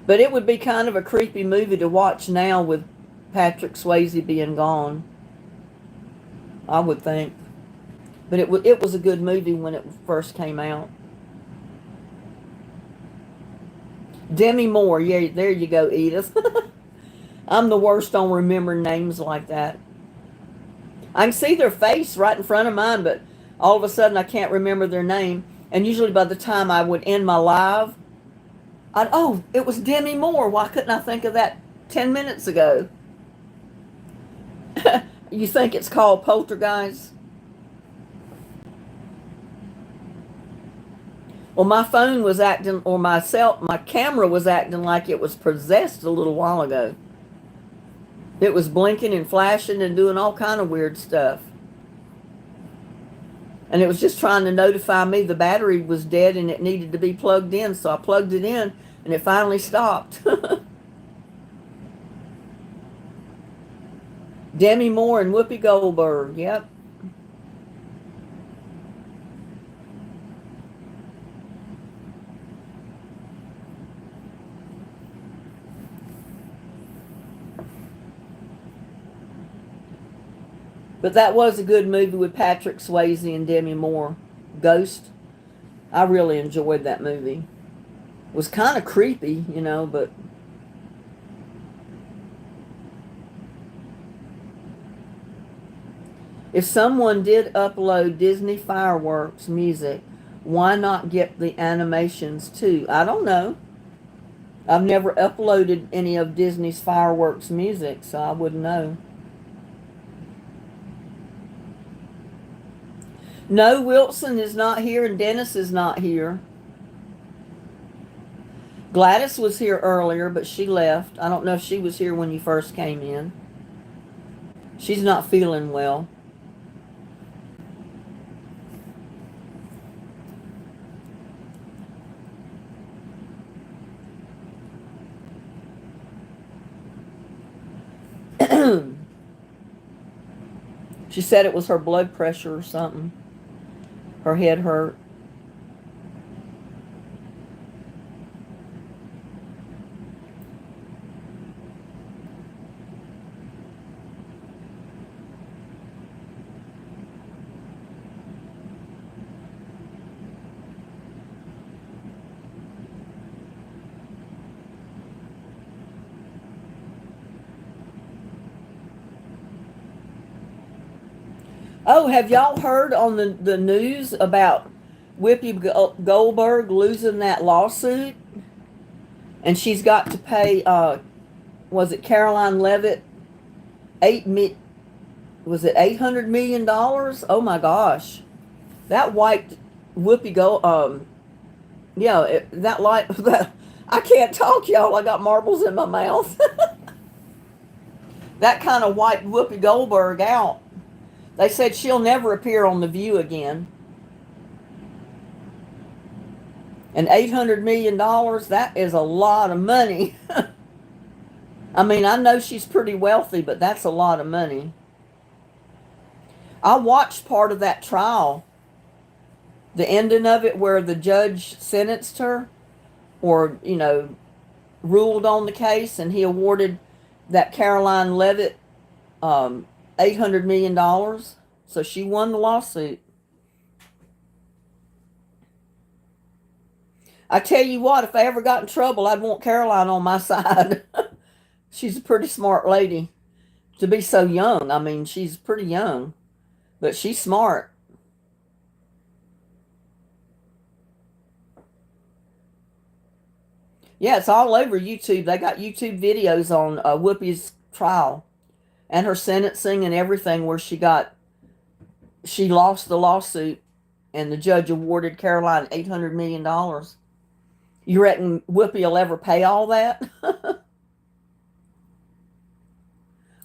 But it would be kind of a creepy movie to watch now with Patrick Swayze being gone, I would think. But it was a good movie when it first came out. Demi Moore, yeah, there you go, Edith. I'm the worst on remembering names like that. I can see their face right in front of mine, but all of a sudden I can't remember their name. And usually by the time I would end my live, oh, it was Demi Moore. Why couldn't I think of that 10 minutes ago? You think it's called Poltergeist? Well, my phone was acting, or my camera was acting like it was possessed a little while ago. It was blinking and flashing and doing all kind of weird stuff. And it was just trying to notify me the battery was dead and it needed to be plugged in. So I plugged it in and it finally stopped. Demi Moore and Whoopi Goldberg. Yep. But that was a good movie with Patrick Swayze and Demi Moore. Ghost. I really enjoyed that movie. It was kind of creepy, you know, but if someone did upload Disney fireworks music, why not get the animations too? I don't know. I've never uploaded any of Disney's fireworks music, so I wouldn't know. No, Wilson is not here and Dennis is not here. Gladys was here earlier, but she left. I don't know if she was here when you first came in. She's not feeling well. She said it was her blood pressure or something. Her head hurt. Oh, have y'all heard on the news about Whoopi Goldberg losing that lawsuit? And she's got to pay, was it Caroline Levitt, was it $800 million? Oh my gosh. That wiped Whoopi Gold, yeah, I can't talk, y'all. I got marbles in my mouth. That kind of wiped Whoopi Goldberg out. They said she'll never appear on The View again. And $800 million, that is a lot of money. I mean, I know she's pretty wealthy, but that's a lot of money. I watched part of that trial. The ending of it where the judge sentenced her or, you know, ruled on the case and he awarded that Caroline Levitt $800 million. So she won the lawsuit. I tell you what, if I ever got in trouble, I'd want Caroline on my side. She's a pretty smart lady to be so young. I mean, she's pretty young, but she's smart. Yeah, it's all over YouTube. They got YouTube videos on Whoopi's trial and her sentencing and everything where she got she lost the lawsuit and the judge awarded Caroline $800 million. You reckon Whoopi will ever pay all that?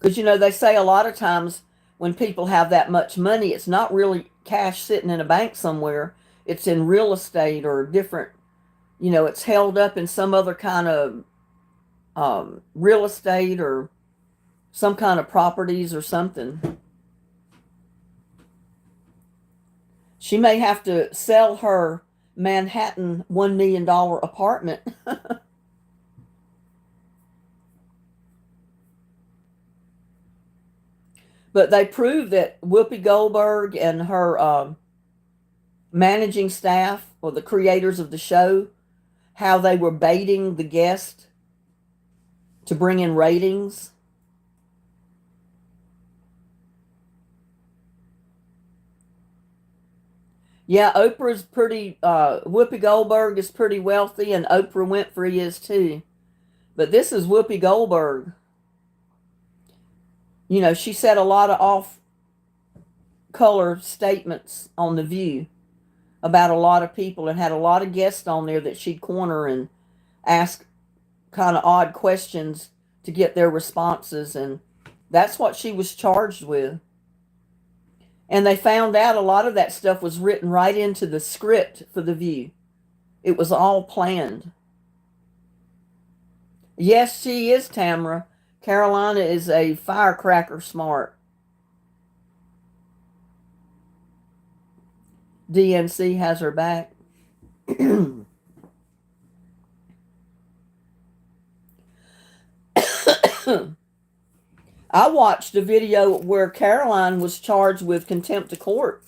Because, they say a lot of times when people have that much money, it's not really cash sitting in a bank somewhere. It's in real estate or different, it's held up in some other kind of real estate or some kind of properties or something. She may have to sell her Manhattan $1 million apartment. But they proved that Whoopi Goldberg and her managing staff, or the creators of the show, how they were baiting the guest to bring in ratings. Yeah, Oprah's pretty, Whoopi Goldberg is pretty wealthy, and Oprah Winfrey is too. But this is Whoopi Goldberg. She said a lot of off-color statements on The View about a lot of people and had a lot of guests on there that she'd corner and ask kind of odd questions to get their responses. And that's what she was charged with. And they found out a lot of that stuff was written right into the script for The View. It was all planned. Yes, she is, Tamara. Carolina is a firecracker smart. DNC has her back. I watched a video where Caroline was charged with contempt of court.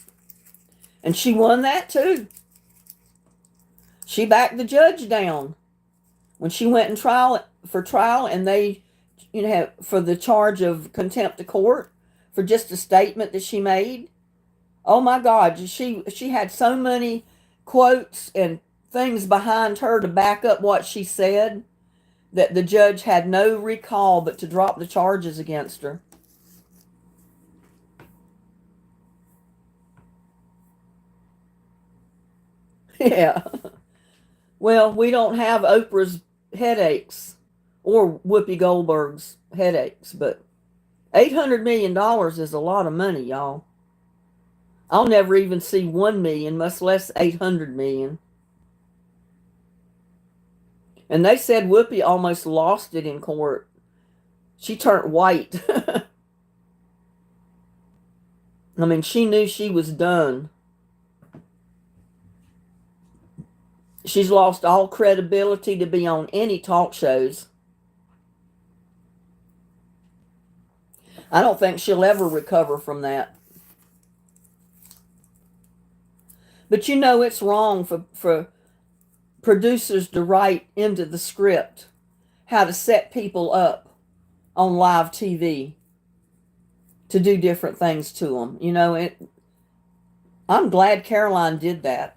And she won that too. She backed the judge down when she went in trial and they, for the charge of contempt of court for just a statement that she made. Oh my God, she had so many quotes and things behind her to back up what she said that the judge had no recall but to drop the charges against her. Yeah. Well, we don't have Oprah's headaches or Whoopi Goldberg's headaches, but $800 million is a lot of money, y'all. I'll never even see 1 million, much less 800 million. And they said Whoopi almost lost it in court. She turned white. I mean, she knew she was done. She's lost all credibility to be on any talk shows. I don't think she'll ever recover from that. But it's wrong for producers to write into the script how to set people up on live TV to do different things to them. I'm glad Caroline did that.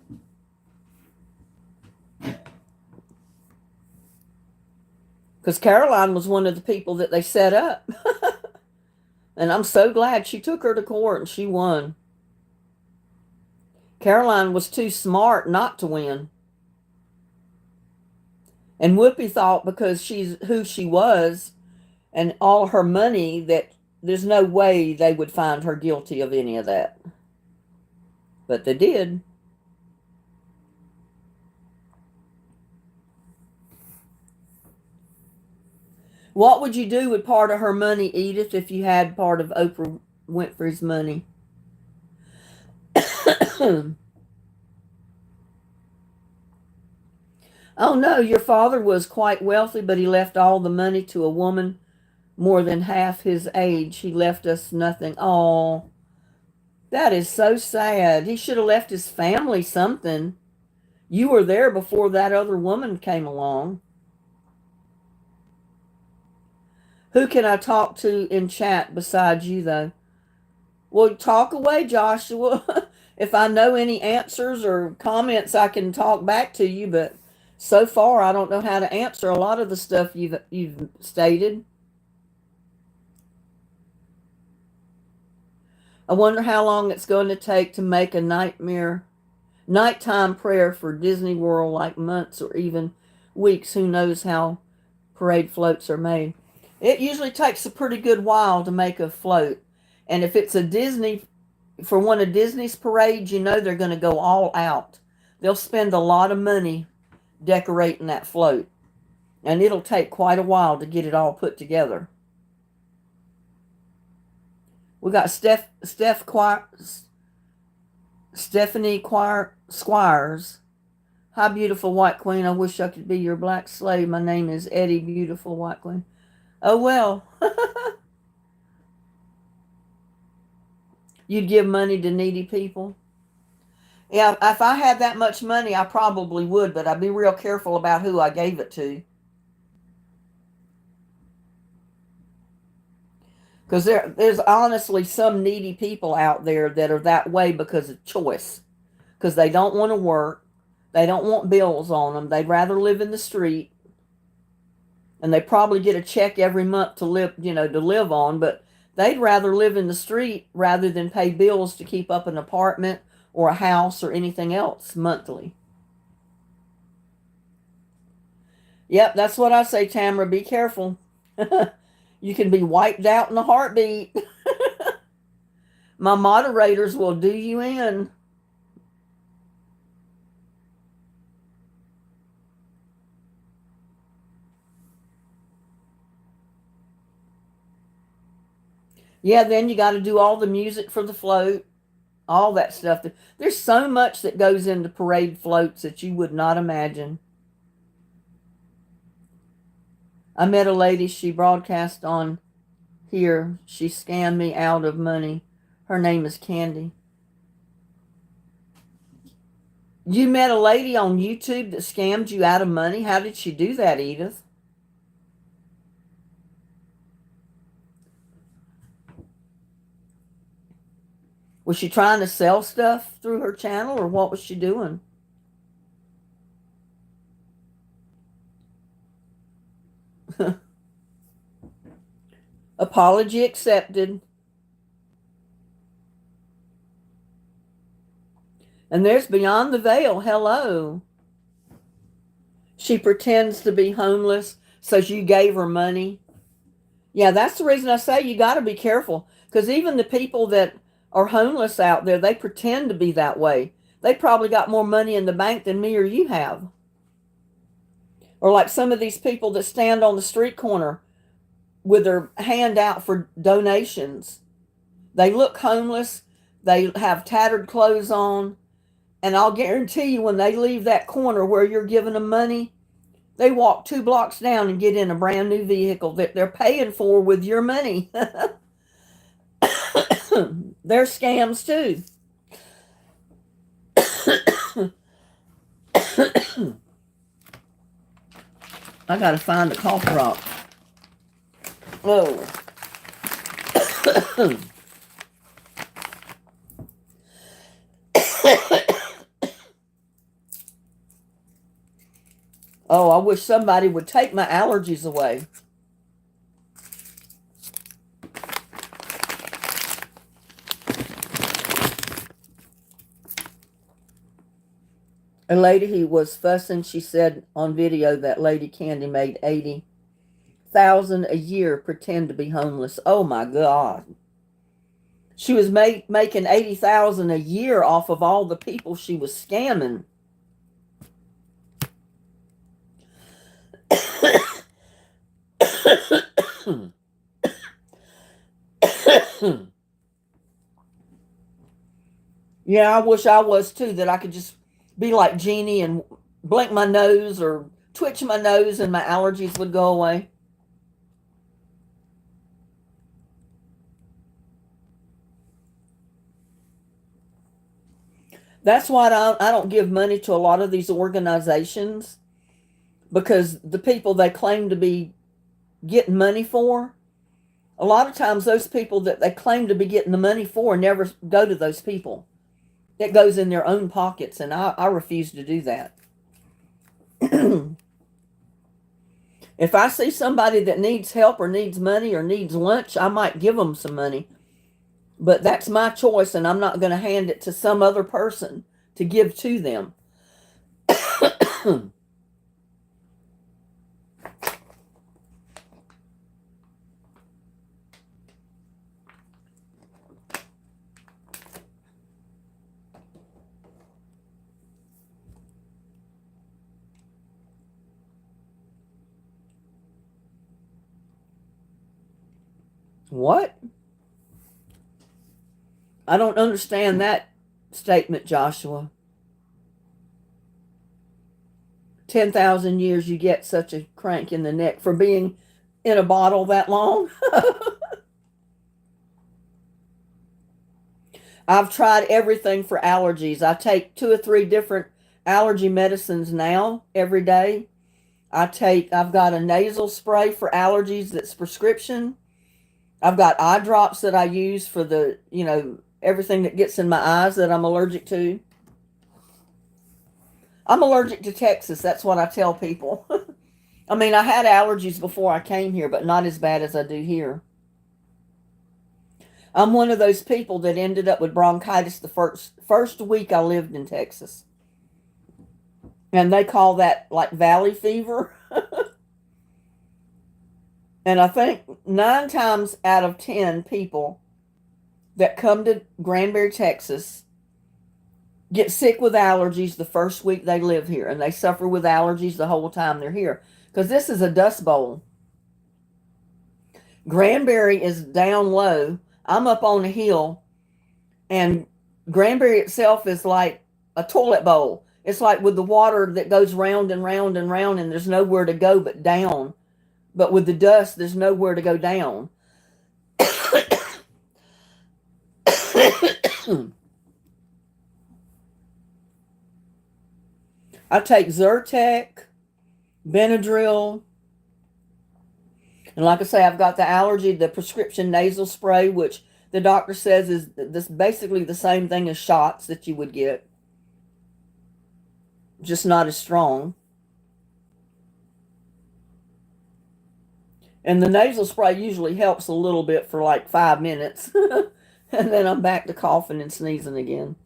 Because Caroline was one of the people that they set up. And I'm so glad she took her to court and she won. Caroline was too smart not to win. And Whoopi thought because she's who she was and all her money that there's no way they would find her guilty of any of that. But they did. What would you do with part of her money, Edith, if you had part of Oprah Winfrey's money? Oh no, your father was quite wealthy, but he left all the money to a woman more than half his age. He left us nothing. Oh, that is so sad. He should have left his family something. You were there before that other woman came along. Who can I talk to in chat besides you, though? Well, talk away, Joshua. If I know any answers or comments, I can talk back to you, but so far I don't know how to answer a lot of the stuff you've stated. I wonder how long it's going to take to make a nighttime prayer for Disney World, like months or even weeks. Who knows how parade floats are made? It usually takes a pretty good while to make a float. And if it's a Disney, for one of Disney's parades, you know they're going to go all out. They'll spend a lot of money decorating that float. And it'll take quite a while to get it all put together. We got Stephanie Squires. Hi, beautiful white queen. I wish I could be your black slave. My name is Eddie, beautiful white queen. Oh, well. You'd give money to needy people? Yeah, if I had that much money, I probably would, but I'd be real careful about who I gave it to. Because there's honestly some needy people out there that are that way because of choice. Because they don't want to work. They don't want bills on them. They'd rather live in the street. And they probably get a check every month to live on, but they'd rather live in the street rather than pay bills to keep up an apartment or a house or anything else monthly. Yep, that's what I say, Tamara. Be careful. You can be wiped out in a heartbeat. My moderators will do you in. Yeah, then you got to do all the music for the float, all that stuff. There's so much that goes into parade floats that you would not imagine. I met a lady, she broadcast on here. She scammed me out of money. Her name is Candy. You met a lady on YouTube that scammed you out of money? How did she do that, Edith? Was she trying to sell stuff through her channel, or what was she doing? Apology accepted. And there's Beyond the Veil. Hello. She pretends to be homeless, so you gave her money. Yeah, that's the reason I say you got to be careful. Because even the people that are homeless out there, they pretend to be that way. They probably got more money in the bank than me or you have. Or like some of these people that stand on the street corner with their hand out for donations. They look homeless. They have tattered clothes on. And I'll guarantee you when they leave that corner where you're giving them money, they walk 2 blocks down and get in a brand new vehicle that they're paying for with your money. They're scams too. I gotta find a cough drop. Oh. Oh, I wish somebody would take my allergies away. A lady who was fussing, she said on video that Lady Candy made $80,000 a year pretend to be homeless. Oh my God. She was making $80,000 a year off of all the people she was scamming. Yeah, I wish I was too, that I could just be like Jeannie and blink my nose or twitch my nose and my allergies would go away. That's why I don't give money to a lot of these organizations, because the people they claim to be getting money for, a lot of times those people that they claim to be getting the money for never go to those people. It goes in their own pockets, and I refuse to do that. If I see somebody that needs help or needs money or needs lunch, I might give them some money. But that's my choice, and I'm not going to hand it to some other person to give to them. What? I don't understand that statement, Joshua. 10,000 years you get such a crank in the neck for being in a bottle that long? I've tried everything for allergies. I take 2 or 3 different allergy medicines now every day. I've got a nasal spray for allergies that's prescription. I've got eye drops that I use for everything that gets in my eyes that I'm allergic to. I'm allergic to Texas. That's what I tell people. I mean, I had allergies before I came here, but not as bad as I do here. I'm one of those people that ended up with bronchitis the first week I lived in Texas. And they call that like valley fever. And I think 9 times out of 10 people that come to Granbury, Texas, get sick with allergies the first week they live here, and they suffer with allergies the whole time they're here. Because this is a dust bowl. Granbury is down low. I'm up on a hill, and Granbury itself is like a toilet bowl. It's like with the water that goes round and round and round, and there's nowhere to go but down. But with the dust, there's nowhere to go down. I take Zyrtec, Benadryl, and like I say, I've got the prescription nasal spray, which the doctor says is this basically the same thing as shots that you would get, just not as strong. And the nasal spray usually helps a little bit for like 5 minutes. And then I'm back to coughing and sneezing again.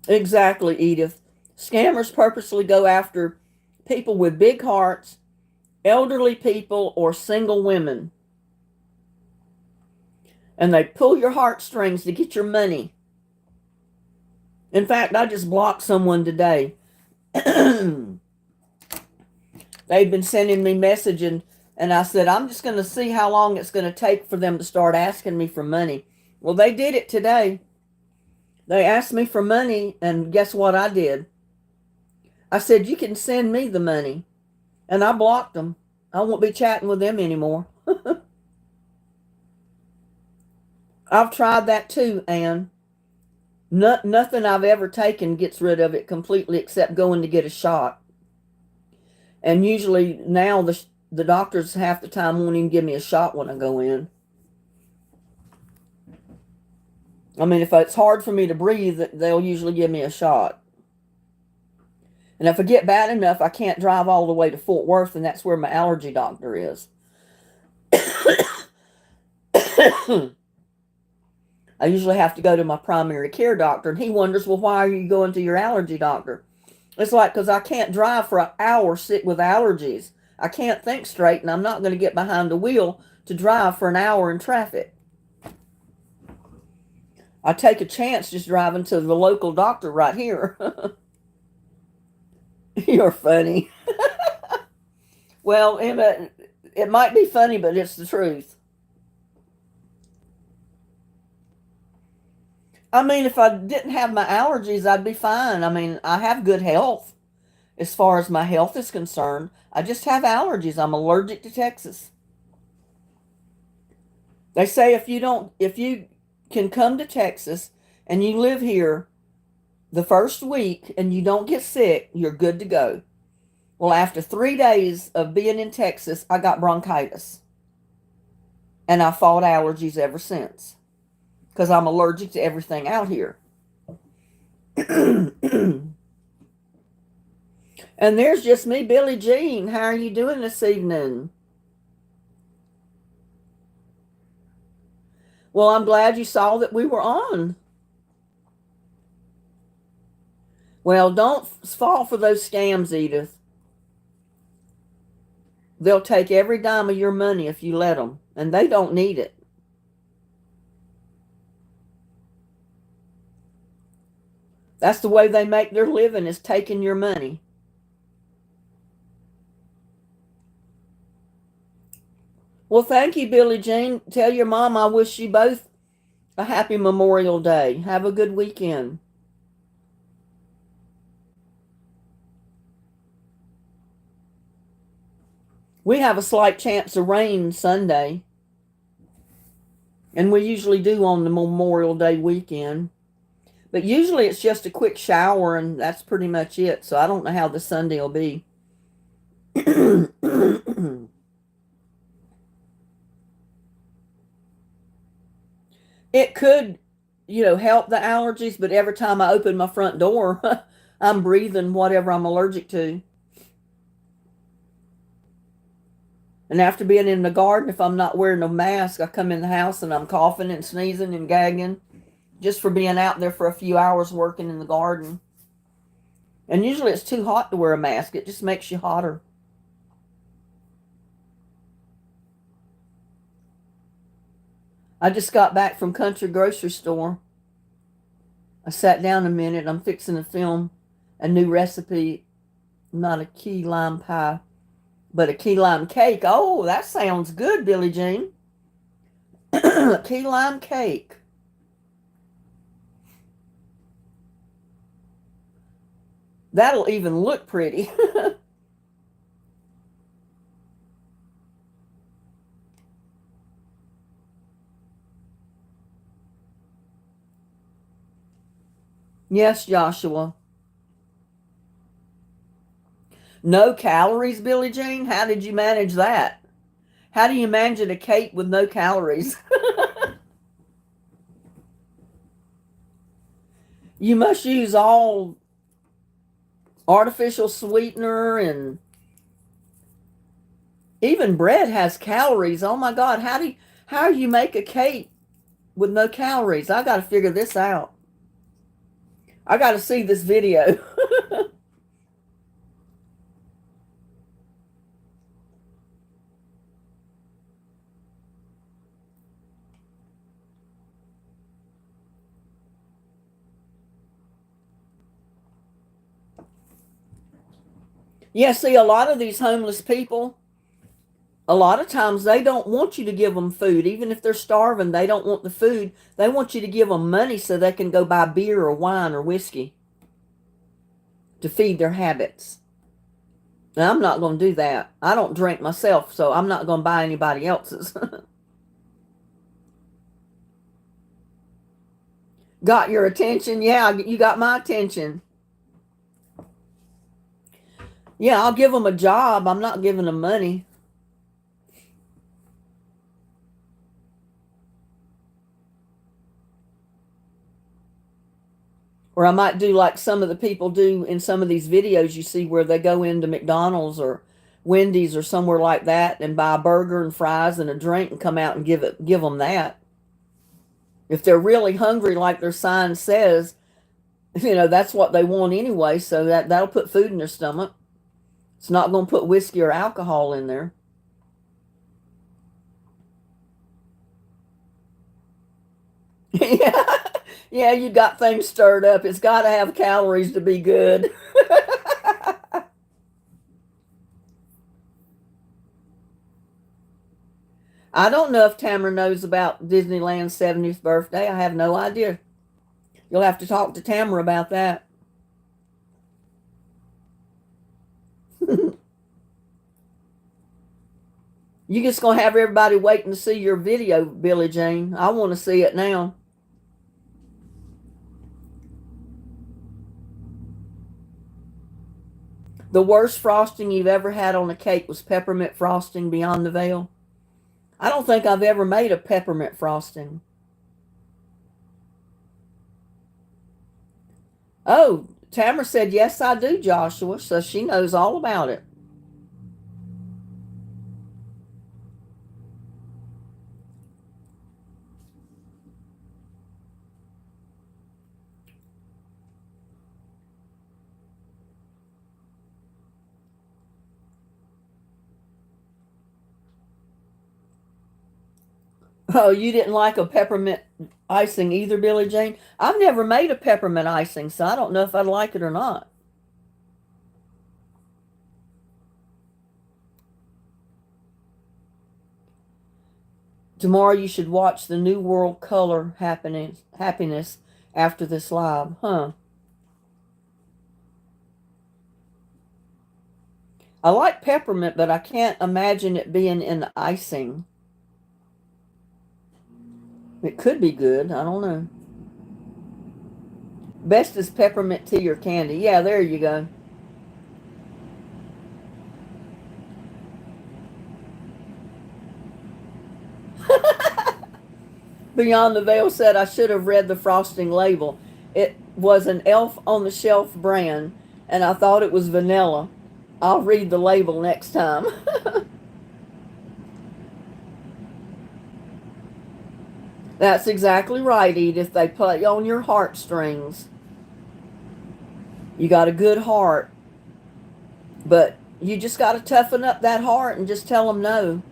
Exactly, Edith. Scammers purposely go after people with big hearts, elderly people, or single women. And they pull your heartstrings to get your money. In fact, I just blocked someone today. They've been sending me messaging, and I said, I'm just going to see how long it's going to take for them to start asking me for money. Well, they did it today. They asked me for money, and guess what I did? I said, you can send me the money. And I blocked them. I won't be chatting with them anymore. I've tried that too, Anne. Nothing I've ever taken gets rid of it completely except going to get a shot. And usually now the doctors half the time won't even give me a shot when I go in. I mean, if it's hard for me to breathe, they'll usually give me a shot. And if I get bad enough, I can't drive all the way to Fort Worth, and that's where my allergy doctor is. I usually have to go to my primary care doctor, and he wonders, well, why are you going to your allergy doctor? It's like, because I can't drive for an hour sick with allergies. I can't think straight, and I'm not going to get behind the wheel to drive for an hour in traffic. I take a chance just driving to the local doctor right here. You're funny. Well, Emma, it might be funny, but it's the truth. I mean, if I didn't have my allergies, I'd be fine. I mean, I have good health as far as my health is concerned. I just have allergies. I'm allergic to Texas. They say if you can come to Texas and you live here the first week and you don't get sick, you're good to go. Well, after 3 days of being in Texas, I got bronchitis. And I fought allergies ever since because I'm allergic to everything out here. And there's just me, Billie Jean. How are you doing this evening? Well, I'm glad you saw that we were on. Well, don't fall for those scams, Edith. They'll take every dime of your money if you let them, and they don't need it. That's the way they make their living, is taking your money. Well, thank you, Billie Jean. Tell your mom I wish you both a happy Memorial Day. Have a good weekend. We have a slight chance of rain Sunday, and we usually do on the Memorial Day weekend. But usually it's just a quick shower, and that's pretty much it. So I don't know how the Sunday will be. It could, help the allergies, but every time I open my front door, I'm breathing whatever I'm allergic to. And after being in the garden, if I'm not wearing a mask, I come in the house and I'm coughing and sneezing and gagging just for being out there for a few hours working in the garden. And usually it's too hot to wear a mask. It just makes you hotter. I just got back from country grocery store. I sat down a minute. I'm fixing to film a new recipe, not a key lime pie, but a key lime cake. Oh, that sounds good, Billie Jean. Key lime cake. That'll even look pretty. Yes, Joshua. No calories, Billie Jean? How did you manage that? How do you manage a cake with no calories? You must use all artificial sweetener, and even bread has calories. Oh my God, how do you make a cake with no calories? I got to figure this out. I got to see this video. Yeah, see, a lot of these homeless people, a lot of times they don't want you to give them food. Even if they're starving, they don't want the food. They want you to give them money so they can go buy beer or wine or whiskey to feed their habits. Now, I'm not going to do that. I don't drink myself, so I'm not going to buy anybody else's. Got your attention? Yeah, you got my attention. Yeah, I'll give them a job. I'm not giving them money. Or I might do like some of the people do in some of these videos you see, where they go into McDonald's or Wendy's or somewhere like that and buy a burger and fries and a drink and come out and give them that. If they're really hungry, like their sign says, that's what they want anyway, so that'll put food in their stomach. It's not going to put whiskey or alcohol in there. Yeah. Yeah, you got things stirred up. It's got to have calories to be good. I don't know if Tamara knows about Disneyland's 70th birthday. I have no idea. You'll have to talk to Tamara about that. You just going to have everybody waiting to see your video, Billie Jean. I want to see it now. The worst frosting you've ever had on a cake was peppermint frosting beyond the veil. I don't think I've ever made a peppermint frosting. Oh, Tamara said, yes, I do, Joshua. So she knows all about it. Oh, you didn't like a peppermint icing either, Billie Jean? I've never made a peppermint icing, so I don't know if I'd like it or not. Tomorrow you should watch the New World Color Happiness after this live. Huh. I like peppermint, but I can't imagine it being in icing. It could be good. I don't know. Best is peppermint tea or candy. Yeah, there you go. Beyond the Veil said I should have read the frosting label. It was an Elf on the Shelf brand, and I thought it was vanilla. I'll read the label next time. That's exactly right, Edith. They play on your heartstrings. You got a good heart, but you just got to toughen up that heart and just tell them no.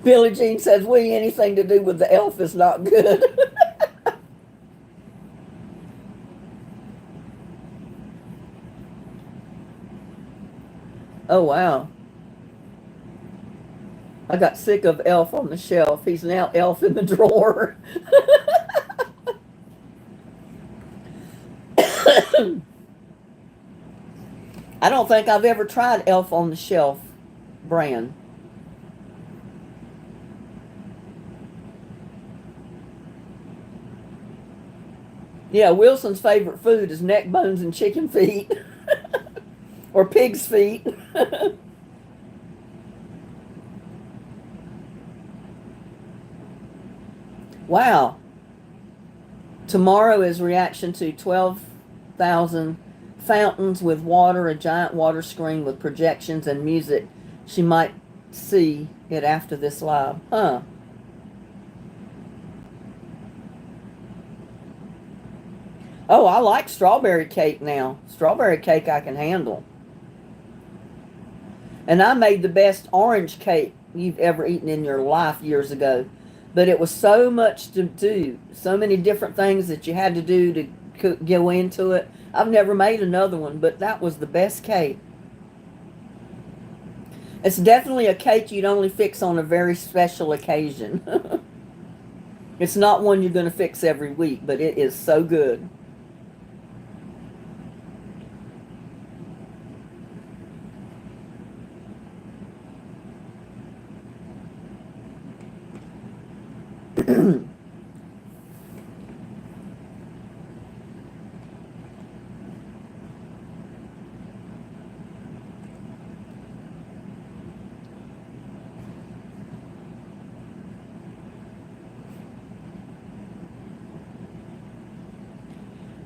Billie Jean says, we anything to do with the elf is not good. Oh, wow. I got sick of Elf on the Shelf. He's now Elf in the drawer. I don't think I've ever tried Elf on the Shelf brand. Yeah, Wilson's favorite food is neck bones and chicken feet. Or pig's feet. Wow. Tomorrow is reaction to 12,000 fountains with water, a giant water screen with projections and music. She might see it after this live. Huh. Oh, I like strawberry cake now. Strawberry cake I can handle. And I made the best orange cake you've ever eaten in your life years ago. But it was so much to do, so many different things that you had to do to go into it. I've never made another one, but that was the best cake. It's definitely a cake you'd only fix on a very special occasion. It's not one you're going to fix every week, but it is so good.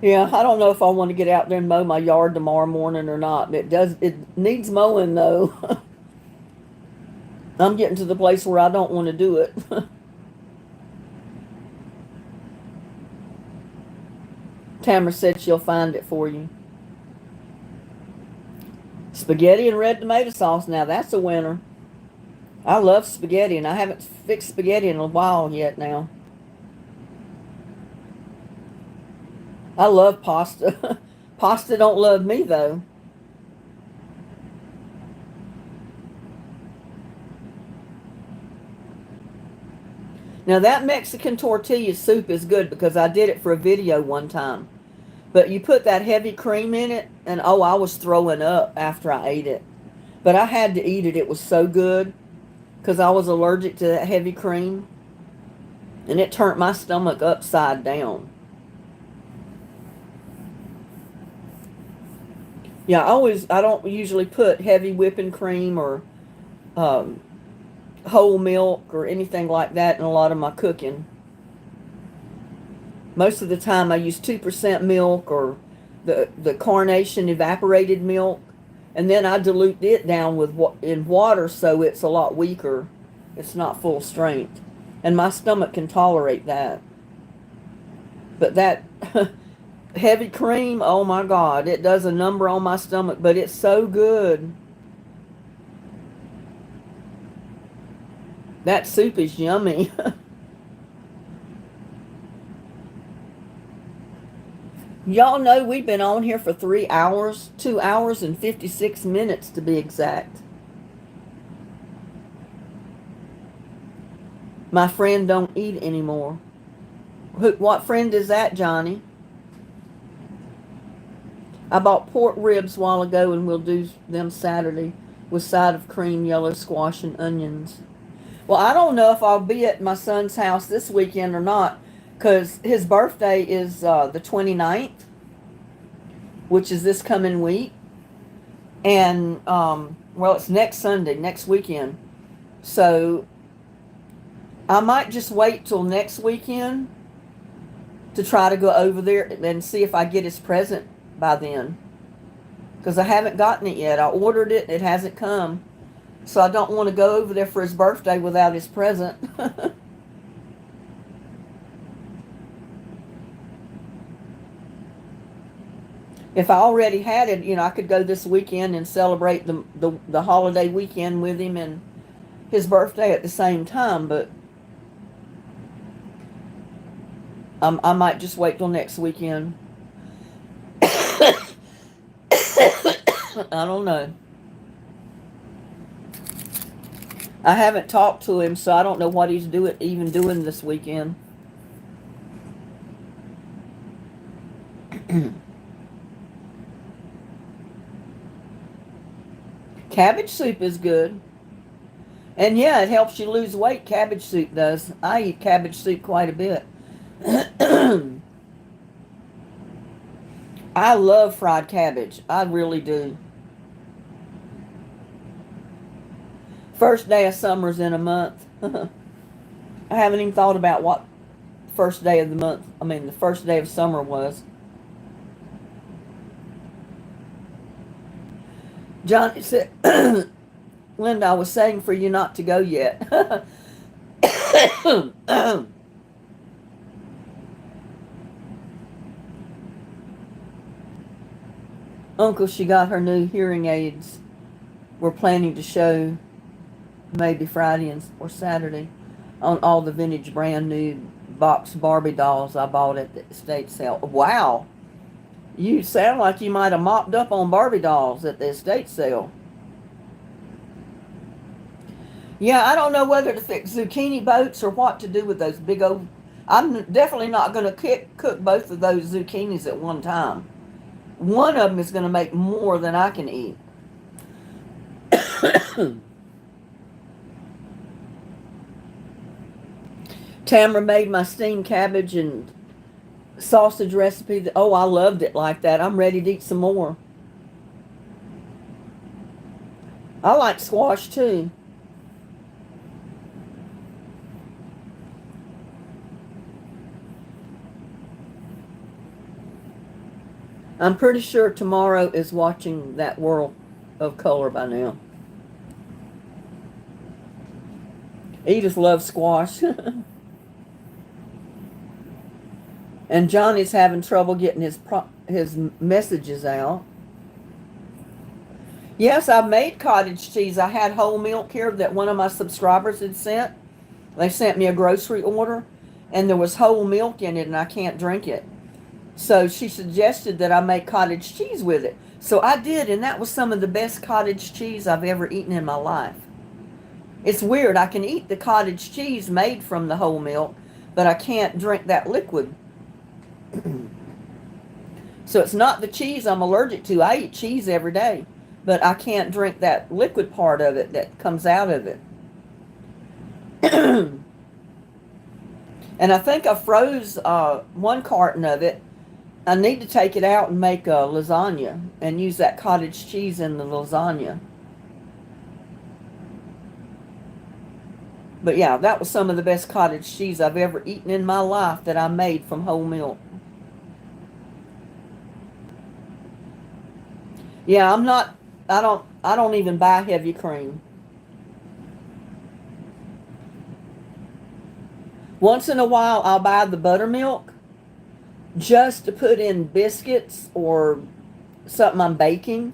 Yeah, I don't know if I want to get out there and mow my yard tomorrow morning or not. It needs mowing though. I'm getting to the place where I don't want to do it. Tamara said she'll find it for you. Spaghetti and red tomato sauce. Now that's a winner. I love spaghetti, and I haven't fixed spaghetti in a while yet now. I love pasta. Pasta don't love me, though. Now, that Mexican tortilla soup is good because I did it for a video one time. But you put that heavy cream in it, and oh, I was throwing up after I ate it. But I had to eat it. It was so good because I was allergic to that heavy cream. And it turned my stomach upside down. Yeah, I don't usually put heavy whipping cream or um, whole milk or anything like that in a lot of my cooking. Most of the time I use 2% milk or the carnation evaporated milk, and then I dilute it down with in water so it's a lot weaker. It's not full strength. And my stomach can tolerate that. But that heavy cream, oh my God, it does a number on my stomach, but it's so good. That soup is yummy. Y'all know we've been on here for 3 hours, 2 hours and 56 minutes to be exact. My friend don't eat anymore. What friend is that, Johnny? I bought pork ribs a while ago and we'll do them Saturday with side of cream, yellow squash, and onions. Well, I don't know if I'll be at my son's house this weekend or not because his birthday is the 29th, which is this coming week. And, well, it's next Sunday, next weekend. So I might just wait till next weekend to try to go over there and see if I get his present by then. Because I haven't gotten it yet. I ordered it. It hasn't come. So I don't want to go over there for his birthday without his present. If I already had it, you know, I could go this weekend and celebrate the holiday weekend with him and his birthday at the same time. But I might just wait till next weekend. I don't know. I haven't talked to him, so I don't know what he's even doing this weekend. Cabbage soup is good. And yeah, it helps you lose weight. Cabbage soup does. I eat cabbage soup quite a bit. I love fried cabbage. I really do. First day of summer's in a month. I haven't even thought about what first day of the month, the first day of summer was. Johnny said, Linda, I was saying for you not to go yet. Uncle, she got her new hearing aids. We're planning to show maybe Friday or Saturday on all the vintage brand new box Barbie dolls I bought at the estate sale. Wow. You sound like you might have mopped up on Barbie dolls at the estate sale. Yeah, I don't know whether to fix zucchini boats or what to do with those big old... I'm definitely not going to cook both of those zucchinis at one time. One of them is going to make more than I can eat. Tamara made my steamed cabbage and sausage recipe. Oh, I loved it like that. I'm ready to eat some more. I like squash too. I'm pretty sure tomorrow is watching that World of Color by now. Edith loves squash. And Johnny's having trouble getting his messages out. Yes, I've made cottage cheese. I had whole milk here that one of my subscribers had sent. They sent me a grocery order, and there was whole milk in it, and I can't drink it. So she suggested that I make cottage cheese with it. So I did, and that was some of the best cottage cheese I've ever eaten in my life. It's weird. I can eat the cottage cheese made from the whole milk, but I can't drink that liquid. So it's not the cheese I'm allergic to. I eat cheese every day, but I can't drink that liquid part of it that comes out of it. And I think I froze one carton of it, I need to take it out and make a lasagna and use that cottage cheese in the lasagna. But yeah, that was some of the best cottage cheese I've ever eaten in my life that I made from whole milk. Yeah, I'm not I don't even buy heavy cream. Once in a while I'll buy the buttermilk just to put in biscuits or something I'm baking.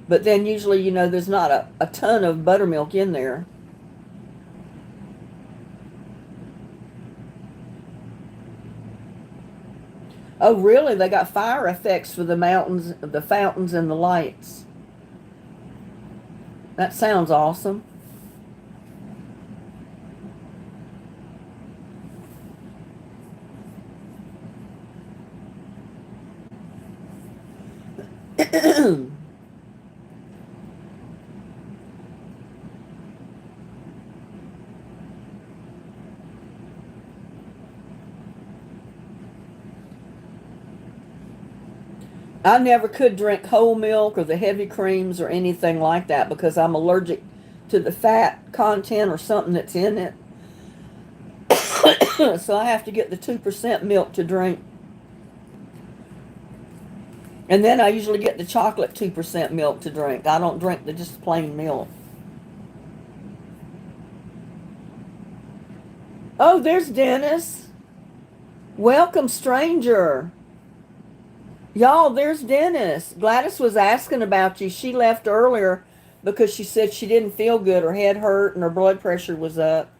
But then usually, there's not a ton of buttermilk in there. Oh, really? They got fire effects for the mountains, the fountains, and the lights. That sounds awesome. I never could drink whole milk or the heavy creams or anything like that because I'm allergic to the fat content or something that's in it. So I have to get the 2% milk to drink. And then I usually get the chocolate 2% milk to drink. I don't drink the just plain milk. Oh, there's Dennis. Welcome, stranger. Y'all, there's Dennis. Gladys was asking about you. She left earlier because she said she didn't feel good. Her head hurt and her blood pressure was up.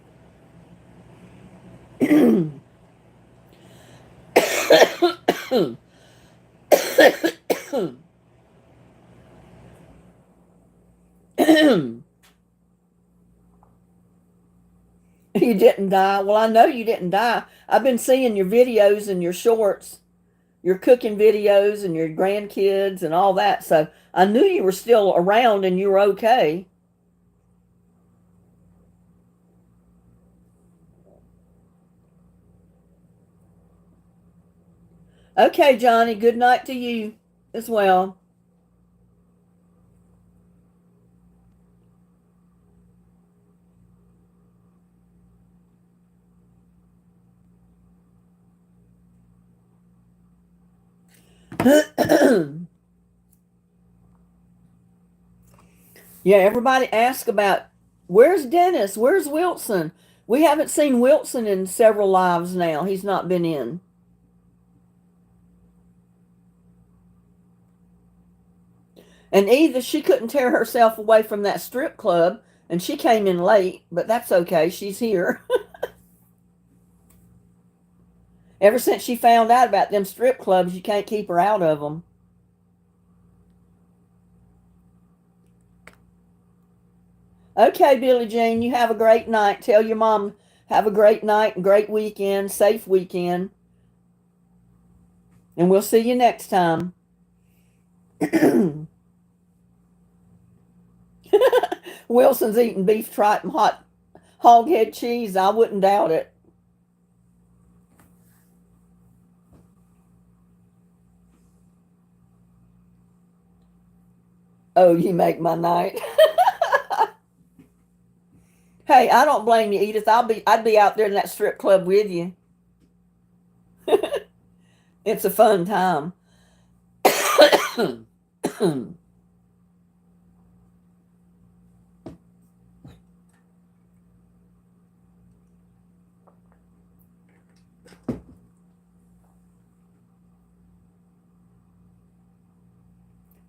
You didn't die. Well, I know you didn't die. I've been seeing your videos and your shorts, your cooking videos and your grandkids and all that. So I knew you were still around and you were okay. Okay, Johnny, good night to you as well. Yeah, everybody asks about where's Dennis? Where's Wilson? We haven't seen Wilson in several lives now. He's not been in. And either she couldn't tear herself away from that strip club and she came in late, but that's okay. She's here. Ever since she found out about them strip clubs, you can't keep her out of them. Okay, Billie Jean, you have a great night. Tell your mom have a great night and great weekend, safe weekend, and we'll see you next time. Wilson's eating beef tripe and hot hog head cheese. I wouldn't doubt it. Oh, you make my night. Hey, I don't blame you, Edith. I'd be out there in that strip club with you. It's a fun time.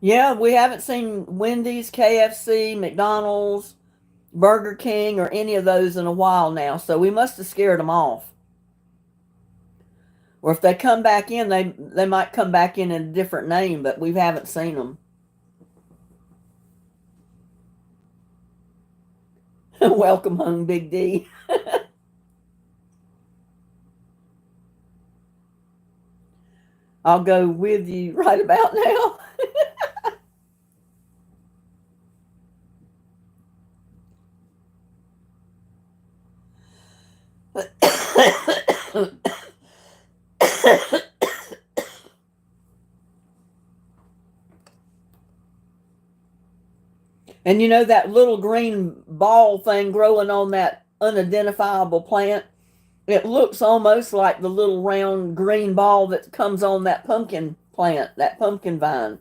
Yeah, we haven't seen Wendy's, KFC, McDonald's, Burger King, or any of those in a while now. So we must have scared them off. Or if they come back in, they might come back in a different name, but we haven't seen them. Welcome home, Big D. I'll go with you right about now. And you know that little green ball thing growing on that unidentifiable plant? It looks almost like the little round green ball that comes on that pumpkin plant, that pumpkin vine.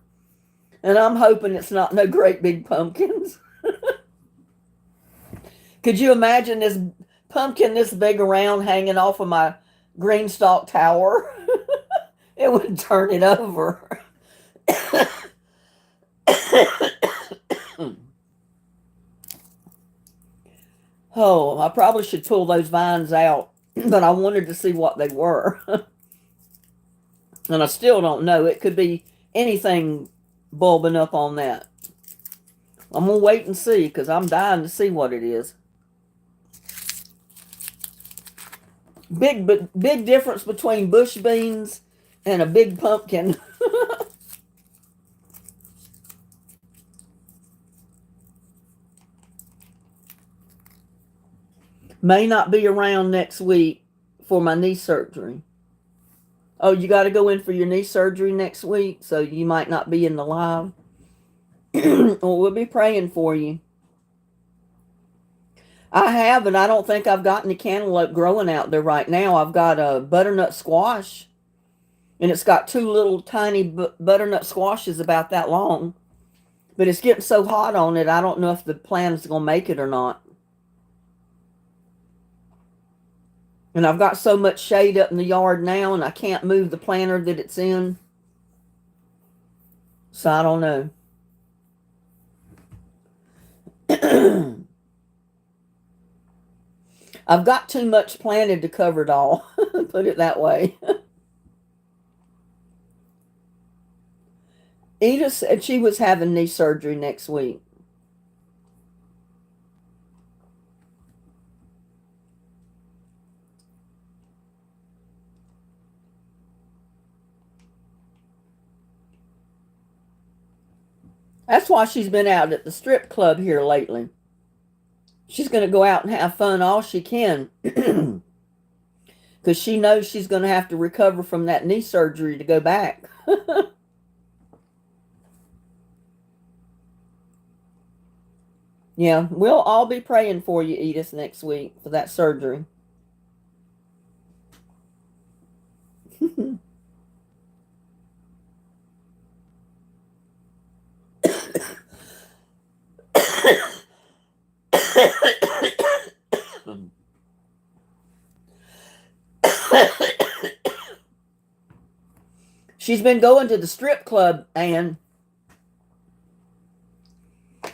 And I'm hoping it's not no great big pumpkins. Could you imagine this pumpkin this big around hanging off of my green stalk tower? It would turn it over. Oh, I probably should pull those vines out, but I wanted to see what they were. And I still don't know. It could be anything bulbing up on that. I'm going to wait and see because I'm dying to see what it is. Big difference between bush beans and a big pumpkin. May not be around next week for my knee surgery. Oh, you got to go in for your knee surgery next week, so you might not be in the live. Well, we'll be praying for you. I have, and I don't think I've got any cantaloupe growing out there right now. I've got a butternut squash, and it's got two little tiny butternut squashes about that long. But it's getting so hot on it, I don't know if the plant is going to make it or not. And I've got so much shade up in the yard now, and I can't move the planter that it's in. So I don't know. I've got too much planted to cover it all. Put it that way. Edith said she was having knee surgery next week. That's why she's been out at the strip club here lately. She's going to go out and have fun all she can. Because she knows she's going to have to recover from that knee surgery to go back. Yeah, we'll all be praying for you, Edith, next week for that surgery. She's been going to the strip club, and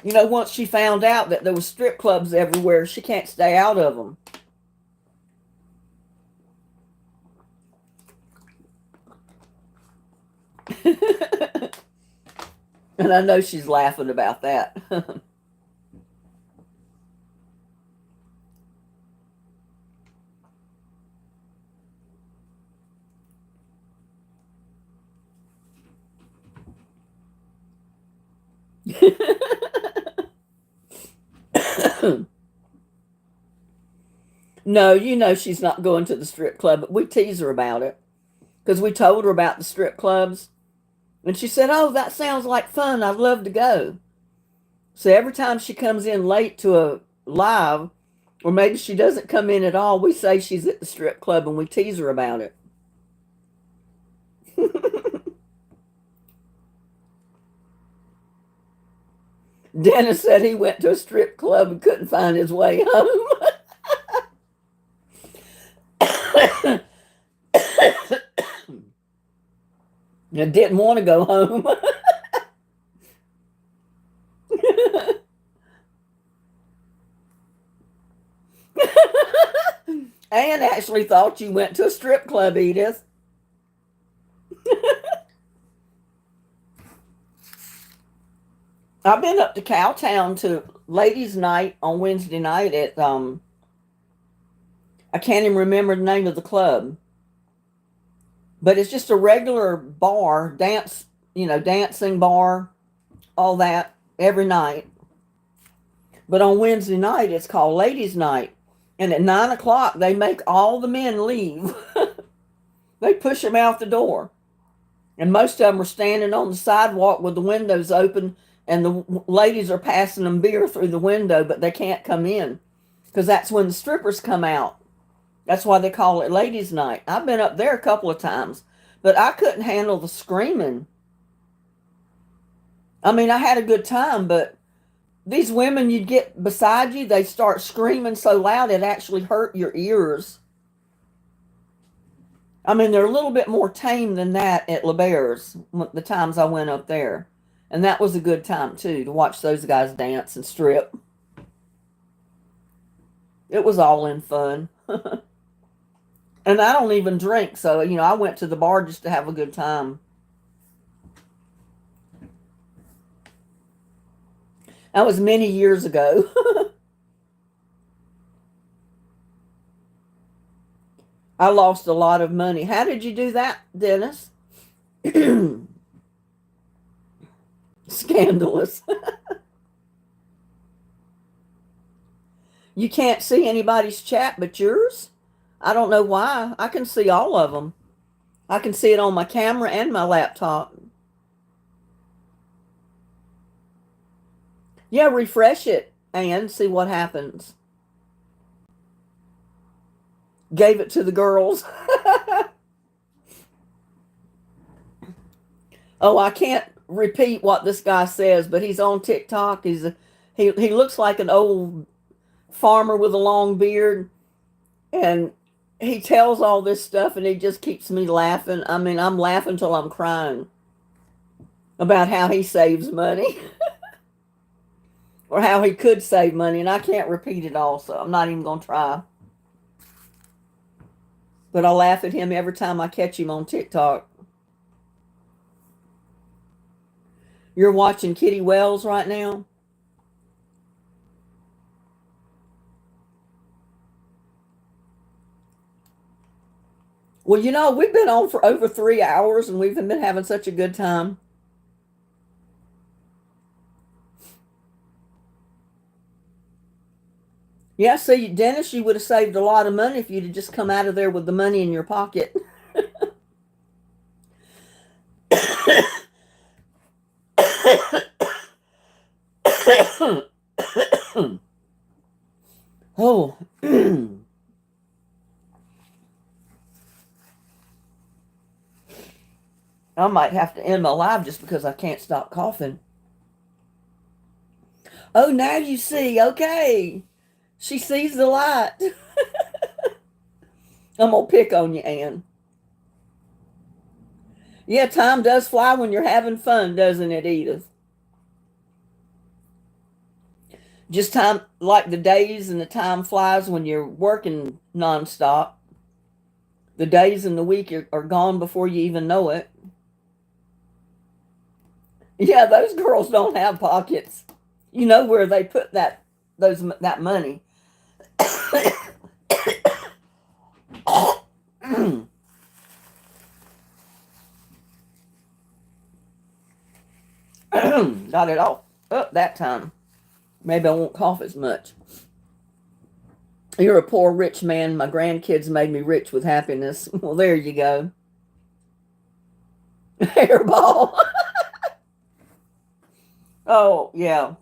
you know, once she found out that there were strip clubs everywhere, she can't stay out of them. And I know she's laughing about that. No, you know she's not going to the strip club, but we tease her about it because we told her about the strip clubs. And she said, "Oh, that sounds like fun. I'd love to go." So every time she comes in late to a live, or maybe she doesn't come in at all, we say she's at the strip club and we tease her about it. Dennis said he went to a strip club and couldn't find his way home. I didn't want to go home. Anne actually thought you went to a strip club, Edith. I've been up to Cowtown to ladies' night on Wednesday night at I can't even remember the name of the club. But it's just a regular bar, dancing bar, all that every night. But on Wednesday night, it's called Ladies' Night. And at 9 o'clock, they make all the men leave. They push them out the door. And most of them are standing on the sidewalk with the windows open, and the ladies are passing them beer through the window, but they can't come in because that's when the strippers come out. That's why they call it ladies' night. I've been up there a couple of times, but I couldn't handle the screaming. I mean, I had a good time, but these women you'd get beside you, they start screaming so loud it actually hurt your ears. I mean, they're a little bit more tame than that at LeBare's, the times I went up there. And that was a good time, too, to watch those guys dance and strip. It was all in fun. And I don't even drink, so, I went to the bar just to have a good time. That was many years ago. I lost a lot of money. How did you do that, Dennis? Scandalous. You can't see anybody's chat but yours? I don't know why. I can see all of them. I can see it on my camera and my laptop. Yeah, refresh it and see what happens. Gave it to the girls. Oh, I can't repeat what this guy says, but he's on TikTok. He looks like an old farmer with a long beard, and he tells all this stuff, and he just keeps me laughing. I mean, I'm laughing till I'm crying about how he saves money. Or how he could save money, and I can't repeat it all, so I'm not even going to try. But I laugh at him every time I catch him on TikTok. You're watching Kitty Wells right now? Well, we've been on for over 3 hours, and we've been having such a good time. Yeah, see, Dennis, you would have saved a lot of money if you'd have just come out of there with the money in your pocket. Oh. I might have to end my live just because I can't stop coughing. Oh, now you see. Okay. She sees the light. I'm going to pick on you, Ann. Yeah, time does fly when you're having fun, doesn't it, Edith? Just time, like the days and the time flies when you're working nonstop. The days and the week are gone before you even know it. Yeah, those girls don't have pockets. You know where they put that money. Got it all up that time. Maybe I won't cough as much. You're a poor rich man. My grandkids made me rich with happiness. Well, there you go. Hairball. Oh, yeah.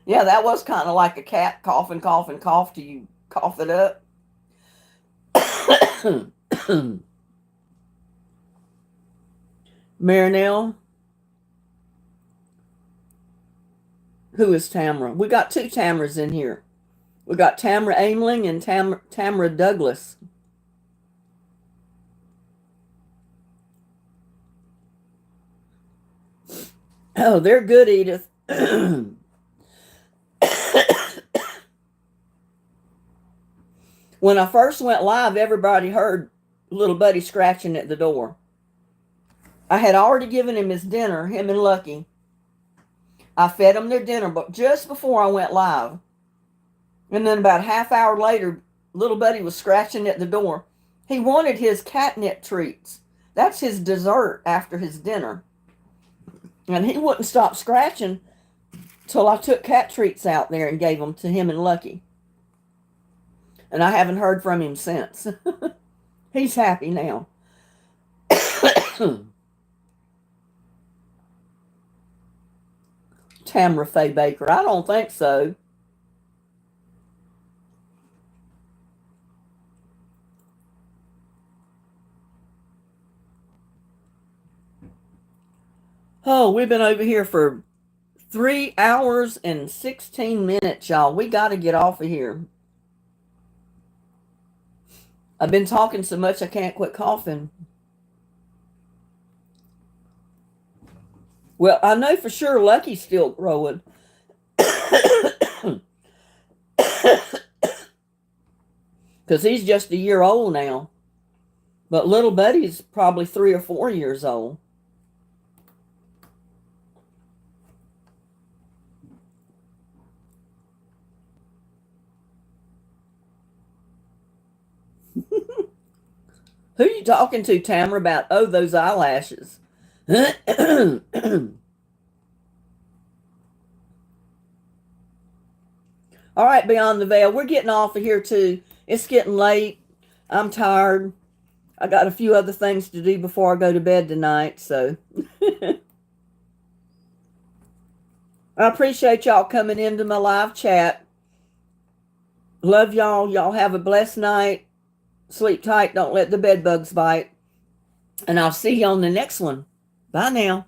Yeah, that was kind of like a cat coughing, coughing, cough till you cough it up. Marinelle. Who is Tamra? We got 2 Tamras in here. We got Tamra Aimling and Tamra Douglas. Oh, they're good, Edith. When I first went live, everybody heard little Buddy scratching at the door. I had already given him his dinner, him and Lucky. I fed them their dinner, but just before I went live. And then about a half hour later, little Buddy was scratching at the door. He wanted his catnip treats. That's his dessert after his dinner. And he wouldn't stop scratching till I took cat treats out there and gave them to him and Lucky. And I haven't heard from him since. He's happy now. Tamara Faye Baker. I don't think so. Oh, we've been over here for 3 hours and 16 minutes, y'all. We got to get off of here. I've been talking so much I can't quit coughing. Well, I know for sure Lucky's still growing. Because he's just a year old now. But little Buddy's probably 3 or 4 years old. Who are you talking to, Tamara, about? Oh, those eyelashes. All right, Beyond the Veil. We're getting off of here, too. It's getting late. I'm tired. I got a few other things to do before I go to bed tonight, so. I appreciate y'all coming into my live chat. Love y'all. Y'all have a blessed night. Sleep tight. Don't let the bed bugs bite. And I'll see you on the next one. Bye now.